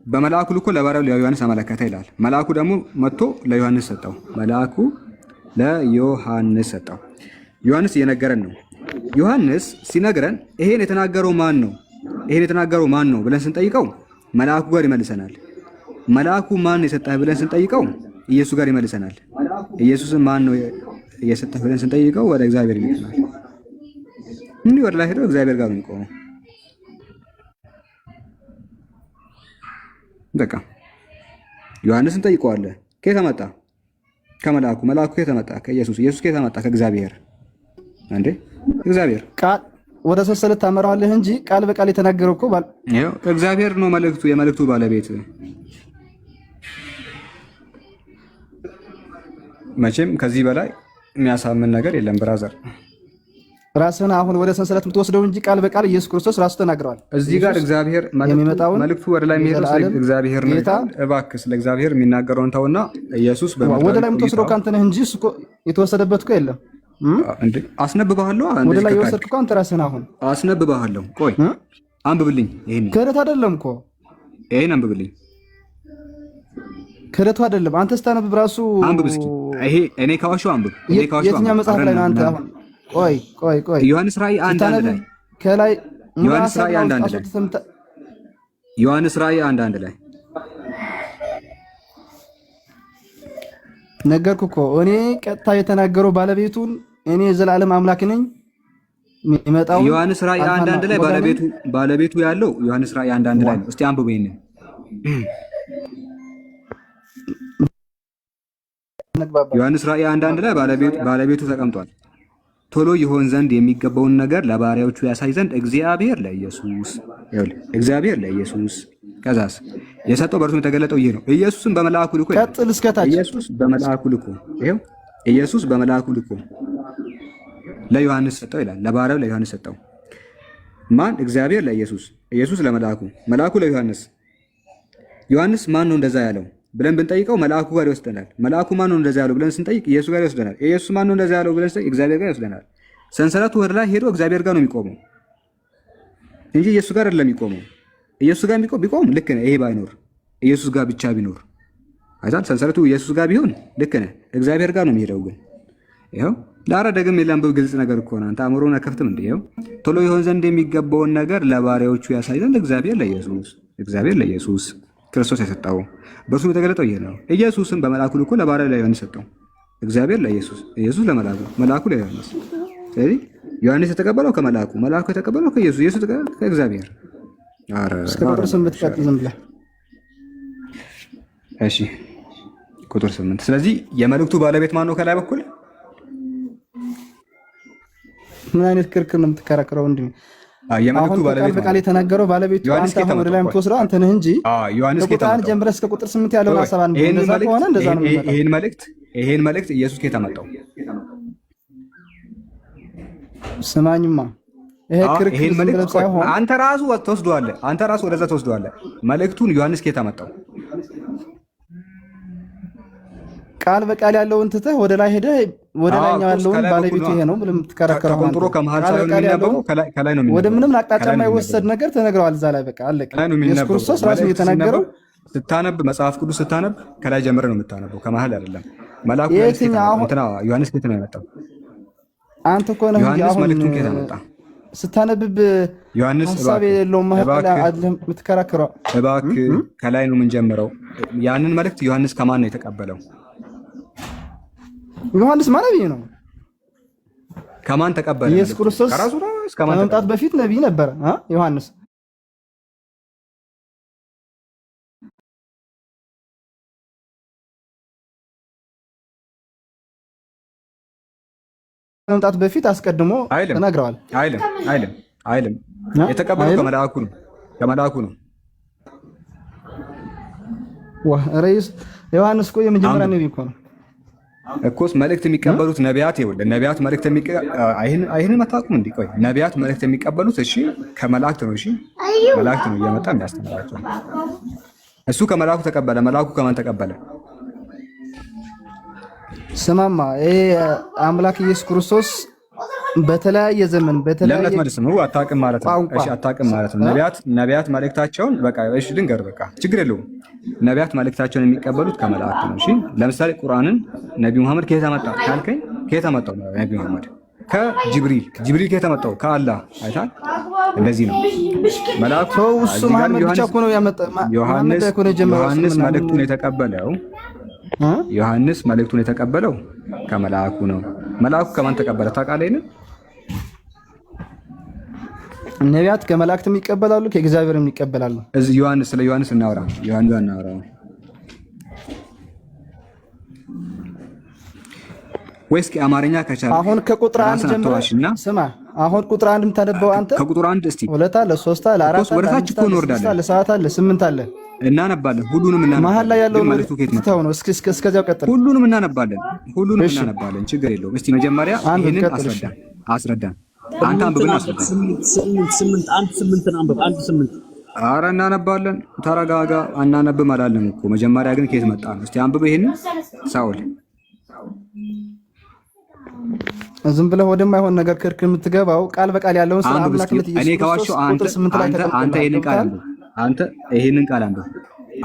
በመልአኩ ልኮ ለባሪያው ለዮሐንስ አመለከተ ይላል። መልአኩ ደግሞ መጥቶ ለዮሐንስ ሰጠው። መልአኩ ለዮሐንስ ሰጠው። ዮሐንስ እየነገረን ነው። ዮሐንስ ሲነግረን ይሄን የተናገረው ማን ነው? ይሄን የተናገረው ማን ነው ብለን ስንጠይቀው መልአኩ ጋር ይመልሰናል። መልአኩ ማን ነው የሰጠህ ብለን ስንጠይቀው ኢየሱስ ጋር ይመልሰናል። ኢየሱስን ማን ነው የሰጠህ ብለን ስንጠይቀው ወደ እግዚአብሔር ይልከናል። እንዲህ ወደ ላይ ሄዶ እግዚአብሔር ጋር ነው የሚቆመው። በቃ ዮሐንስን ጠይቀዋለህ። ከየት መጣ? ከመልአኩ። መልአኩ ከየት መጣ? ከኢየሱስ። ኢየሱስ ከየት መጣ? ከእግዚአብሔር። እንዴ እግዚአብሔር ቃል ወደ ሰሰለት ታመራዋለህ እንጂ ቃል በቃል የተናገረው እኮ ይኸው እግዚአብሔር ነው መልእክቱ፣ የመልእክቱ ባለቤት። መቼም ከዚህ በላይ የሚያሳምን ነገር የለም ብራዘር። ራስህን አሁን ወደ ሰንሰለት የምትወስደው እንጂ ቃል በቃል ኢየሱስ ክርስቶስ ራሱ ተናግረዋል። እዚህ ጋር እግዚአብሔር መልእክቱ ወደ ላይ የሚሄደው ስለ እግዚአብሔር ነው። እባክህ ስለ እግዚአብሔር የሚናገረውን ተውና ኢየሱስ ወደ ላይ የምትወስደው ካንተ ነህ እንጂ እሱ የተወሰደበት እኮ የለም። እንዴ አስነብብሃለሁ። ወደ ላይ የወሰድክ እኮ አንተ ራስህን አሁን አስነብብሃለሁ። ቆይ አንብብልኝ። ይሄን ክህደት አይደለም እኮ ይሄን አንብብልኝ። ክህደቱ አይደለም። አንተ ስታነብብ ራሱ አንብብ እስኪ። ይሄ እኔ ካዋሽው አንብብ። እኔ ካዋሽው አንብብ። የትኛው መጽሐፍ ላይ ነው አንተ አሁን? ቆይ ዮሐንስ ራእይ 1:1 ላይ ከላይ ዮሐንስ ራእይ 1:1 ላይ ዮሐንስ ራእይ 1:1 ላይ ነገርኩ እኮ እኔ ቀጥታ የተናገረው ባለቤቱን እኔ የዘላለም አምላክ ነኝ የሚመጣው ዮሐንስ ራእይ 1:1 ላይ ባለቤቱ ያለው ዮሐንስ ራእይ 1:1 ላይ ነው። እስቲ አንብብ ይሄን ዮሐንስ ራእይ 1:1 ላይ ባለቤቱ ተቀምጧል። ቶሎ ይሆን ዘንድ የሚገባውን ነገር ለባሪያዎቹ ያሳይ ዘንድ እግዚአብሔር ለኢየሱስ ከዛስ የሰጠው በእርሱ የተገለጠው ይሄ ነው። ኢየሱስን በመልአኩ ልኮ ቀጥል እስከታች ኢየሱስ በመልአኩ ልኮ ለዮሐንስ ሰጠው ይላል። ለባሪያው ለዮሐንስ ሰጠው። ማን? እግዚአብሔር ለኢየሱስ፣ ኢየሱስ ለመልአኩ፣ መልአኩ ለዮሐንስ። ዮሐንስ ማን ነው እንደዛ ያለው ብለን ብንጠይቀው መልአኩ ጋር ይወስደናል። መልአኩ ማን ነው እንደዛ ያለው ብለን ስንጠይቅ ኢየሱስ ጋር ይወስደናል። ኢየሱስ ማን ነው እንደዛ ያለው ብለን ስንጠይቅ እግዚአብሔር ጋር ይወስደናል። ሰንሰለቱ ወደ ላይ ሄዶ እግዚአብሔር ጋር ነው የሚቆመው እንጂ ኢየሱስ ጋር አይደለም የሚቆመው። ኢየሱስ ጋር ቢቆም ልክ ነህ። ይሄ ባይኖር ኢየሱስ ጋር ብቻ ቢኖር አይታል። ሰንሰለቱ ኢየሱስ ጋር ቢሆን ልክ ነህ። እግዚአብሔር ጋር ነው የሚሄደው። ግን ይኸው ላረ ደግም የላንበብ ግልጽ ነገር እኮ ነው። አንተ አእምሮን አከፍትም እንዴ? ይኸው ቶሎ ይሆን ዘንድ የሚገባውን ነገር ለባሪያዎቹ ያሳይ ዘንድ እግዚአብሔር ለኢየሱስ ክርስቶስ የሰጠው በእርሱ የተገለጠው ይሄ ነው። ኢየሱስን በመልአኩ ልኮ ለባሪያው ለዮሐንስ ሰጠው። እግዚአብሔር ለኢየሱስ፣ ኢየሱስ ለመልአኩ፣ መልአኩ ለዮሐንስ። ስለዚህ ዮሐንስ የተቀበለው ከመልአኩ፣ መልአኩ የተቀበለው ከኢየሱስ፣ ኢየሱስ ከእግዚአብሔር። እስከ ቁጥር 8 ቀጥል ዝም ብለህ። እሺ ቁጥር 8። ስለዚህ የመልእክቱ ባለቤት ማን ነው? ከላይ በኩል ምን አይነት ክርክር ነው የምትከራከረው? እንዴ የመልእክቱ ባለቤት በቃል የተናገረው ባለቤቱ አንተ አሁን ወደ ላይ የምትወስደው አንተ ነህ እንጂ ከቁጥር 1 ጀምረህ እስከ ቁጥር 8 ያለውን ሐሳብ አንተ እንደዛ ከሆነ እንደዛ ነው የሚመጣው። ይሄን መልእክት ኢየሱስ ከየት አመጣው? ስማኝማ ይሄ ክርክር መልእክት ሳይሆን አንተ ራሱ ተወስደዋለህ። አንተ ራሱ ወደዛ ተወስደዋለህ። መልእክቱን ዮሐንስ ከየት አመጣው? ቃል በቃል ያለውን ትተህ ወደ ላይ ሄደህ ወደ ላይኛው ያለውን ባለቤቱ ይሄ ነው ብለህ የምትከራከረው አንተ ከመሃል ሳይሆን የሚነበበው ከላይ ነው የሚነበበው። ወደ ምንም አቅጣጫ የማይወሰድ ነገር ተነግረዋል እዛ ላይ በቃ አለቀ። ኢየሱስ ክርስቶስ ራሱ የተናገረው ስታነብ መጽሐፍ ቅዱስ ስታነብ ከላይ ጀምረህ ነው የምታነበው፣ ከመሃል አይደለም። መልአኩ ዮሐንስ ከየት ነው ያመጣው? አንተ እኮ ነህ ዮሐንስ መልእክቱን ከየት አመጣ? ስታነብብ ዮሐንስ ሐሳብ የለውም መሐላ አይደለም የምትከራከረው። እባክህ ከላይ ነው የምንጀምረው። ያንን መልእክት ዮሐንስ ከማን ነው የተቀበለው? ዮሐንስ ማን ነብይ ነው? ከማን ተቀበለ? ኢየሱስ ክርስቶስ ከመምጣት በፊት ነብይ ነበረ። ዮሐንስ ከመምጣት በፊት አስቀድሞ ተናግረዋል። አይልም። የተቀበለው ከመልአኩ ነው። ረይስ ዮሐንስ እኮ የመጀመሪያ ነብይ እኮ ነው እኮስ። መልእክት የሚቀበሉት ነቢያት ነቢያት መልእክት አይህንን አታውቁም እንዴ? ቆይ ነቢያት መልእክት የሚቀበሉት እሺ ከመላእክት ነው። እሺ መላእክት ነው እየመጣ የሚያስተምራቸው። እሱ ከመልአኩ ተቀበለ። መልአኩ ከማን ተቀበለ? ስማማ ይሄ አምላክ ኢየሱስ ክርስቶስ በተለያየ ዘመን ለምነት መልስ ነው። አታውቅም ማለት ነው። እሺ አታውቅም ማለት ነው። ነቢያት መልእክታቸውን በቃ እሺ ልንገር፣ በቃ ችግር የለውም። ነቢያት መልእክታቸውን የሚቀበሉት ከመላእክት ነው። እሺ ለምሳሌ ቁርአንን ነብዩ መሐመድ ከየት አመጣ ካልከኝ፣ ከየት አመጣው ነብዩ መሐመድ? ከጅብሪል ከየት አመጣው? ከአላህ። አይታል። እንደዚህ ነው መልአኩ። እሱ መሐመድ ብቻ እኮ ነው ያመጣው። ዮሐንስ መልእክቱን የተቀበለው ከመልአኩ ነው። መልአኩ ከማን ተቀበለ ታውቃለህ? ነቢያት ከመላእክትም ይቀበላሉ ከእግዚአብሔርም ይቀበላሉ። እዚህ ስለ ዮሐንስ እናወራ። ወይስ ከአማርኛ ከቻለ አሁን ከቁጥር 1 ጀምረህ ስማ። አሁን ቁጥር 1 የምታነበው አንተ ከቁጥር 1 እስቲ 2 አለ 3 አለ 4 አለ ወደታች እኮ እንወርዳለን። 7 አለ 8 አለ እናነባለን። ሁሉንም እናነባለን። መሀል ላይ ያለው መልእክቱ ከየት መጣው ነው? እስከዚያው ቀጥል። ሁሉንም እናነባለን። ችግር የለውም። እስቲ መጀመሪያ ይሄንን አስረዳን። አንተ አንብብና አስረዳን። 8 ኧረ እናነባለን። ተረጋጋ። አናነብም አላለም እኮ መጀመሪያ ግን ከየት መጣ ነው? እስቲ አንብብ ይሄንን ሳውል። ዝም ብለህ ወደማይሆን ነገር ክርክር የምትገባው ቃል በቃል ያለውን ስለ አምላክነት እኔ ከዋሸሁ ቁጥር 8 ላይ አንተ ይሄንን ቃል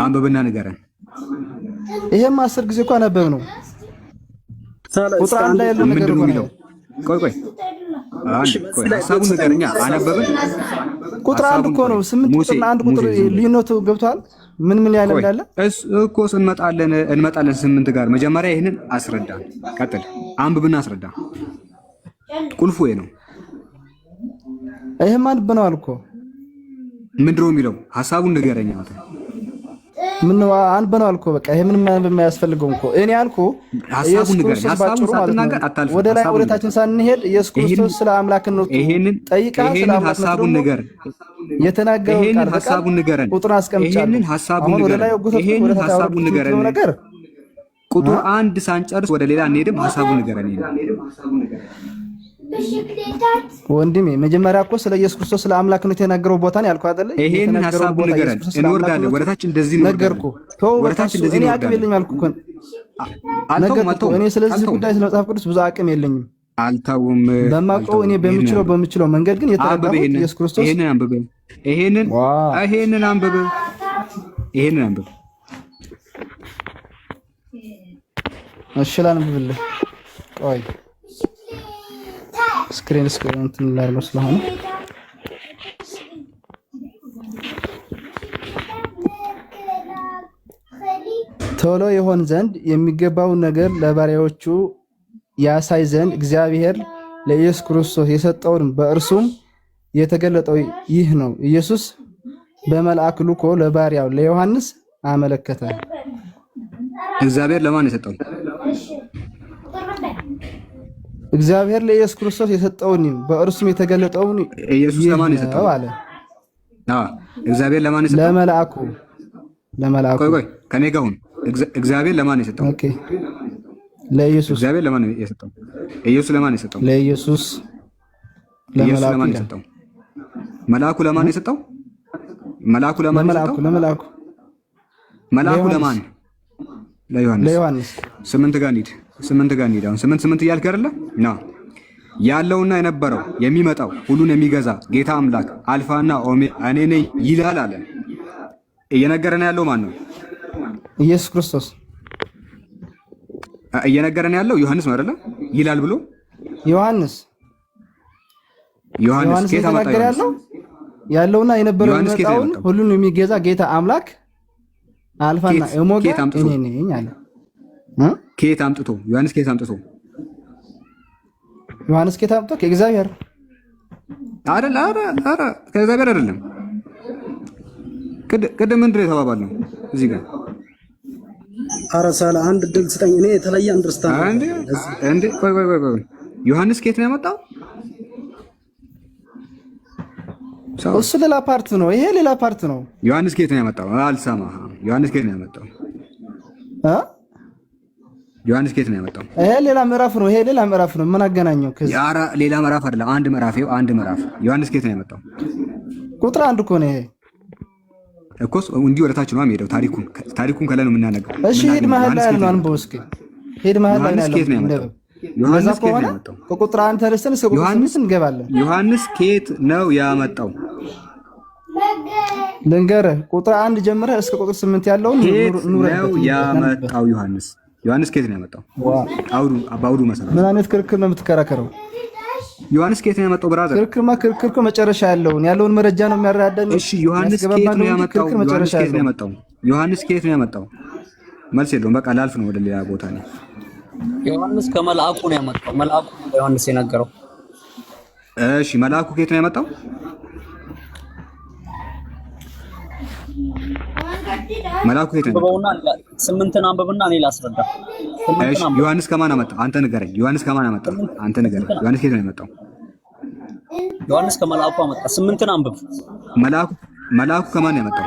አንብብና ንገረን። ይሄም 10 ጊዜ እኮ አነበብ ነው። ቁጥር 1 ላይ ያለው ነገር ነው። ቆይ ሐሳቡን ንገረኛ። አነበብን። ቁጥር 1 እኮ ነው። 8 ቁጥርና 1 ቁጥር ልዩነቱ ገብቷል። ምን ያለ እንዳለ እኮ እንመጣለን 8 ጋር። መጀመሪያ ይሄንን አስረዳ። ቀጥል፣ አንብብና አስረዳ። ቁልፉ ይሄ ነው። ይሄም አንብበነዋል እኮ። ምንድነው የሚለው? ሐሳቡን ንገረኛ አንተ። ምን ነው አንብበነዋል እኮ። በቃ ይሄ ምንም በማያስፈልገው እኮ እኔ ያልኩ ሐሳቡን ንገረኛ። ሐሳቡን ሳትናገር አታልፍ። ወደ ላይ ወደታችን ሳንሄድ ኢየሱስ ክርስቶስ ስለ አምላክነቱ ጠይቃ ስለ አምላክነቱ ሐሳቡን ንገር። የተናገረው ቃል ሐሳቡን ንገረን። ቁጥር አስቀምጫለሁ። ይሄንን ሐሳቡን ንገረን። ቁጥር 1 ሳንጨርስ ወደ ሌላ እንሄድም። ሐሳቡን ንገረን። ወንድሜ መጀመሪያ እኮ ስለ ኢየሱስ ክርስቶስ ስለ አምላክነቱ የተናገረው ቦታን ያልኩህ አይደለ? ይሄንን ሐሳቡን ንገረን። እንወርዳለን ወደታች። እንደዚህ ነው ነገርኩህ። ወደታች እንደዚህ ነው። እኔ አቅም የለኝም አልኩህ እኮ እኔ ስለዚህ ጉዳይ ስለ መጽሐፍ ቅዱስ ብዙ አቅም የለኝም። አልተውም በማውቀው እኔ በምችለው መንገድ ግን የተረዳሁት ኢየሱስ ክርስቶስ ይሄንን አንብብ። እሺ ላንብብልህ። ቆይ ስክሪን እንትን ላድርገው ስለሆነ ቶሎ ይሆን ዘንድ የሚገባውን ነገር ለባሪያዎቹ ያሳይ ዘንድ እግዚአብሔር ለኢየሱስ ክርስቶስ የሰጠውን በእርሱም የተገለጠው ይህ ነው። ኢየሱስ በመልአክ ልኮ ለባሪያው ለዮሐንስ አመለከተ። እግዚአብሔር ለማን የሰጠው? እግዚአብሔር ለኢየሱስ ክርስቶስ የሰጠውን በእርሱም የተገለጠውን ኢየሱስ ለማን የሰጠው አለ። እግዚአብሔር ለማን የሰጠው? ለመልአኩ። ቆይ ከኔ ጋር ሁን። እግዚአብሔር ለማን የሰጠው? ኦኬ ለኢየሱስ። እግዚአብሔር ለማን የሰጠው? ኢየሱስ ለማን የሰጠው? ለኢየሱስ። ለመልአኩ የሰጠው። መልአኩ ለማን የሰጠው? መልአኩ ለማን የሰጠው? መልአኩ ለማን? ለዮሐንስ። 8 ጋር እንሂድ። 8 ጋር እንሂድ። አሁን 8 እያልክ አይደለ? ና ያለውና የነበረው የሚመጣው ሁሉን የሚገዛ ጌታ አምላክ አልፋና ኦሜጋ እኔ ነኝ ይላል አለ። እየነገረን ያለው ማን ነው? ኢየሱስ ክርስቶስ። እየነገረን ያለው ዮሐንስ ነው አይደለ? ይላል ብሎ ዮሐንስ ጌታ እየተናገረ ያለውና የነበረው የሚመጣውን ሁሉን የሚገዛ ጌታ አምላክ አልፋና ኦሜጋ እኔ ነኝ አለ። ከየት አምጥቶ? ዮሐንስ ከየት አምጥቶ? ከእግዚአብሔር አይደል? ኧረ ከእግዚአብሔር አይደለም። ቅድም ምንድን ነው የተባባልነው እዚህ ጋር? ኧረ ሳለ አንድ ድል ስጠኝ። እኔ የተለየ አንደርስታንድ እንዴ ቆይ ዮሐንስ ከየት ነው ያመጣው? እሱ ሌላ ፓርት ነው፣ ይሄ ሌላ ፓርት ነው። ዮሐንስ ከየት ነው ያመጣው? አልሰማህም? ዮሐንስ ከየት ነው ያመጣው? ዮሐንስ ከየት ነው ያመጣው? ይሄ ሌላ ምዕራፍ ነው። ምን አገናኘው ከዚህ? ኧረ ሌላ ምዕራፍ አይደለም፣ አንድ ምዕራፍ። ዮሐንስ ከየት ነው ያመጣው? ቁጥር 1 እኮ ነው ይሄ እኮ። እንዲህ ወደ ታች ነው የሚሄደው። ታሪኩን ከላይ ነው የምናነጋው። እሺ ሂድ፣ መሀል ላይ ያለው አንብበው እስኪ። ሂድ መሀል ላይ ያለው ዮሐንስ ከየት ነው ያመጣው? ከቁጥር 1 ተነስተን እስከ ቁጥር 8 እንገባለን። ዮሐንስ ከየት ነው ያመጣው? ልንገርህ፣ ቁጥር 1 ጀምረህ እስከ ቁጥር 8 ያለውን ነው ያመጣው። ዮሐንስ ከየት ነው ያመጣው? በአውዱ መሰረት ምን አይነት ክርክር ነው የምትከራከረው? ዮሐንስ ከየት ነው ያመጣው? ብራዘር ክርክር መጨረሻ ያለውን መረጃ ነው የሚያረዳን። እሺ ዮሐንስ ከየት ነው ያመጣው? ዮሐንስ ከየት ነው ያመጣው? መልስ የለውም። በቃ ላልፍ ነው ወደ ሌላ ቦታ ነው። ዮሐንስ ከመልአኩ ነው ያመጣው። መልአኩ ዮሐንስ የነገረው። እሺ መልአኩ ከየት ነው ያመጣው? መልአኩ ከየት ነው ያመጣው? 8ን አንብብና እኔ ላስረዳ። እሺ ዮሐንስ ከማን አመጣው? አንተ ንገረኝ። ዮሐንስ ከማን አመጣው? አንተ ንገረኝ። ዮሐንስ ከየት ነው ያመጣው? ዮሐንስ ከመልአኩ አመጣ። 8ን አንብብ። መልአኩ ከማን ያመጣው?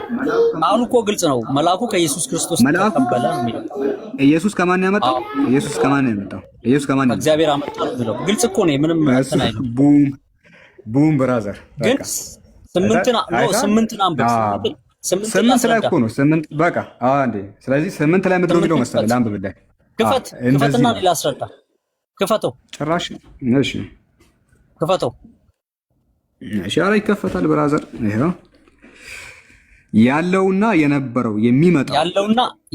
አሁን እኮ ግልጽ ነው። መልአኩ ከኢየሱስ ክርስቶስ ተቀበለ ነው የሚለው። ኢየሱስ ከማን ያመጣው? ኢየሱስ ከማን ያመጣው? ኢየሱስ ከማን ያመጣው? እግዚአብሔር አመጣ ነው የሚለው። ግልጽ እኮ ነው። ምንም እንትን አይልም። ቡም ብራዘር። ግን 8ን አንብብ። 8 ላይ እኮ ነው 8 በቃ አንዴ። ስለዚህ 8 ላይ ምንድን ነው የሚለው መሰለህ? ላንብብልህ። ክፈትና ሌላ አስረዳ። ክፈተው ጭራሽ። እሺ ክፈተው። እሺ ኧረ ይከፈታል ብራዘር። ይሄው ያለውና የነበረው የሚመጣው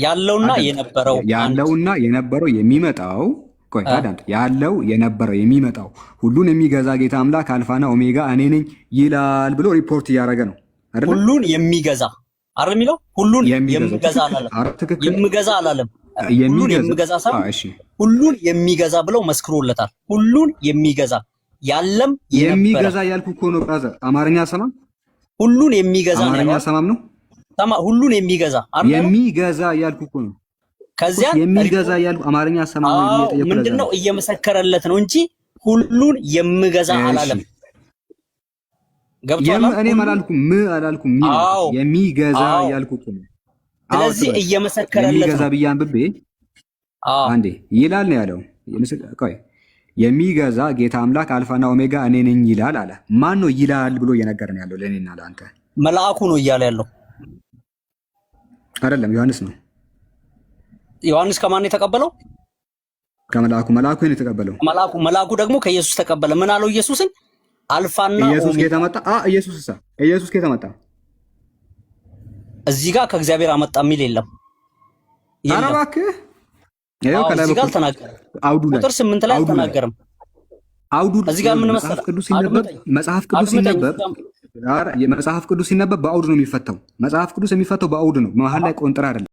ያለውና የነበረው የሚመጣው ቆይ አዳምጥ። ያለው የነበረው የሚመጣው ሁሉን የሚገዛ ጌታ አምላክ አልፋና ኦሜጋ እኔ ነኝ ይላል ብሎ ሪፖርት እያደረገ ነው አይደል? ሁሉን የሚገዛ አይደል የሚለው? ሁሉን የሚገዛ አላለም። የሚገዛ አላለም። ሁሉን የሚገዛ ሳይሆን ሁሉን የሚገዛ ብለው መስክሮለታል። ሁሉን የሚገዛ ያለም የሚገዛ ያልኩ እኮ ነው ብራዘር። አማርኛ ሰማም። ሁሉን የሚገዛ ነው። አማርኛ ሰማም ነው። ሁሉን የሚገዛ አይደል? የሚገዛ ያልኩ እኮ ነው። ከዚያ የሚገዛ ያልኩ አማርኛ ሰማም ነው። እየጠየቁ ምንድነው እየመሰከረለት ነው እንጂ ሁሉን የሚገዛ አላለም። ገብቷል? እኔ አላልኩም የሚገዛ ያልኩ እኮ ነው። ስለዚህ እየመሰከረለት ነው። የሚገዛ ብዬ አንብቤ አንዴ ይላል ነው ያለው። ቆይ የሚገዛ ጌታ አምላክ አልፋና ኦሜጋ እኔ ነኝ ይላል አለ። ማን ነው ይላል ብሎ እየነገረ ነው ያለው ለእኔና ለአንተ? መልአኩ ነው እያለ ያለው አይደለም፣ ዮሐንስ ነው። ዮሐንስ ከማን የተቀበለው? ከመልአኩ። መልአኩ ነው የተቀበለው። መልአኩ ደግሞ ከኢየሱስ ተቀበለ። ምን አለው ኢየሱስን? አልፋና ኢየሱስ ጌታ መጣ። ኢየሱስ ጌታ መጣ። እዚህ ጋር ከእግዚአብሔር አመጣ የሚል የለም። ኧረ እባክህ ይኸው ከላይ በኩል አልተናገረም። ቁጥር 8 ላይ አልተናገረም። እዚህ ጋር ምን መሰለህ? መጽሐፍ ቅዱስ ሲነበብ በአውድ ነው የሚፈታው። መጽሐፍ ቅዱስ የሚፈታው በአውድ ነው። መሀል ላይ ቆንጥራ አይደለም።